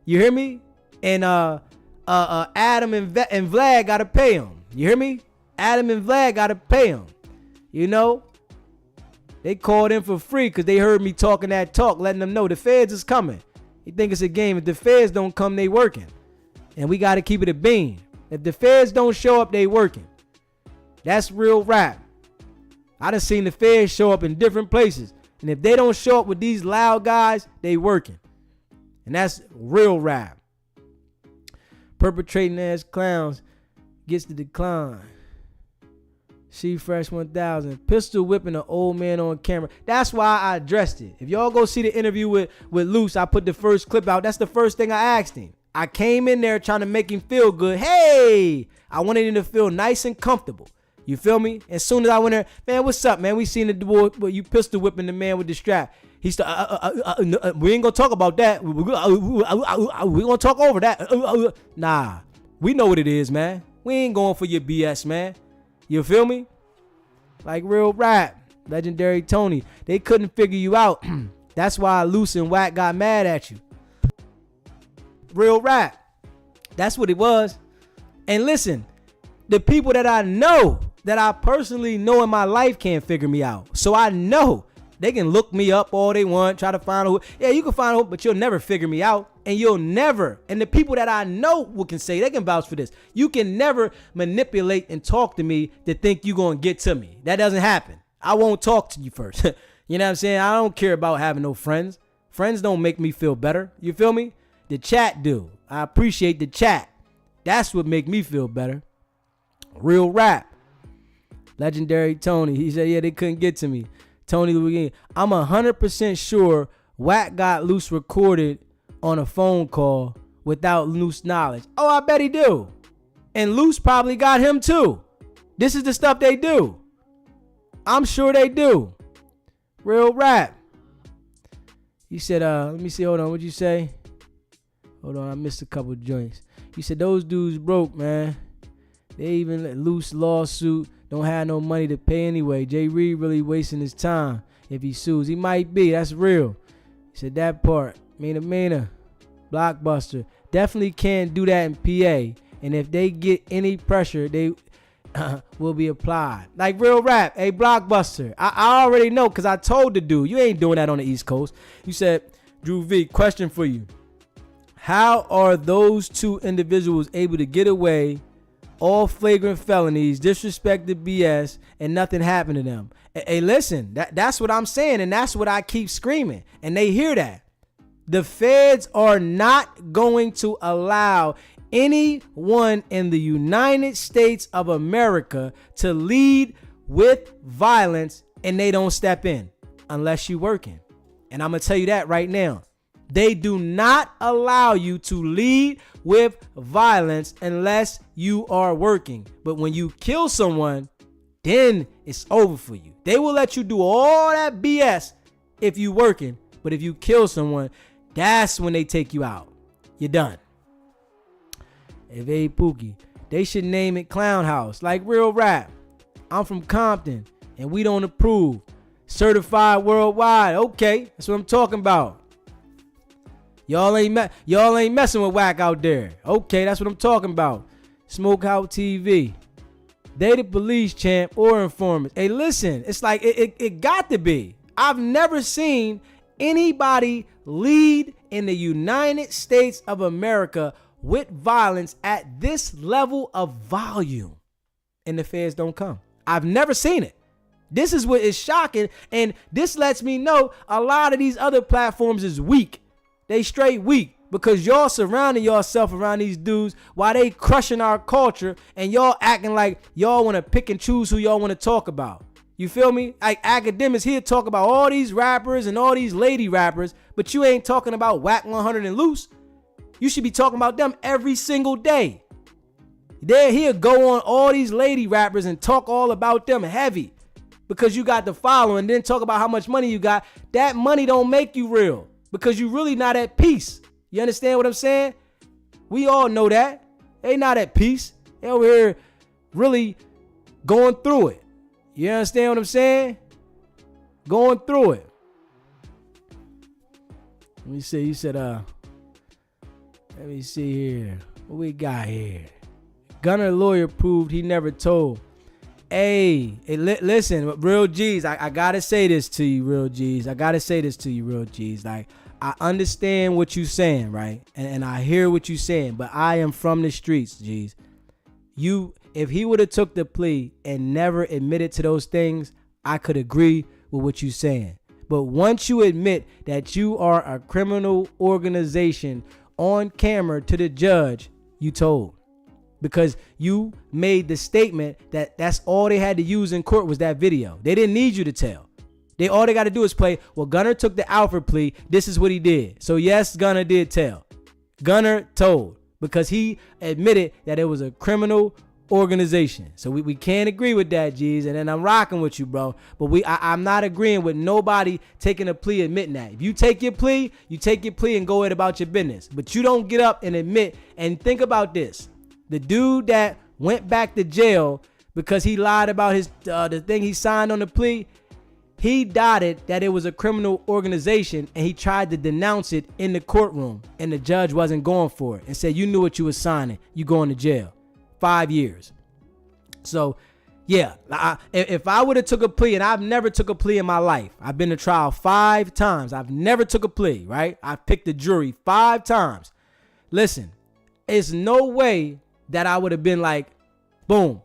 You hear me? And Adam and Vlad gotta pay him. You hear me? Adam and Vlad gotta pay him. You know? They called in for free because they heard me talking that talk, letting them know the feds is coming. You think it's a game. If the feds don't come, they working. And we gotta keep it a bean. If the feds don't show up, they working. That's real rap. I done seen the feds show up in different places. And if they don't show up with these loud guys, they working. And that's real rap. Perpetrating ass clowns gets the decline. She Fresh 1000. Pistol whipping an old man on camera. That's why I addressed it. If y'all go see the interview with Luce, I put the first clip out. That's the first thing I asked him. I came in there trying to make him feel good. Hey! I wanted him to feel nice and comfortable. You feel me? As soon as I went there, man, what's up, man? We seen the boy, you pistol whipping the man with the strap. He started, we ain't gonna talk about that. We gonna talk over that. Nah, we know what it is, man. We ain't going for your BS, man. You feel me? Like real rap. Legendary Tony. They couldn't figure you out. That's why Luce and WACK got mad at you. Real rap. That's what it was. And listen, the people that I know, that I personally know in my life can't figure me out. So I know they can look me up all they want, try to find a, yeah, you can find a, but you'll never figure me out. And you'll never, and the people that I know can say, they can vouch for this. You can never manipulate and talk to me to think you're going to get to me. That doesn't happen. I won't talk to you first. You know what I'm saying? I don't care about having no friends. Friends don't make me feel better. You feel me? The chat do. I appreciate the chat. That's what make me feel better. Real rap. Legendary Tony. He said, yeah, they couldn't get to me. Tony Louis. I'm 100% sure WACK got Luce recorded on a phone call without Luce knowledge. Oh, I bet he do. And Luce probably got him too. This is the stuff they do. I'm sure they do. Real rap. You said, let me see. Hold on. What'd you say? Hold on. I missed a couple joints. You said those dudes broke, man. They even let Luce lawsuit. Don't have no money to pay anyway. Jay Reed really wasting his time if he sues. He might be. That's real. He said that part. Mina. Blockbuster. Definitely can't do that in PA. And if they get any pressure, they will be applied. Like real rap. Hey, Blockbuster. I already know because I told the dude. You ain't doing that on the East Coast. You said, Drew V, question for you. How are those two individuals able to get away, all flagrant felonies, disrespected BS, and nothing happened to them? Hey, listen, that's what I'm saying, and that's what I keep screaming, and they hear that. The feds are not going to allow anyone in the United States of America to lead with violence, and they don't step in unless you're working. And I'm going to tell you that right now. They do not allow you to lead with violence unless you are working. But when you kill someone, then it's over for you. They will let you do all that BS if you working, But if you kill someone, that's when they take you out. You're done. If A Pookie, they should name it Clown House, like real rap. I'm from Compton, and we don't approve. Certified worldwide. Okay, that's what I'm talking about. Y'all ain't messing with WACK out there. Okay, that's what I'm talking about. Smokehouse TV. They the police, champ, or informants. Hey, listen, it's like it got to be. I've never seen anybody lead in the United States of America with violence at this level of volume, and the feds don't come. I've never seen it. This is what is shocking, and this lets me know a lot of these other platforms is weak. They straight weak because y'all surrounding yourself around these dudes while they crushing our culture, and y'all acting like y'all want to pick and choose who y'all want to talk about. You feel me? Like academics here talk about all these rappers and all these lady rappers, but you ain't talking about WACK 100 and Luce. You should be talking about them every single day. They're here go on all these lady rappers and talk all about them heavy because you got the following, and then talk about how much money you got. That money don't make you real because you really not at peace. You understand what I'm saying? We all know that. They not at peace. They over here really going through it. You understand what I'm saying? Going through it. Let me see. You said, let me see here. What we got here? Gunner lawyer proved he never told. Hey, listen, real G's, I gotta say this to you, real G's. Like, I understand what you saying, right? And I hear what you saying, but I am from the streets, G's. If he would have took the plea and never admitted to those things, I could agree with what you're saying. But once you admit that you are a criminal organization on camera to the judge, you told. Because you made the statement that that's all they had to use in court was that video. They didn't need you to tell. All they got to do is play, well, Gunner took the Alfred plea. This is what he did. So yes, Gunner did tell. Gunner told because he admitted that it was a criminal organization. So we can't agree with that, G's. And then I'm rocking with you, bro. But I'm not agreeing with nobody taking a plea admitting that. If you take your plea, and go ahead about your business. But you don't get up and admit. And think about this. The dude that went back to jail because he lied about his the thing he signed on the plea, he dotted that it was a criminal organization, and he tried to denounce it in the courtroom, and the judge wasn't going for it and said, you knew what you were signing. You going to jail. 5 years. So, yeah, if I would have took a plea, and I've never took a plea in my life. I've been to trial 5 times. I've never took a plea, right? I picked the jury 5 times. Listen, it's no way that I would have been like, boom,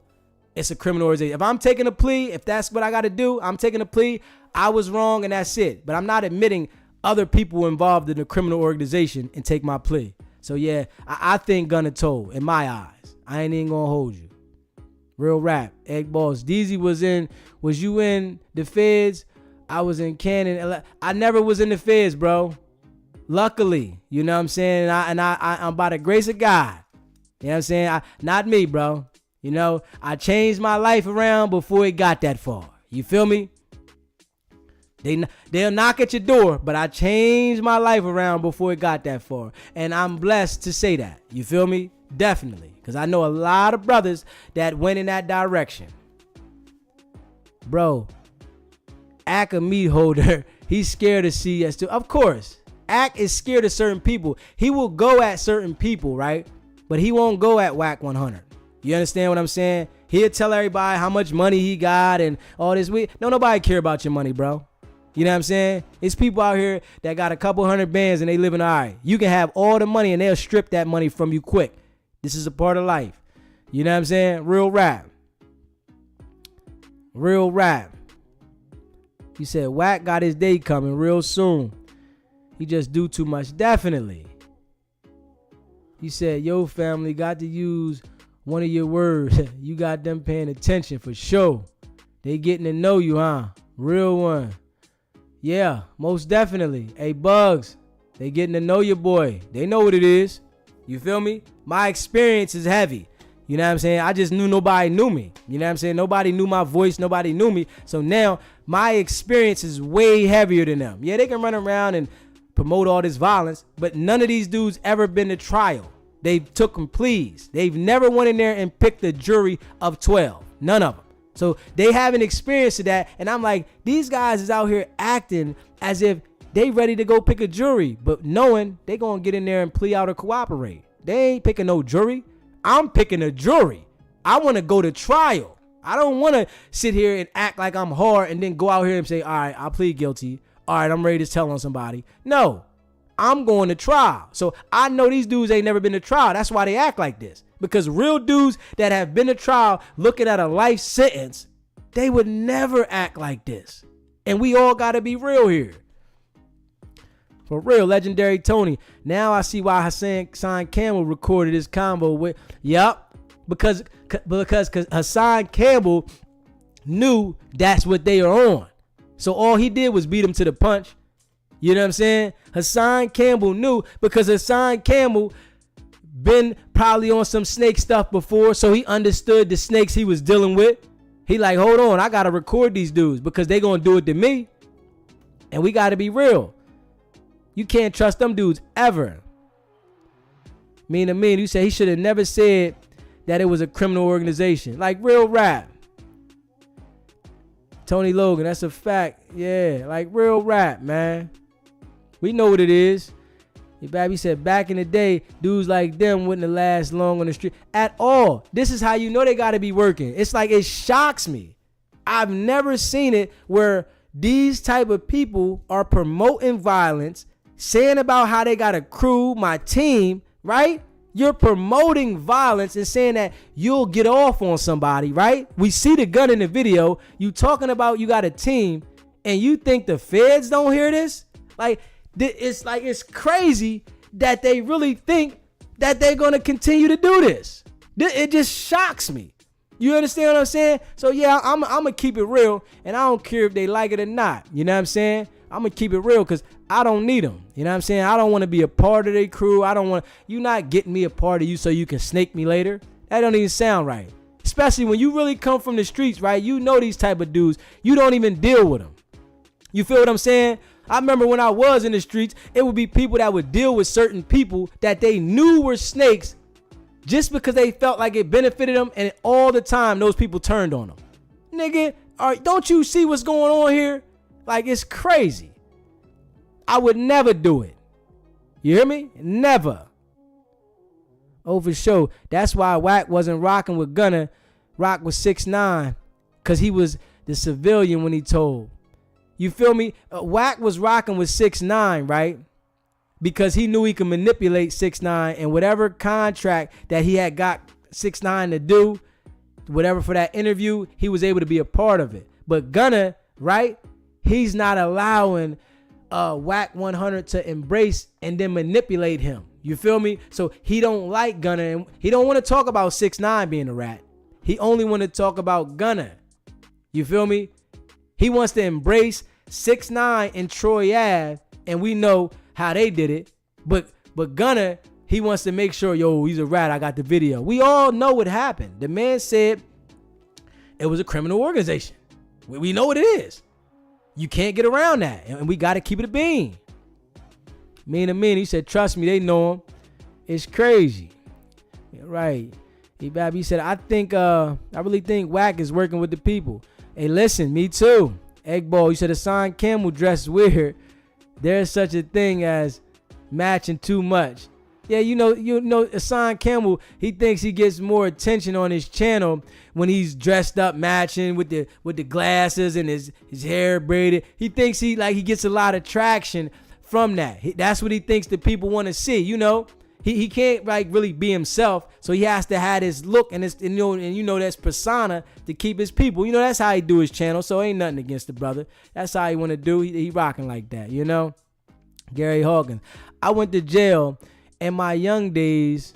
it's a criminal organization. If I'm taking a plea, if that's what I got to do, I'm taking a plea. I was wrong, and that's it. But I'm not admitting other people involved in the criminal organization and take my plea. So, yeah, I think Gunner told, in my eyes. I ain't even gonna hold you. Real rap. Egg Balls. Deezy was you in the feds? I was in Cannon. I never was in the feds, bro. Luckily, you know what I'm saying? I'm by the grace of God. You know what I'm saying? Not me, bro. You know, I changed my life around before it got that far. You feel me? They'll knock at your door, but I changed my life around before it got that far. And I'm blessed to say that. You feel me? Definitely. Because I know a lot of brothers that went in that direction. Bro, Ack a meat holder. He's scared to see us too. Of course. Ack is scared of certain people. He will go at certain people, right? But he won't go at WACK 100. You understand what I'm saying? He'll tell everybody how much money he got and all this. No, nobody care about your money, bro. You know what I'm saying? It's people out here that got a couple hundred bands and they living all right. You can have all the money and they'll strip that money from you quick. This is a part of life. You know what I'm saying? Real rap. Real rap. He said WACK got his day coming real soon. He just do too much. Definitely. He said, yo, family, got to use one of your words. You got them paying attention for sure. They getting to know you, huh? Real one. Yeah, most definitely. Hey, Bugs, they getting to know your boy. They know what it is. You feel me? My experience is heavy. You know what I'm saying? I just knew nobody knew me. You know what I'm saying? Nobody knew my voice. Nobody knew me. So now my experience is way heavier than them. Yeah, they can run around and promote all this violence, but none of these dudes ever been to trial. They took them pleas. They've never went in there and picked a jury of 12. None of them. So they haven't experienced that. And I'm like, these guys is out here acting as if they ready to go pick a jury, but knowing they gonna get in there and plea out or cooperate. They ain't picking no jury. I'm picking a jury. I want to go to trial. I don't want to sit here and act like I'm hard and then go out here and say, all right, I'll plead guilty. All right, I'm ready to tell on somebody. No, I'm going to trial. So I know these dudes ain't never been to trial. That's why they act like this. Because real dudes that have been to trial looking at a life sentence, they would never act like this. And we all got to be real here. For real, legendary Tony. Now I see why Hassan Campbell recorded his combo with, because Hassan Campbell knew that's what they are on. So all he did was beat him to the punch. You know what I'm saying? Hassan Campbell knew because Hassan Campbell been probably on some snake stuff before, so he understood the snakes he was dealing with. He like, hold on, I gotta record these dudes because they gonna do it to me. And we gotta be real. You can't trust them dudes ever. Mean, you say he should have never said that it was a criminal organization. Like real rap. Tony Logan, that's a fact. Yeah, like real rap, man. We know what it is. He said back in the day, dudes like them wouldn't have last long on the street at all. This is how you know they got to be working. It's like it shocks me. I've never seen it where these type of people are promoting violence, saying about how they got a crew, my team, right? You're promoting violence and saying that you'll get off on somebody, right? We see the gun in the video. You talking about you got a team and you think the feds don't hear this? It's crazy that they really think that they're going to continue to do this. It just shocks me. You understand what I'm saying? So yeah, I'm going to keep it real and I don't care if they like it or not. You know what I'm saying? I'm going to keep it real because I don't need them. You know what I'm saying? I don't want to be a part of their crew. You not getting me a part of you so you can snake me later. That don't even sound right. Especially when you really come from the streets, right? You know these type of dudes. You don't even deal with them. You feel what I'm saying? I remember when I was in the streets, it would be people that would deal with certain people that they knew were snakes just because they felt like it benefited them, and all the time those people turned on them. Nigga, don't you see what's going on here? Like, it's crazy. I would never do it. You hear me? Never. Oh, for sure. That's why WACK wasn't rocking with Gunna. Rock was 6ix9ine because he was the civilian when he told. You feel me? WACK was rocking with 6ix9ine, right? Because he knew he could manipulate 6ix9ine and whatever contract that he had got 6ix9ine to do, whatever for that interview, he was able to be a part of it. But Gunna, right? He's not allowing WACK 100 to embrace and then manipulate him. You feel me? So he don't like Gunna and he don't want to talk about 6ix9ine being a rat. He only want to talk about Gunna. You feel me? He wants to embrace 6ix9ine and Troy Ave, and we know how they did it. But Gunna, he wants to make sure, yo, he's a rat. I got the video. We all know what happened. The man said it was a criminal organization. We know what it is. You can't get around that, and we got to keep it a bean. He said, trust me, they know him. It's crazy. Yeah, right. He said, I really think WACK is working with the people. Hey, listen, me too. Eggball, you said Hassan Campbell dressed weird. There's such a thing as matching too much. Yeah, you know, Hassan Campbell, he thinks he gets more attention on his channel when he's dressed up matching with the glasses and his hair braided. He thinks he gets a lot of traction from that. That's what he thinks the people want to see, you know. He can't really be himself, so he has to have his look and that's persona to keep his people. You know, that's how he do his channel, so ain't nothing against the brother. That's how he want to do. He rocking like that, you know. Gary Hawkins. I went to jail in my young days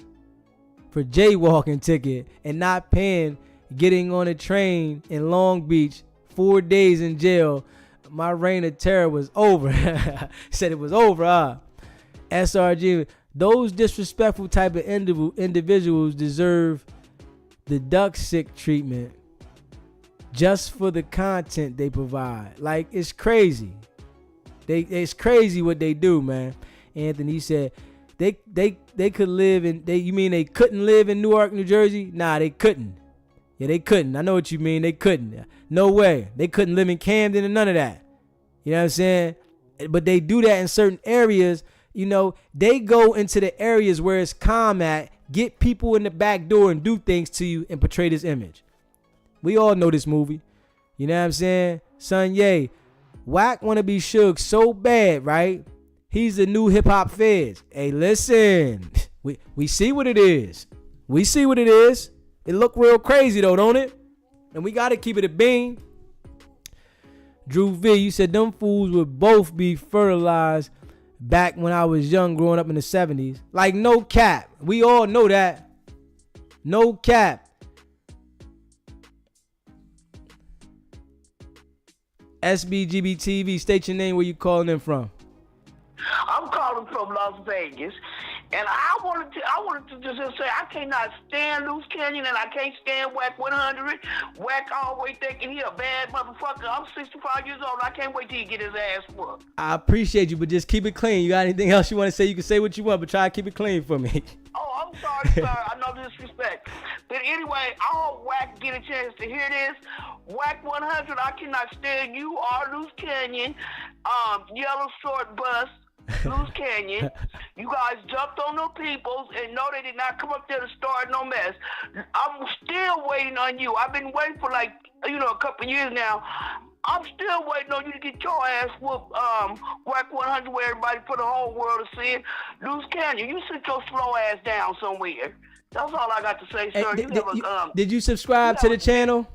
for jaywalking ticket and not paying, getting on a train in Long Beach, 4 days in jail. My reign of terror was over. Said it was over, SRG. Those disrespectful type of individuals deserve the duck sick treatment. just for the content they provide. Like, it's crazy. It's crazy what they do, man. Anthony said they could live in you mean they couldn't live in Newark, New Jersey? Nah, they couldn't. Yeah, they couldn't. I know what you mean. They couldn't. No way. They couldn't live in Camden and none of that. You know what I'm saying? But they do that in certain areas. You know, they go into the areas where it's calm at, get people in the back door and do things to you and portray this image. We all know this movie. You know what I'm saying? Son Ye, WACK wanna be Suge so bad, right? He's the new hip hop Feds. Hey, listen. We see what it is. We see what it is. It look real crazy though, don't it? And we gotta keep it a bean. Drew V, you said them fools would both be fertilized back when I was young, growing up in the 70s. Like, no cap. We all know that. No cap. SBGB TV, state your name, where you calling in from. I'm calling from Las Vegas, and I wanted to just say I cannot stand Luce Canyon, and I can't stand WACK 100. WACK always thinking he a bad motherfucker. I'm 65 years old. I can't wait till he get his ass whooped. I appreciate you, but just keep it clean. You got anything else you want to say? You can say what you want, but try to keep it clean for me. Oh, I'm sorry, sir. I know disrespect. But anyway, I hope WACK get a chance to hear this. WACK 100, I cannot stand you or Luce Canyon. Yellow Short Bus. Luce Canyon, you guys jumped on them peoples and no, they did not come up there to start no mess. I'm still waiting on you. I've been waiting for like, a couple years now. I'm still waiting on you to get your ass whooped, WACK 100 where everybody, for the whole world to see it. Luce Canyon, you sit your slow ass down somewhere. That's all I got to say, sir. Did you subscribe to the channel?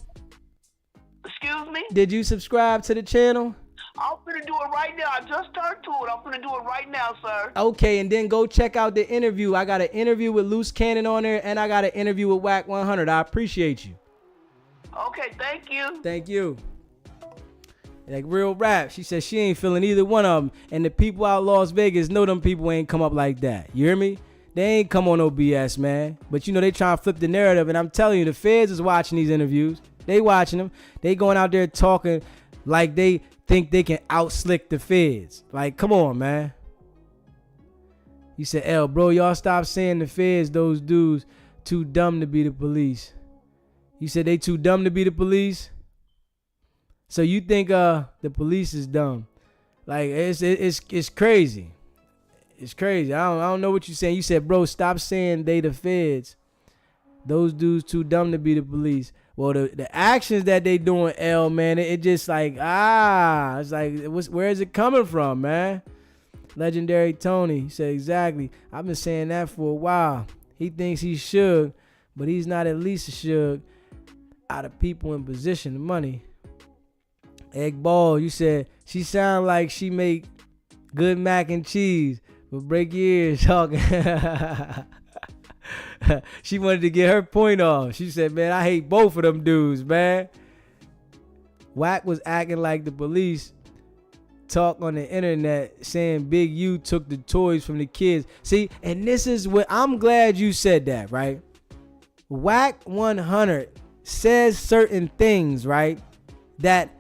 Excuse me? Did you subscribe to the channel? I'm gonna do it right now. I just turned to it. I'm gonna do it right now, sir. Okay, and then go check out the interview. I got an interview with Luce Cannon on there, and I got an interview with WACK 100. I appreciate you. Okay, thank you. Thank you. Like real rap. She said she ain't feeling either one of them. And the people out Las Vegas know them people ain't come up like that. You hear me? They ain't come on no BS, man. But they trying to flip the narrative. And I'm telling you, the feds is watching these interviews. They watching them. They going out there talking like they think they can out-slick the feds. Like, come on, man. You said, L, bro, y'all stop saying the feds, those dudes, too dumb to be the police. You said they too dumb to be the police? So you think the police is dumb? Like, it's crazy. It's crazy. I don't know what you're saying. You said, bro, stop saying they the feds. Those dudes too dumb to be the police. Well, the actions that they doing, L, man, it just like, it's like, where is it coming from, man? Legendary Tony, he said, exactly. I've been saying that for a while. He thinks he's Suge, but he's not at least a Suge out of people in position of money. Egg Ball, you said, she sound like she make good mac and cheese, but break your ears talking. She wanted to get her point off. She said, man, I hate both of them dudes, man. WACK was acting like the police talk on the internet saying Big U took the toys from the kids. See, and this is what I'm glad you said that, right? WACK 100 says certain things, right, that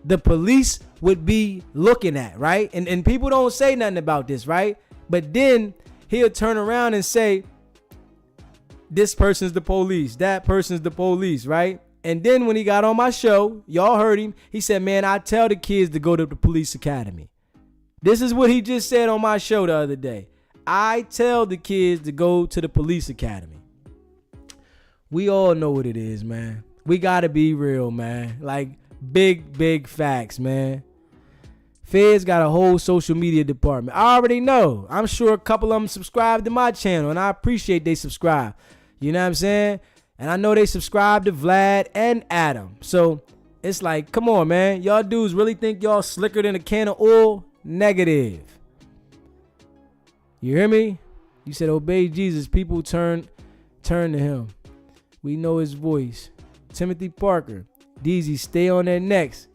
the police would be looking at, right? And people don't say nothing about this, right? But then he'll turn around and say, this person's the police, that person's the police, right? And then when he got on my show, y'all heard him, he said, man, I tell the kids to go to the police academy. This is what he just said on my show the other day. I tell the kids to go to the police academy. We all know what it is, man. We gotta be real, man. Like, big facts, man. Feds got a whole social media department. I already know. I'm sure a couple of them subscribe to my channel, and I appreciate they subscribe. You know what I'm saying? And I know they subscribe to Vlad and Adam. So it's like, come on, man. Y'all dudes really think y'all slicker than a can of oil? Negative. You hear me? You said obey Jesus. People turn to him. We know his voice. Timothy Parker. DZ, stay on their necks.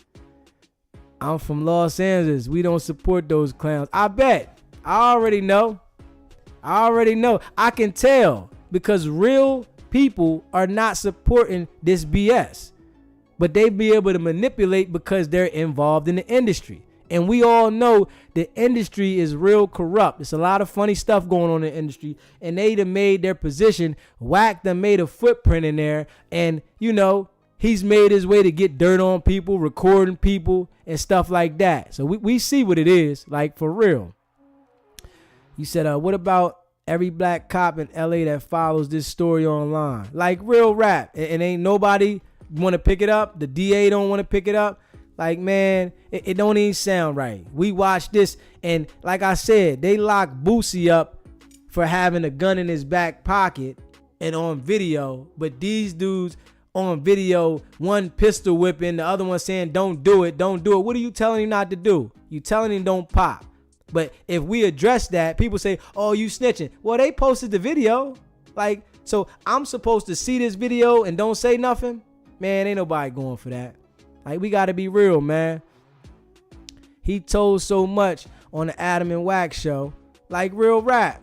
I'm from Los Angeles. We don't support those clowns. I bet. I already know. I can tell because real people are not supporting this BS. but they be able to manipulate because they're involved in the industry. And we all know the industry is real corrupt. There's a lot of funny stuff going on in the industry, and they done made their position. WACK done made a footprint in there, and you know, he's made his way to get dirt on people, recording people and stuff like that. So we see what it is, like, for real. You said, what about every black cop in LA that follows this story online? Like, real rap. And ain't nobody want to pick it up. The DA don't want to pick it up. Like, man, it don't even sound right. We watched this, and like I said, they locked Boosie up for having a gun in his back pocket and on video. But these dudes on video, one pistol whipping, the other one saying, don't do it, don't do it. What are you telling him not to do? You telling him don't pop. But if we address that, people say, oh, you snitching. Well, they posted the video. Like, so I'm supposed to see this video and don't say nothing? Man, ain't nobody going for that. Like, we got to be real, man. He told so much on the Adam and WACK show. Like, real rap.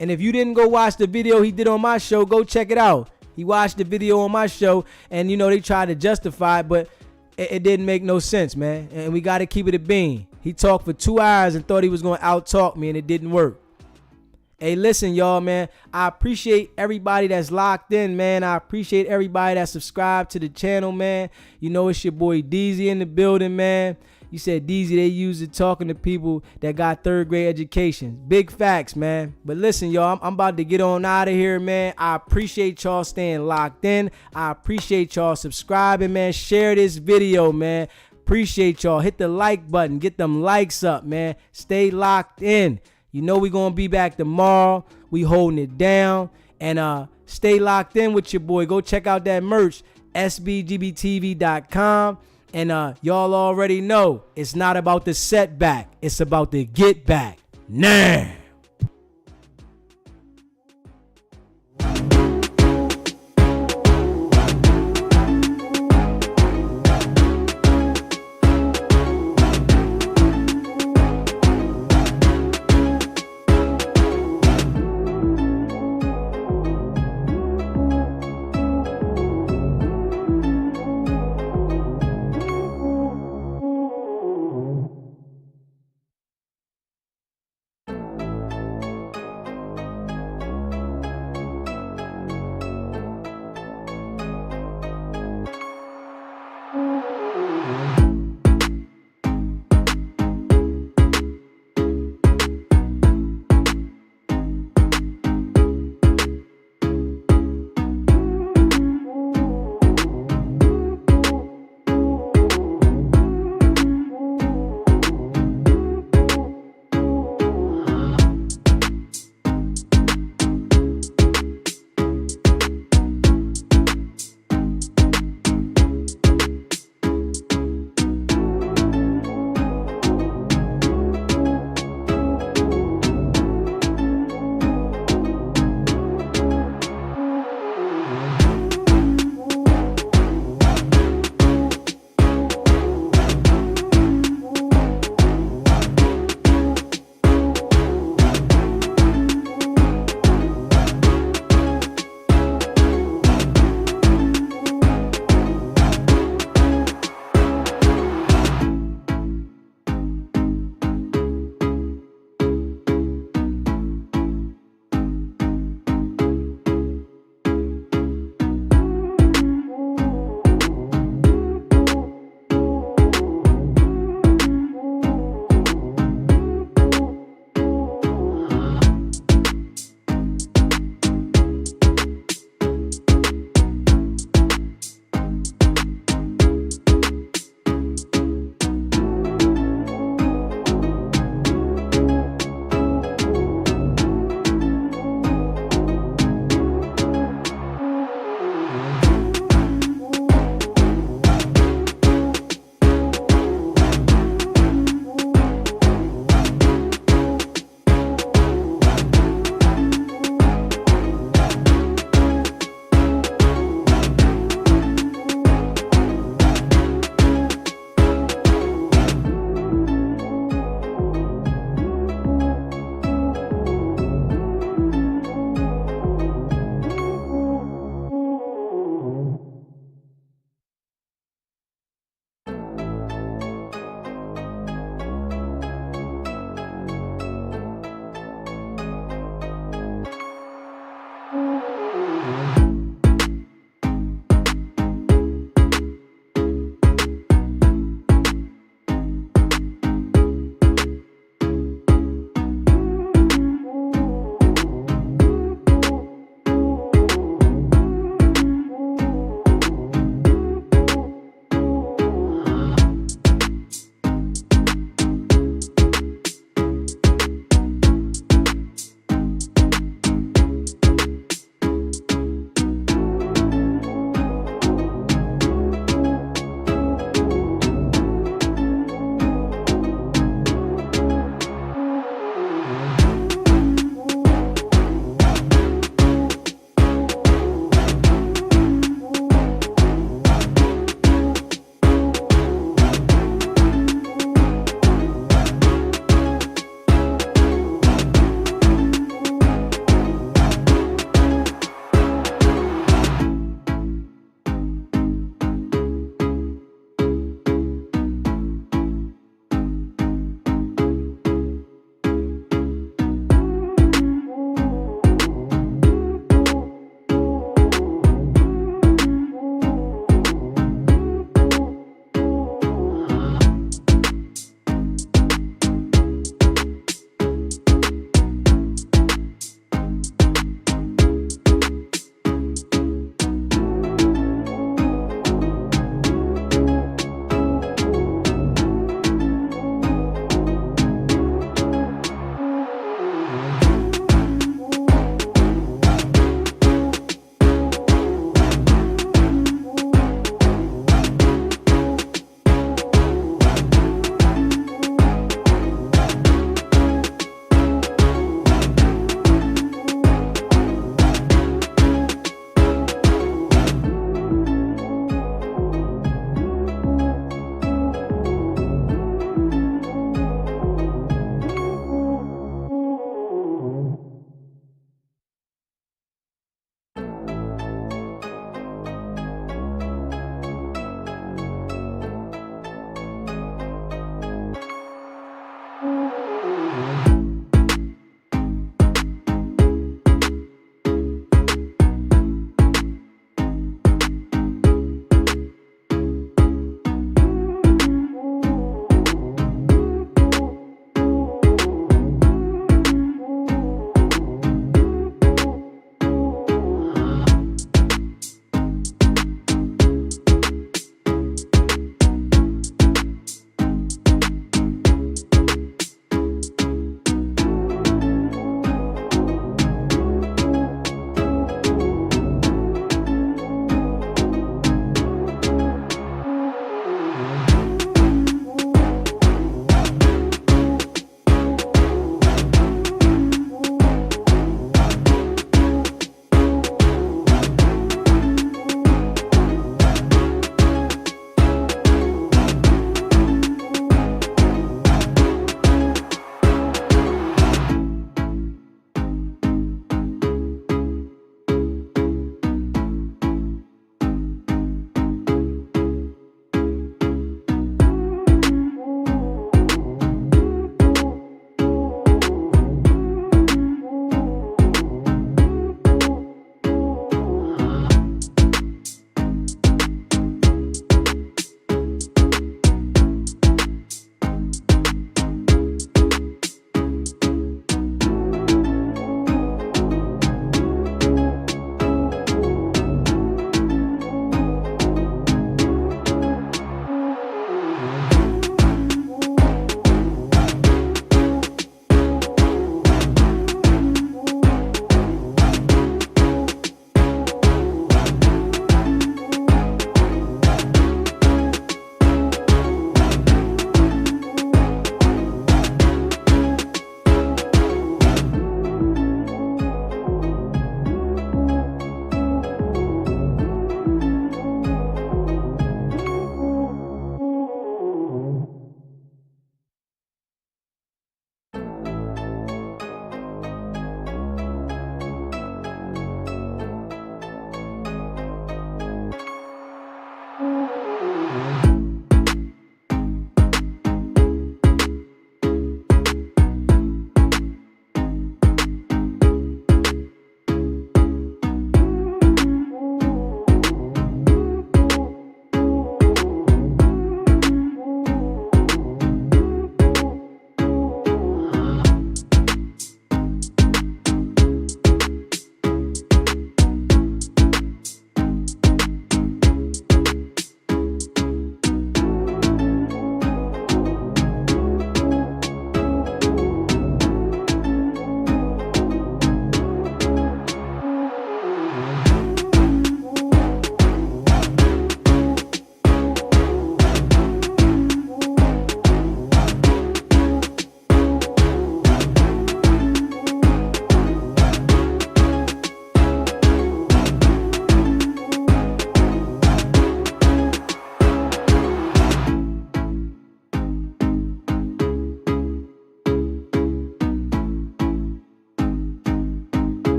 And if you didn't go watch the video he did on my show, go check it out. He watched the video on my show, and, you know, they tried to justify it, but it didn't make no sense, man. And we got to keep it a bean. He talked for 2 hours and thought he was going to out-talk me, and it didn't work. Hey, listen, y'all, man. I appreciate everybody that's locked in, man. I appreciate everybody that subscribed to the channel, man. You know, it's your boy DZ in the building, man. You said DZ, they use it talking to people that got third grade education. Big facts, man. But listen, y'all, I'm about to get on out of here, man. I appreciate y'all staying locked in. I appreciate y'all subscribing, man. Share this video, man. Appreciate y'all. Hit the like button. Get them likes up, man. Stay locked in. You know we gonna be back tomorrow. We holding it down. And stay locked in with your boy. Go check out that merch, sbgbtv.com. And y'all already know it's not about the setback. It's about the get back. Nah.